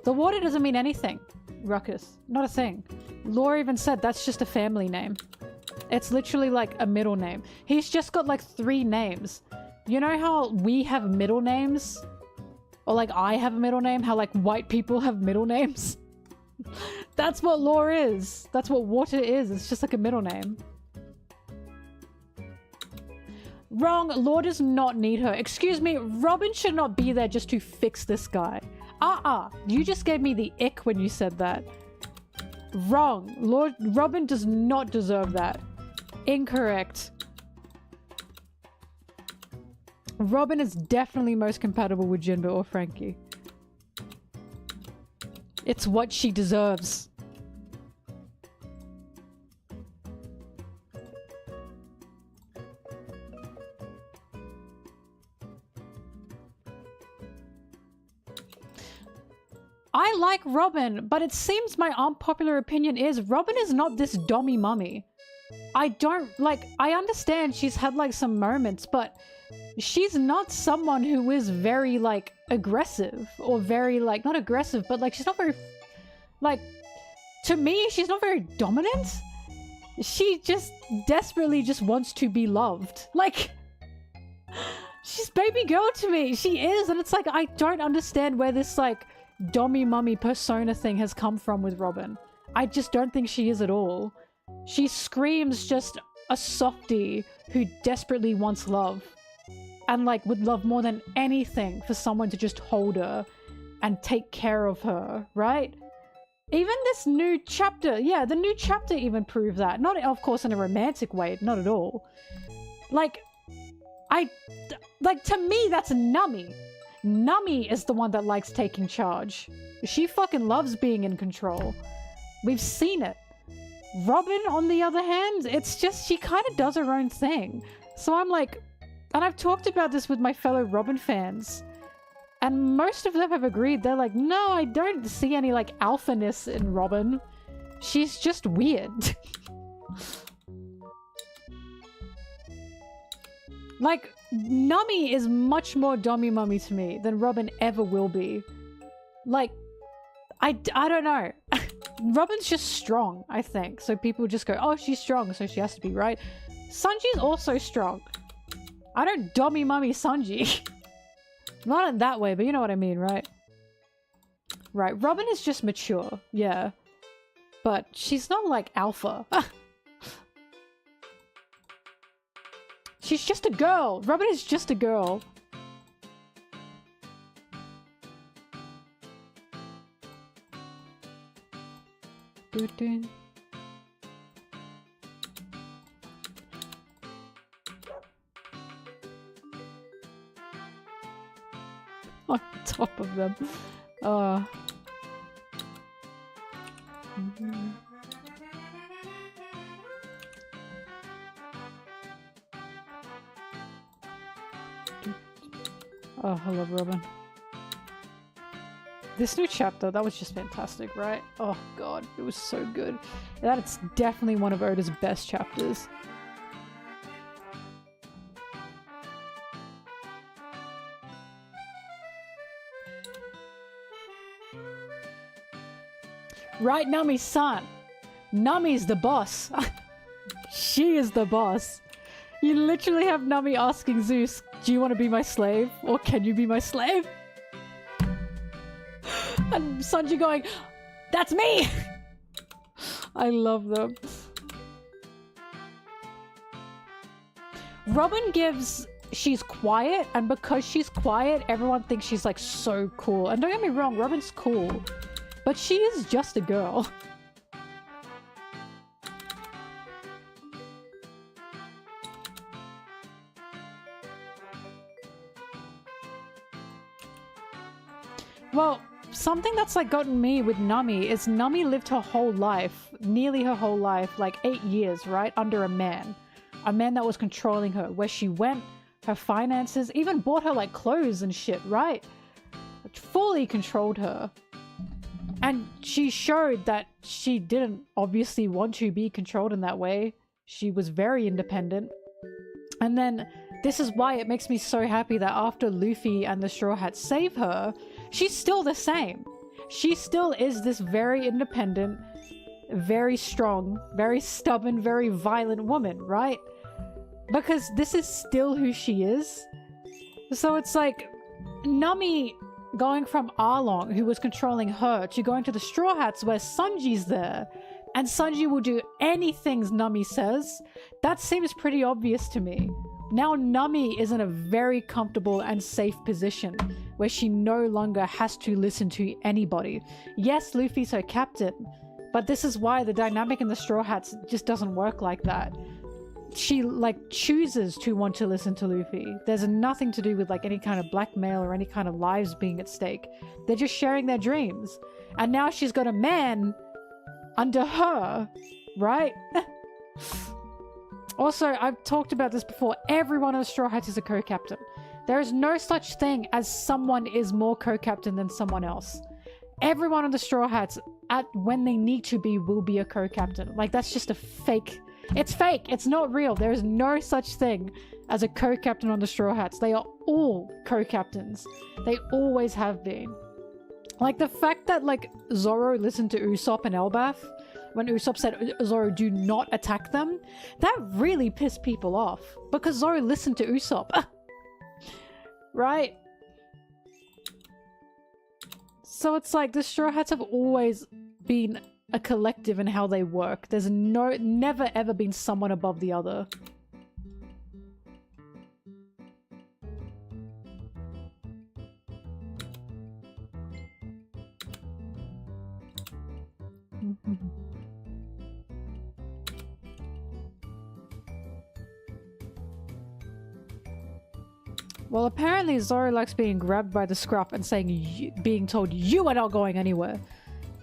A: The water doesn't mean anything, Ruckus. Not a thing. Laura even said that's just a family name. It's literally like a middle name. He's just got like 3 names. You know how we have middle names? Or like I have a middle name? How like white people have middle names? That's what lore is. That's what water is. It's just like a middle name. Wrong. Lore does not need her. Excuse me. Robin should not be there just to fix this guy. You just gave me the ick when you said that. Wrong. Robin does not deserve that. Incorrect. Robin is definitely most compatible with Jinba or Frankie. It's what she deserves. I like Robin, but it seems my unpopular opinion is Robin is not this dommy mummy. I don't, like, I understand she's had, like, some moments, but she's not someone who is very, like, aggressive or very, like, not aggressive, but, like, she's not very, like, to me, she's not very dominant. She just desperately just wants to be loved. Like, she's baby girl to me. She is, and it's like, I don't understand where this, like, dommy mummy persona thing has come from with Robin. I just don't think she is at all. She screams just a softie who desperately wants love. And like would love more than anything for someone to just hold her and take care of her, right? Even this new chapter, yeah, the new chapter even proved that. Not, of course, in a romantic way, not at all. Like, to me, that's Nummy. Nummy is the one that likes taking charge. She fucking loves being in control. We've seen it. Robin, on the other hand, it's just, she kind of does her own thing. So I'm like, and I've talked about this with my fellow Robin fans, and most of them have agreed. They're like, no, I don't see any, like, alphaness in Robin. She's just weird. Like, Nummy is much more dommy mummy to me than Robin ever will be. Like, I don't know. Robin's just strong, I think. So people just go, oh, she's strong, so she has to be, right? Sanji's also strong. I don't dommy mummy Sanji. Not in that way, but you know what I mean, right? Right, Robin is just mature, yeah. But she's not like alpha. She's just a girl. Robin is just a girl. Doo-doo. On top of them. Oh, I love Robin. This new chapter, that was just fantastic, right? Oh god, it was so good. That's definitely one of Oda's best chapters. Right, Nami-san! Nami's the boss! She is the boss! You literally have Nami asking Zeus, do you want to be my slave? Or can you be my slave? And Sanji going, that's me! I love them. Robin gives, she's quiet, and because she's quiet, everyone thinks she's like so cool. And don't get me wrong, Robin's cool. But she is just a girl. Well, something that's like gotten me with Nami is Nami lived her whole life, nearly her whole life, like 8 years, right? Under a man that was controlling her. Where she went, her finances, even bought her like clothes and shit, right? Fully controlled her. And she showed that she didn't obviously want to be controlled in that way. She was very independent. And then this is why it makes me so happy that after Luffy and the Straw Hats save her, she's still the same. She still is this very independent, very strong, very stubborn, very violent woman, right? Because this is still who she is. So it's like Nami going from Arlong, who was controlling her, to going to the Straw Hats where Sanji's there, and Sanji will do anything Nami says. That seems pretty obvious to me. Now Nami is in a very comfortable and safe position where she no longer has to listen to anybody. Yes, Luffy's her captain, but this is why the dynamic in the Straw Hats just doesn't work like that. She like chooses to want to listen to Luffy. There's nothing to do with like any kind of blackmail or any kind of lives being at stake. They're just sharing their dreams. And now she's got a man under her, right? Also, I've talked about this before. Everyone on the Straw Hats is a co-captain. There is no such thing as someone is more co-captain than someone else. Everyone on the Straw Hats, when they need to be, will be a co-captain. Like, that's just a fake. It's fake. It's not real. There is no such thing as a co-captain on the Straw Hats. They are all co-captains. They always have been. Like, the fact that, like, Zoro listened to Usopp and Elbaf when Usopp said, Zoro, do not attack them, that really pissed people off. Because Zoro listened to Usopp. Right? So it's like, the Straw Hats have always been a collective in how they work. There's never ever been someone above the other. Well, apparently Zoro likes being grabbed by the scruff and being told, you are not going anywhere.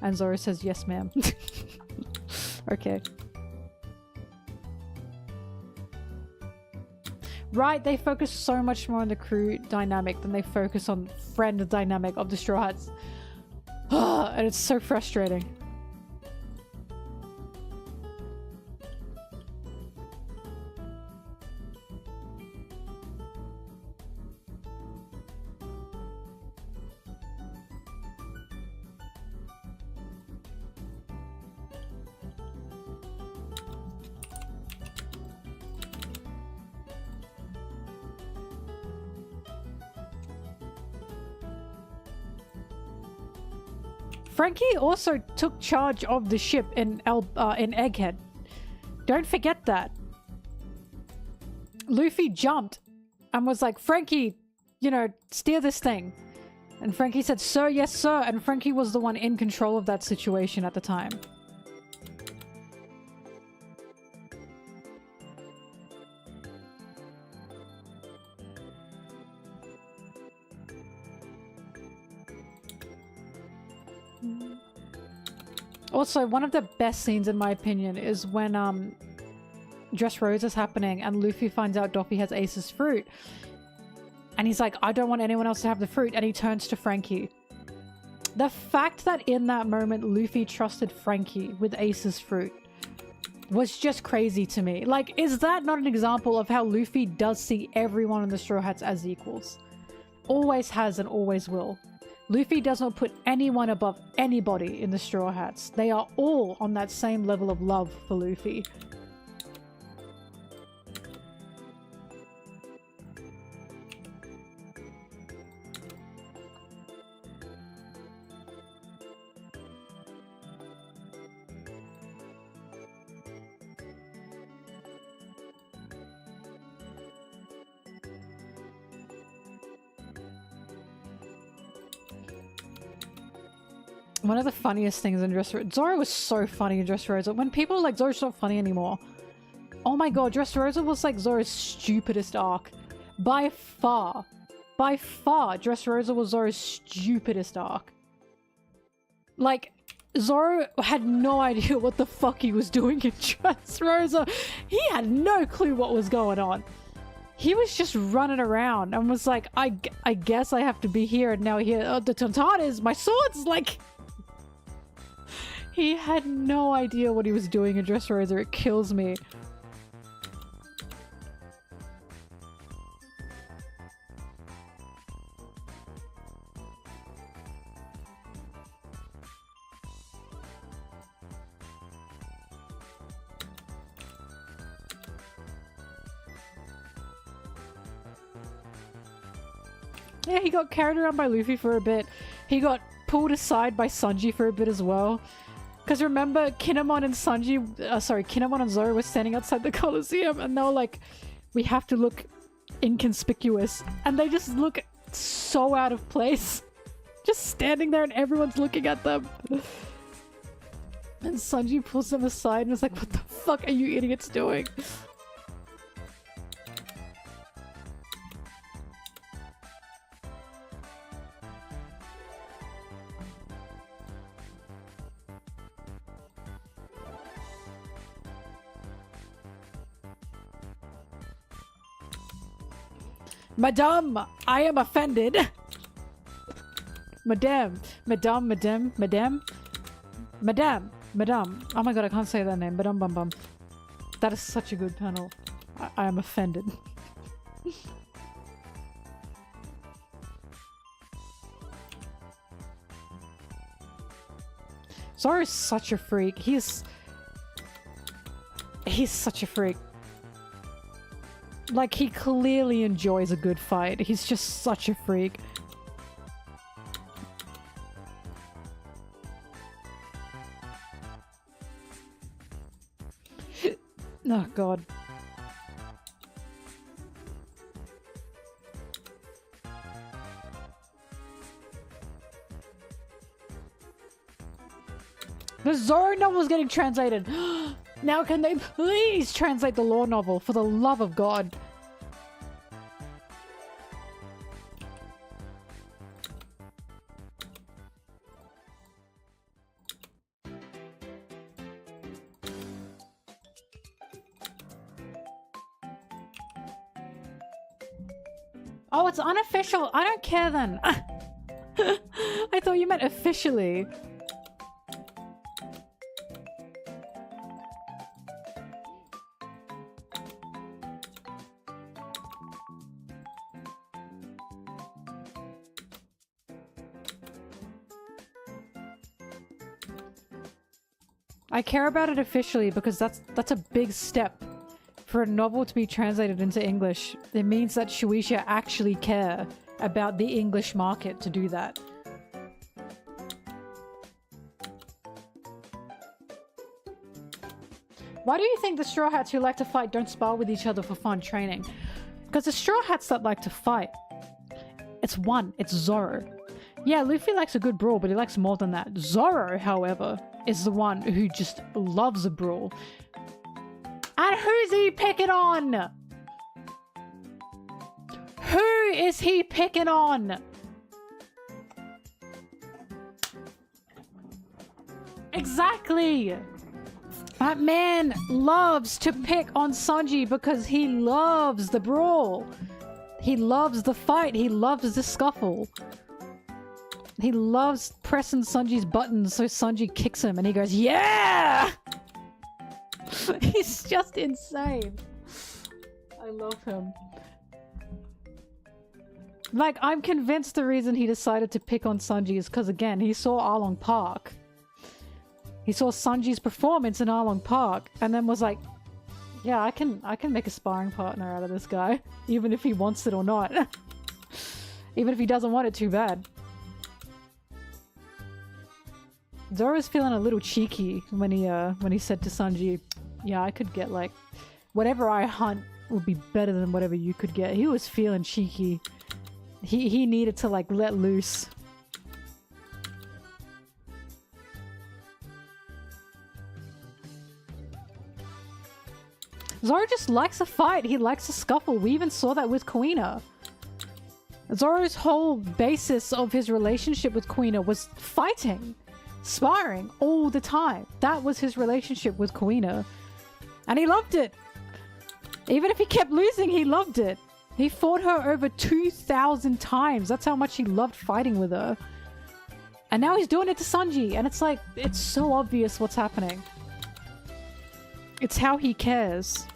A: And Zoro says, yes, ma'am. Okay. Right, they focus so much more on the crew dynamic than they focus on friend dynamic of the Straw Hats. And it's so frustrating. Frankie also took charge of the ship in Egghead. Don't forget that. Luffy jumped and was like, Frankie, you know, steer this thing. And Frankie said, sir, yes, sir. And Frankie was the one in control of that situation at the time. Also, one of the best scenes in my opinion is when Dressrosa is happening and Luffy finds out Doffy has Ace's fruit. And he's like, I don't want anyone else to have the fruit. And he turns to Frankie. The fact that in that moment Luffy trusted Frankie with Ace's fruit was just crazy to me. Like, is that not an example of how Luffy does see everyone in the Straw Hats as equals? Always has and always will. Luffy does not put anyone above anybody in the Straw Hats. They are all on that same level of love for Luffy. One of the funniest things in Dressrosa... Zoro was so funny in Dressrosa. When people are like, Zoro's not funny anymore. Oh my god, Dressrosa was like Zoro's stupidest arc. By far. By far, Dressrosa was Zoro's stupidest arc. Like, Zoro had no idea what the fuck he was doing in Dressrosa. He had no clue what was going on. He was just running around and was like, I guess I have to be here and now here. Oh, the Tontanas, my swords, like... He had no idea what he was doing in Dressrosa. It kills me. Yeah, he got carried around by Luffy for a bit. He got pulled aside by Sanji for a bit as well. Because remember, Kinemon and Kinemon and Zoro were standing outside the Colosseum and they were like, we have to look inconspicuous. And they just look so out of place. Just standing there and everyone's looking at them. And Sanji pulls them aside and is like, what the fuck are you idiots doing? Madame, I am offended. Madame. Oh my god, I can't say that name. Madame Bum Bum. That is such a good panel. I am offended. Zoro's such a freak. He's such a freak. Like, he clearly enjoys a good fight. He's just such a freak. Oh god. The Zoro novel is getting translated. Now can they please translate the lore novel, for the love of God? Oh, it's unofficial. I don't care then. I thought you meant officially. I care about it officially because that's a big step. For a novel to be translated into English, it means that Shueisha actually care about the English market to do that. Why do you think the Straw Hats who like to fight don't spar with each other for fun training? Because the Straw Hats that like to fight, it's Zoro. Yeah, Luffy likes a good brawl, but he likes more than that. Zoro, however, is the one who just loves a brawl. And who's he picking on? Who is he picking on? Exactly! That man loves to pick on Sanji because he loves the brawl. He loves the fight. He loves the scuffle. He loves pressing Sanji's buttons so Sanji kicks him and he goes, yeah! He's just insane. I love him. Like, I'm convinced the reason he decided to pick on Sanji is because, again, he saw Arlong Park. He saw Sanji's performance in Arlong Park and then was like, yeah, I can make a sparring partner out of this guy, even if he wants it or not. Even if he doesn't want it too bad. Zoro's feeling a little cheeky when he said to Sanji, yeah, I could get like whatever I hunt would be better than whatever you could get. He was feeling cheeky. He needed to like let loose. Zoro just likes a fight. He likes a scuffle. We even saw that with Kuina. Zoro's whole basis of his relationship with Kuina was fighting. Sparring all the time. That was his relationship with Kuina. And he loved it. Even if he kept losing, he loved it. He fought her over 2,000 times. That's how much he loved fighting with her. And now he's doing it to Sanji. And it's like, it's so obvious what's happening. It's how he cares.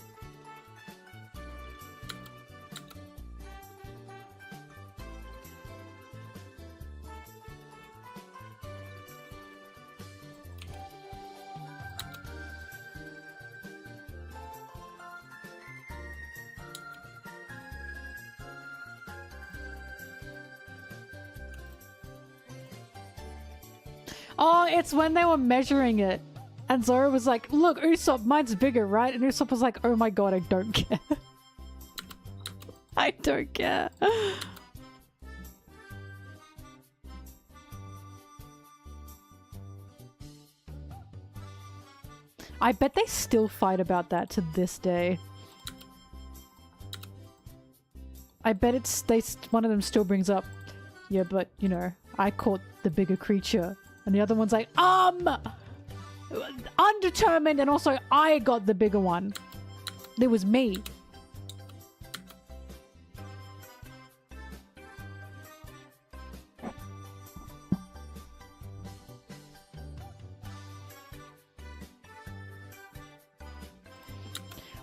A: Oh, it's when they were measuring it. And Zoro was like, look, Usopp, mine's bigger, right? And Usopp was like, oh my god, I don't care. I don't care. I bet they still fight about that to this day. I bet one of them still brings up, yeah, but, you know, I caught the bigger creature. And the other one's like, undetermined, and also I got the bigger one. It was me.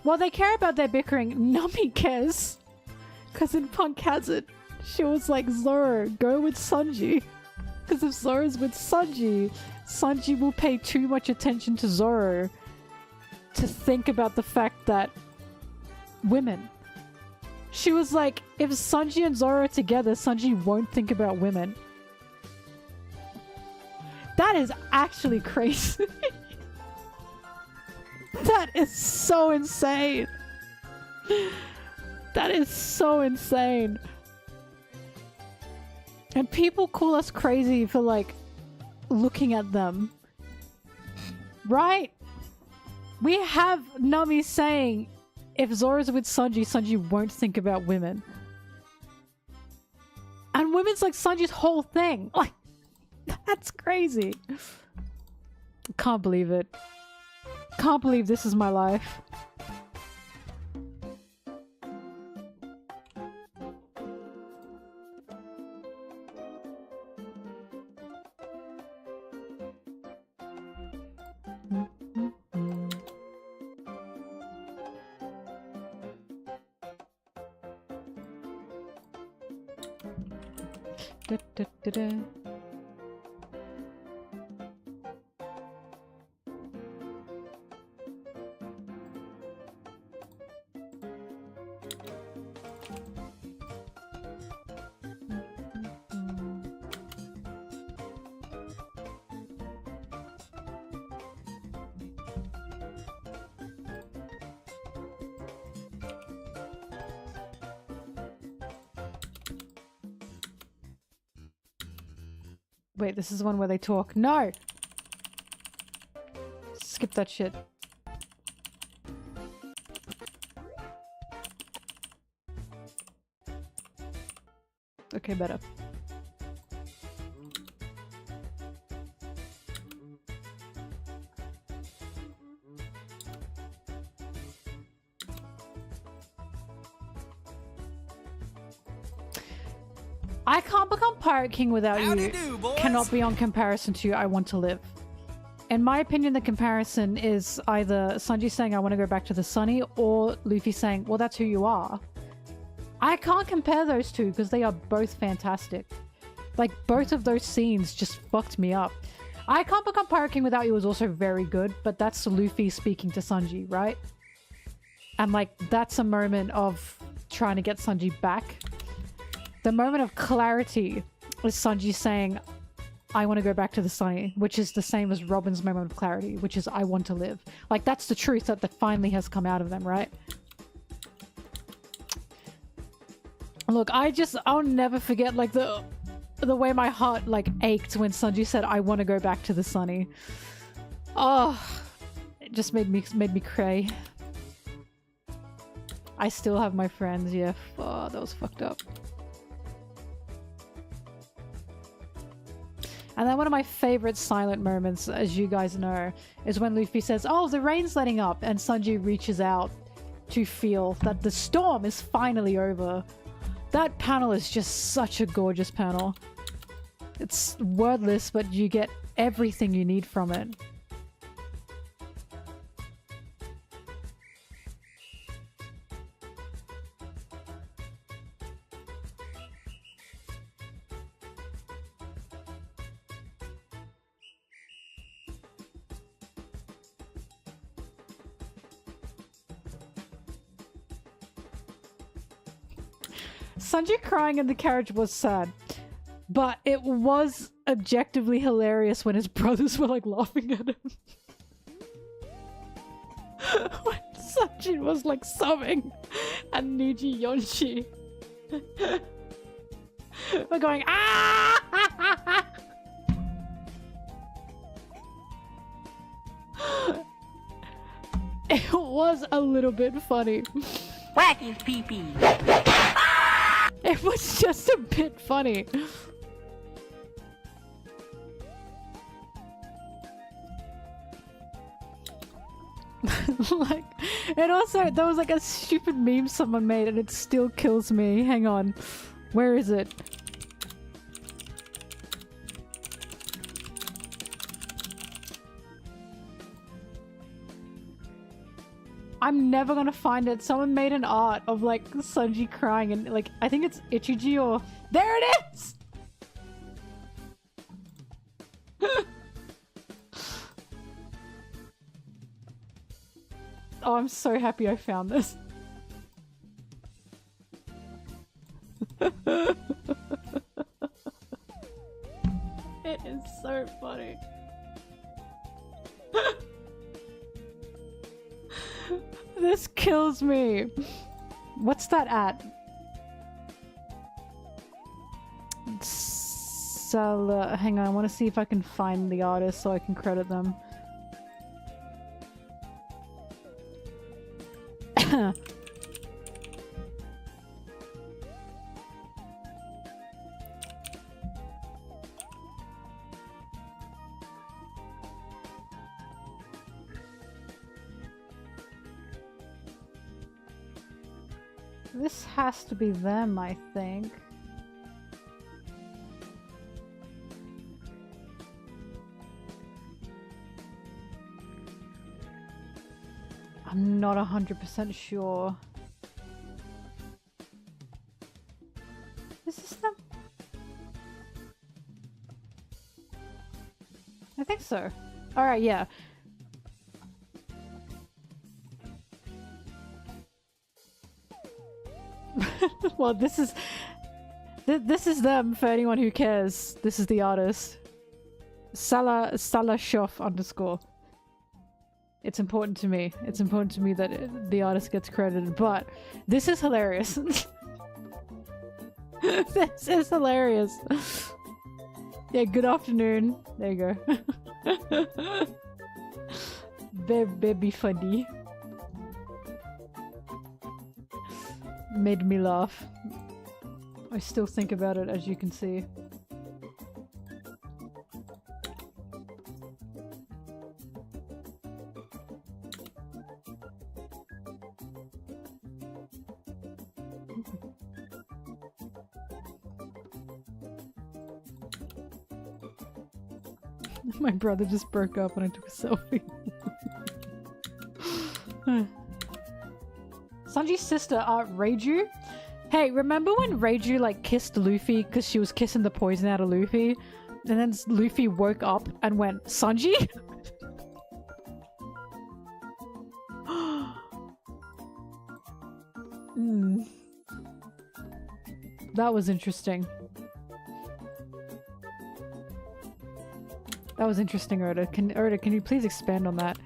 A: Well, they care about their bickering. Nami cares. Because in Punk Hazard, she was like, Zoro, go with Sanji. Because if Zoro's with Sanji, Sanji will pay too much attention to Zoro to think about the fact that women. She was like, if Sanji and Zoro are together, Sanji won't think about women. That is actually crazy. That is so insane. That is so insane. And people call us crazy for, like, looking at them. Right? We have Nami saying, if Zoro's with Sanji, Sanji won't think about women. And women's like Sanji's whole thing. Like, that's crazy. Can't believe it. Can't believe this is my life. Da, da, da, da. Wait, this is the one where they talk. No! Skip that shit. Okay, better. I can't become Pirate King without you. Cannot be on comparison to I Want to Live. In my opinion, the comparison is either Sanji saying I want to go back to the Sunny, or Luffy saying, well, that's who you are. I can't compare those two because they are both fantastic. Like, both of those scenes just fucked me up. I Can't Become Pirate King Without You was also very good, but that's Luffy speaking to Sanji, right? And like, that's a moment of trying to get Sanji back. The moment of clarity is Sanji saying, I want to go back to the Sunny, which is the same as Robin's moment of clarity, which is I want to live. Like, that's the truth that finally has come out of them, right? Look, I'll never forget, like, the way my heart, like, ached when Sanji said, I want to go back to the Sunny. Oh, it just made me cray. I still have my friends, yeah. Oh, that was fucked up. And then one of my favorite silent moments, as you guys know, is when Luffy says, oh, the rain's letting up, and Sanji reaches out to feel that the storm is finally over. That panel is just such a gorgeous panel. It's wordless, but you get everything you need from it. Sanji crying in the carriage was sad. But it was objectively hilarious when his brothers were like laughing at him. When Sanjin was like sobbing and Niji Yonshi were going ah. It was a little bit funny.
C: Whack his pee-pee.
A: It was just a bit funny. Like, and also there was like a stupid meme someone made and it still kills me. Hang on. Where is it? I'm never gonna find it. Someone made an art of like Sanji crying and like I think it's Ichiji or there it is! Oh, I'm so happy I found this. It is so funny. This kills me. What's that at? Hang on, I want to see if I can find the artist so I can credit them. This has to be them, I think. I'm not 100% sure. Is this them? I think so. Alright, yeah. Well, this is them for anyone who cares. This is the artist. Salah Shof _ It's important to me. It's important to me that the artist gets credited, but this is hilarious. This is hilarious. Yeah, good afternoon. There you go. Baby funny. Made me laugh. I still think about it, as you can see. My brother just broke up and I took a selfie. Sanji's sister, Reiju? Hey, remember when Reiju like kissed Luffy because she was kissing the poison out of Luffy? And then Luffy woke up and went, Sanji? That was interesting. That was interesting, Oda. Can you please expand on that?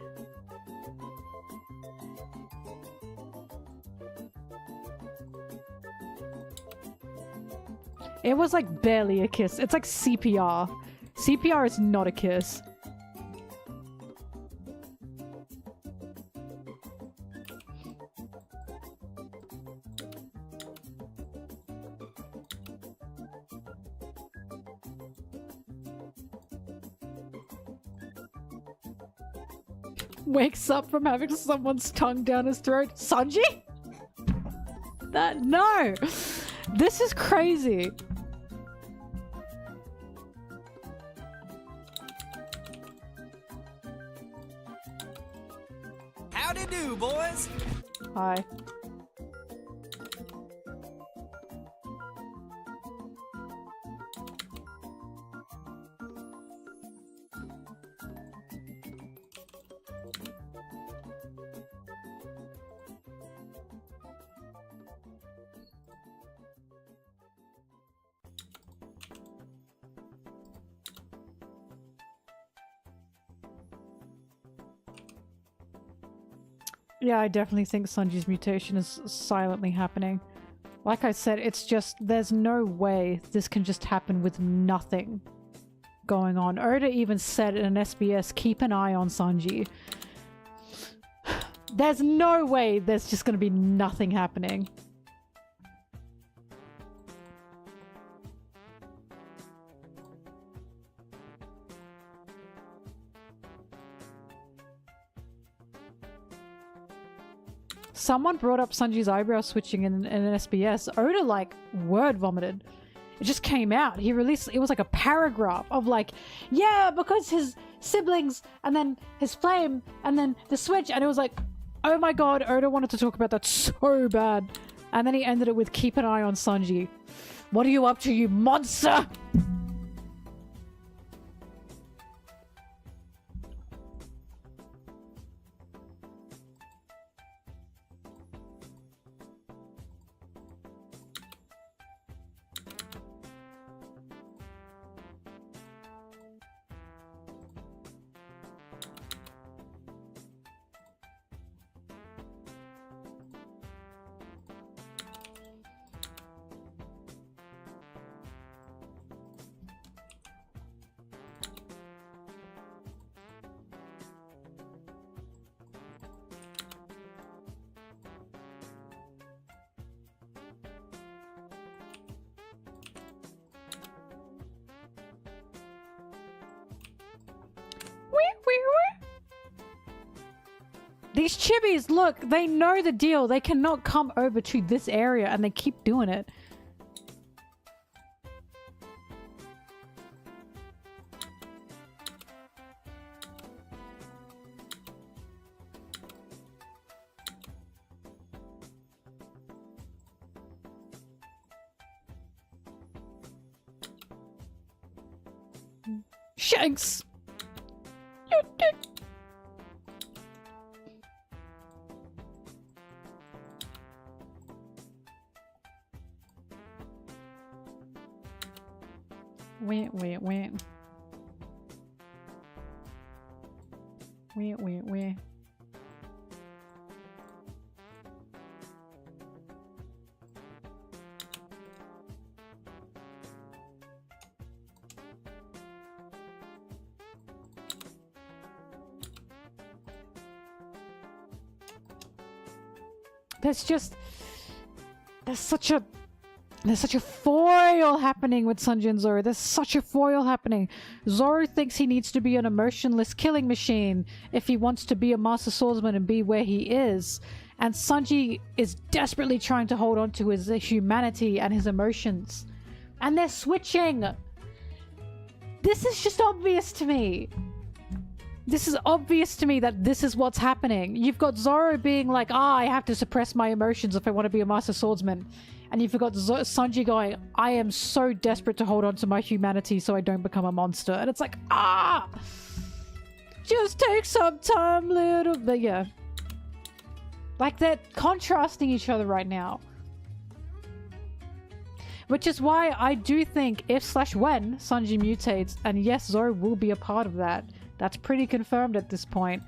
A: It was like barely a kiss. It's like CPR. CPR is not a kiss. Wakes up from having someone's tongue down his throat. Sanji? No! This is crazy.
B: Howdy do, boys.
A: Hi. Yeah, I definitely think Sanji's mutation is silently happening. Like I said, it's just, there's no way this can just happen with nothing going on. Oda even said in an SBS, keep an eye on Sanji. There's no way there's just gonna be nothing happening. Someone brought up Sanji's eyebrow switching in an SBS. Oda, like, word vomited. It just came out. He released, it was like a paragraph of like, yeah, because his siblings, and then his flame, and then the switch, and it was like, oh my god, Oda wanted to talk about that so bad. And then he ended it with, keep an eye on Sanji. What are you up to, you monster? These chibis, look, they know the deal. They cannot come over to this area and they keep doing it. Shanks! You dick! Wait. There's such a foil happening with Sanji and Zoro. There's such a foil happening. Zoro thinks he needs to be an emotionless killing machine if he wants to be a master swordsman and be where he is. And Sanji is desperately trying to hold on to his humanity and his emotions. And they're switching. This is just obvious to me. This is obvious to me that this is what's happening. You've got Zoro being like, I have to suppress my emotions if I want to be a master swordsman. And you've got Sanji going, I am so desperate to hold on to my humanity so I don't become a monster. And it's like, just take some time, little... But yeah. Like, they're contrasting each other right now. Which is why I do think if/when Sanji mutates, and yes, Zoro will be a part of that. That's pretty confirmed at this point.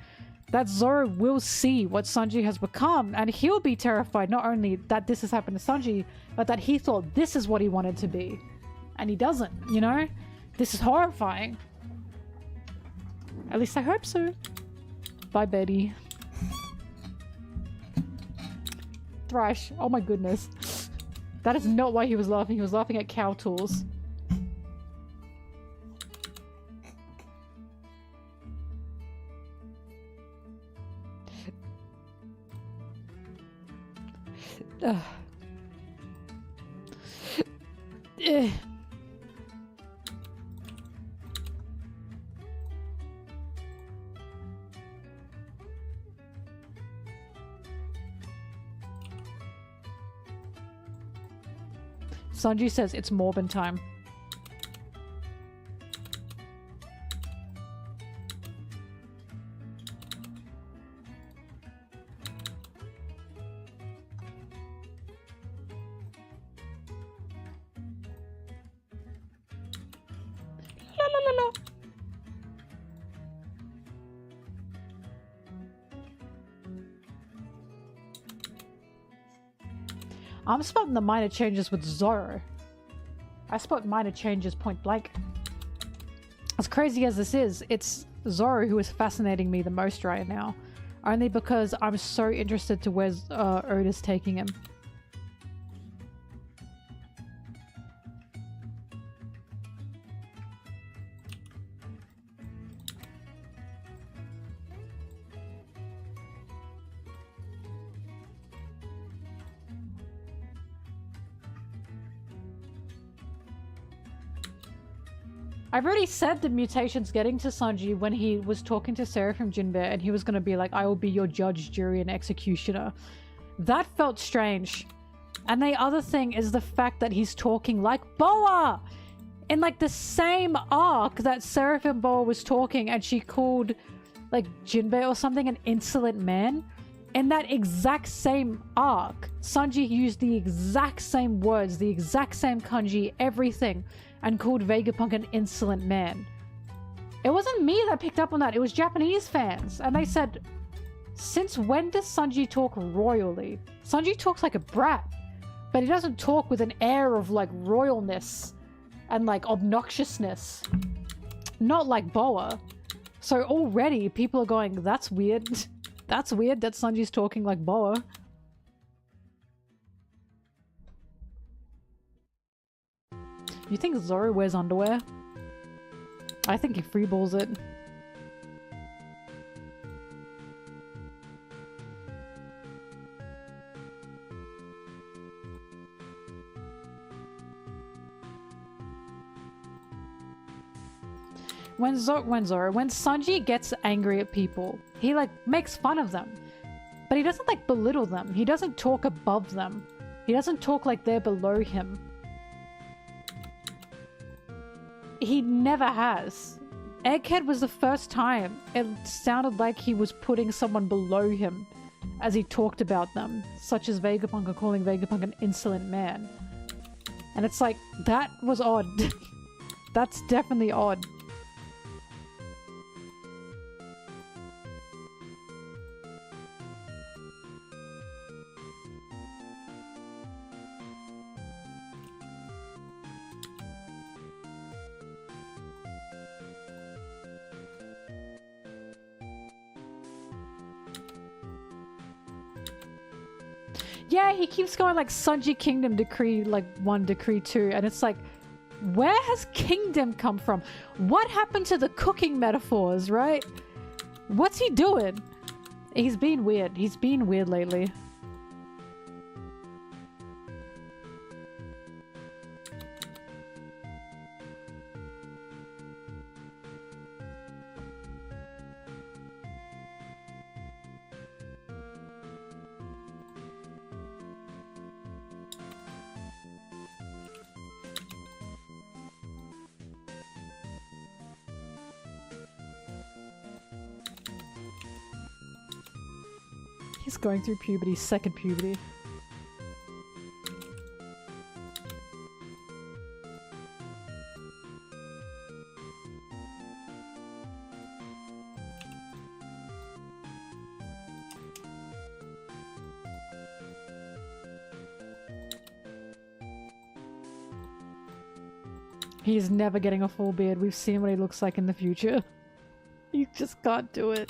A: That Zoro will see what Sanji has become, and he'll be terrified not only that this has happened to Sanji, but that he thought this is what he wanted to be. And he doesn't, you know? This is horrifying. At least I hope so. Bye, Betty. Thrash. Oh my goodness. That is not why he was laughing. He was laughing at cow tools. Sanji says it's Morbin time. I'm spotting the minor changes with Zoro. I spot minor changes point blank. As crazy as this is, it's Zoro who is fascinating me the most right now. Only because I'm so interested to where Oda's taking him. I've already said the mutation's getting to Sanji when he was talking to Seraphim Jinbe and he was going to be like, I will be your judge, jury, and executioner. That felt strange. And the other thing is the fact that he's talking like Boa! In like the same arc that Seraphim Boa was talking and she called like Jinbe or something an insolent man. In that exact same arc, Sanji used the exact same words, the exact same kanji, everything, and called Vegapunk an insolent man. It wasn't me that picked up on that, it was Japanese fans. And they said, since when does Sanji talk royally? Sanji talks like a brat, but he doesn't talk with an air of like royalness and like obnoxiousness. Not like Boa. So already people are going, that's weird. That's weird that Sanji's talking like Boa. You think Zoro wears underwear? I think he freeballs it. When Sanji gets angry at people, he like makes fun of them. But he doesn't like belittle them. He doesn't talk above them. He doesn't talk like they're below him. He never has. Egghead was the first time it sounded like he was putting someone below him as he talked about them, such as Vegapunk calling Vegapunk an insolent man. And it's like, that was odd. That's definitely odd. Yeah, he keeps going like Sanji Kingdom Decree like 1, Decree 2, and it's like, where has Kingdom come from? What happened to the cooking metaphors, right? What's he doing? He's been weird. He's been weird lately. He's going through puberty, second puberty. He's never getting a full beard. We've seen what he looks like in the future. You just can't do it.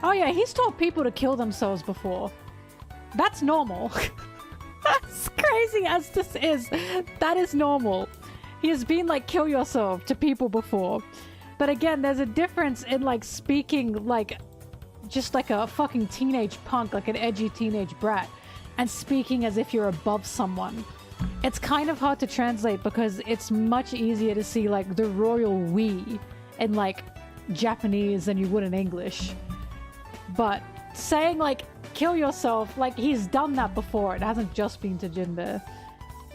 A: Oh yeah, he's told people to kill themselves before. That's normal. As crazy as this is, that is normal. He has been like, kill yourself to people before. But again, there's a difference in like speaking like just like a fucking teenage punk, like an edgy teenage brat, and speaking as if you're above someone. it's kind of hard to translate because it's much easier to see like the royal we in like Japanese than you would in English. But saying like kill yourself, like he's done that before. It hasn't just been to Jinbe.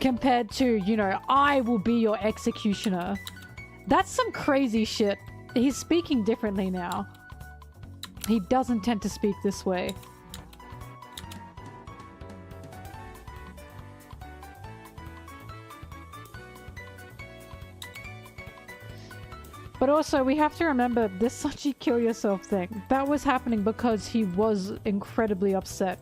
A: Compared to, you know, I will be your executioner. That's some crazy shit. He's speaking differently now. He doesn't tend to speak this way. But also, we have to remember this Sanji kill yourself thing. That was happening because he was incredibly upset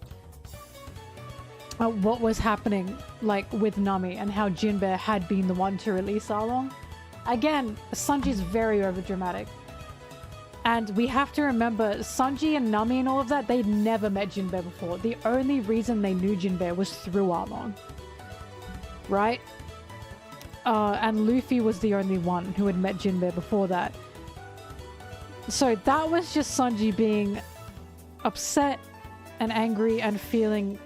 A: at what was happening, like, with Nami and how Jinbe had been the one to release Arlong. Again, Sanji's very overdramatic. And we have to remember, Sanji and Nami and all of that, they'd never met Jinbe before. The only reason they knew Jinbe was through Arlong. Right? And Luffy was the only one who had met Jinbe before that. So that was just Sanji being upset and angry and feeling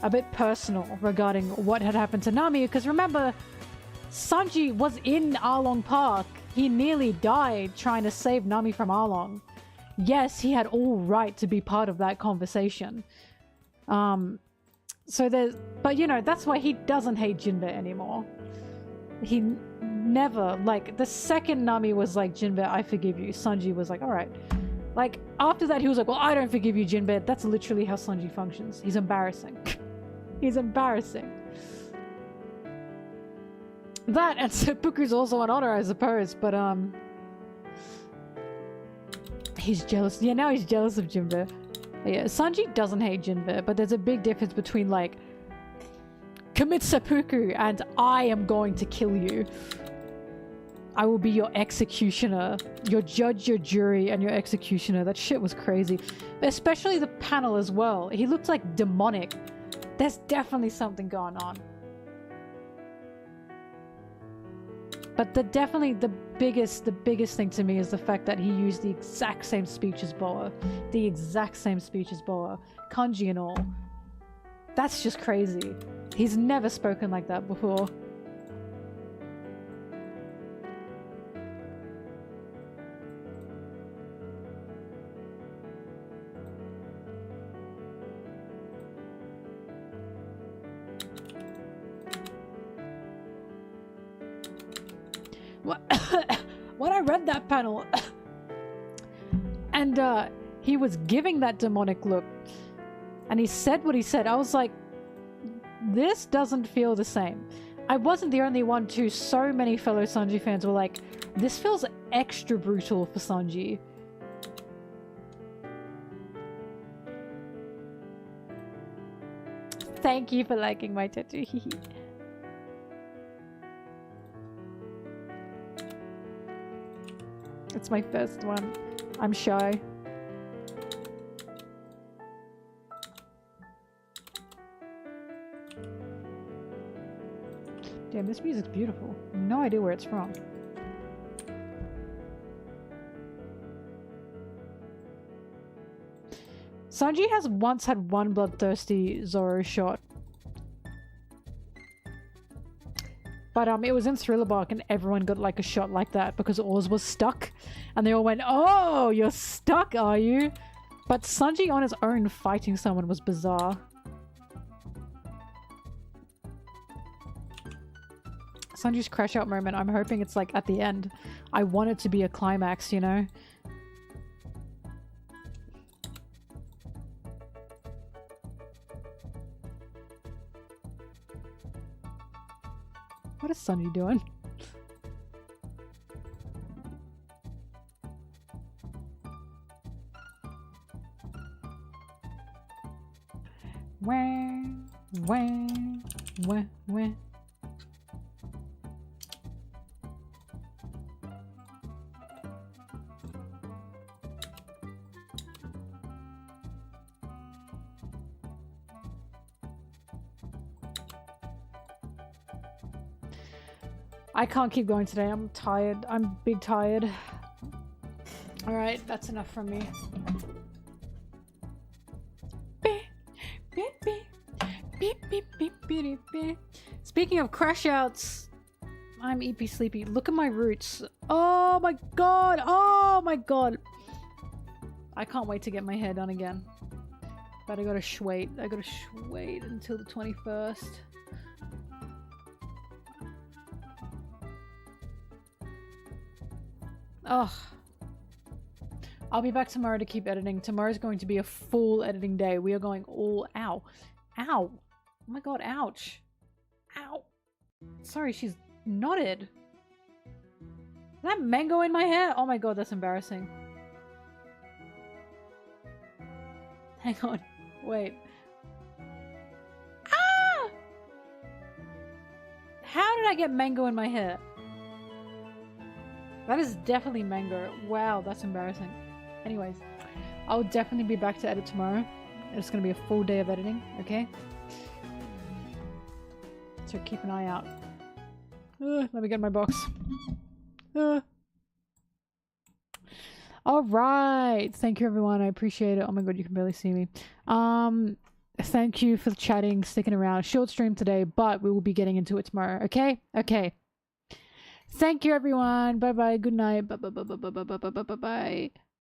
A: a bit personal regarding what had happened to Nami. Because remember, Sanji was in Arlong Park. He nearly died trying to save Nami from Arlong. Yes, he had all right to be part of that conversation. So there's... But, you know, that's why he doesn't hate Jinbe anymore. He never, like, the second Nami was like, Jinbe, I forgive you, Sanji was like, alright. Like, after that he was like, well, I don't forgive you, Jinbe. That's literally how Sanji functions. He's embarrassing. He's embarrassing. That and seppuku's also an honor, I suppose, but he's jealous. Yeah, now he's jealous of Jinbe. Yeah, Sanji doesn't hate Jinbe, but there's a big difference between, like, commit seppuku and I am going to kill you. I will be your executioner. Your judge, your jury, and your executioner. That shit was crazy. Especially the panel as well. He looked like demonic. There's definitely something going on. But the biggest thing to me is the fact that he used the exact same speech as Boa. The exact same speech as Boa. Kanji and all. That's just crazy. He's never spoken like that before. When I read that panel and he was giving that demonic look and he said what he said, I was like, this doesn't feel the same. I wasn't the only one too. So many fellow Sanji fans were like, this feels extra brutal for Sanji. Thank you for liking my tattoo. It's my first one. I'm shy. Damn, this music's beautiful. No idea where it's from. Sanji has once had one bloodthirsty Zoro shot. But it was in Thriller Bark and everyone got like a shot like that because Oz was stuck. And they all went, oh, you're stuck, are you? But Sanji on his own fighting someone was bizarre. Sanji's crash out moment, I'm hoping it's like at the end. I want it to be a climax, you know? What is Sanji doing? Wah, wah, wah, wah. I can't keep going today. I'm tired. I'm big tired. Alright, that's enough from me. Speaking of crash outs, I'm EP Sleepy. Look at my roots. Oh my god. Oh my god. I can't wait to get my hair done again. But I gotta wait. I gotta wait until the 21st. Oh. I'll be back tomorrow to keep editing. Tomorrow's going to be a full editing day. We are going all... Ow. Ow. Oh my god, ouch. Ow. Sorry, she's knotted. Is that mango in my hair? Oh my god, that's embarrassing. Hang on. Wait. Ah! How did I get mango in my hair? That is definitely mango. Wow, that's embarrassing. Anyways, I'll definitely be back to edit tomorrow. It's gonna be a full day of editing, okay? So keep an eye out. Let me get my box. Alright. Thank you everyone. I appreciate it. Oh my god, you can barely see me. Thank you for chatting, sticking around. Short stream today, but we will be getting into it tomorrow, okay? Okay. Thank you everyone. Bye bye. Good night. Bye bye bye bye bye bye bye bye bye bye.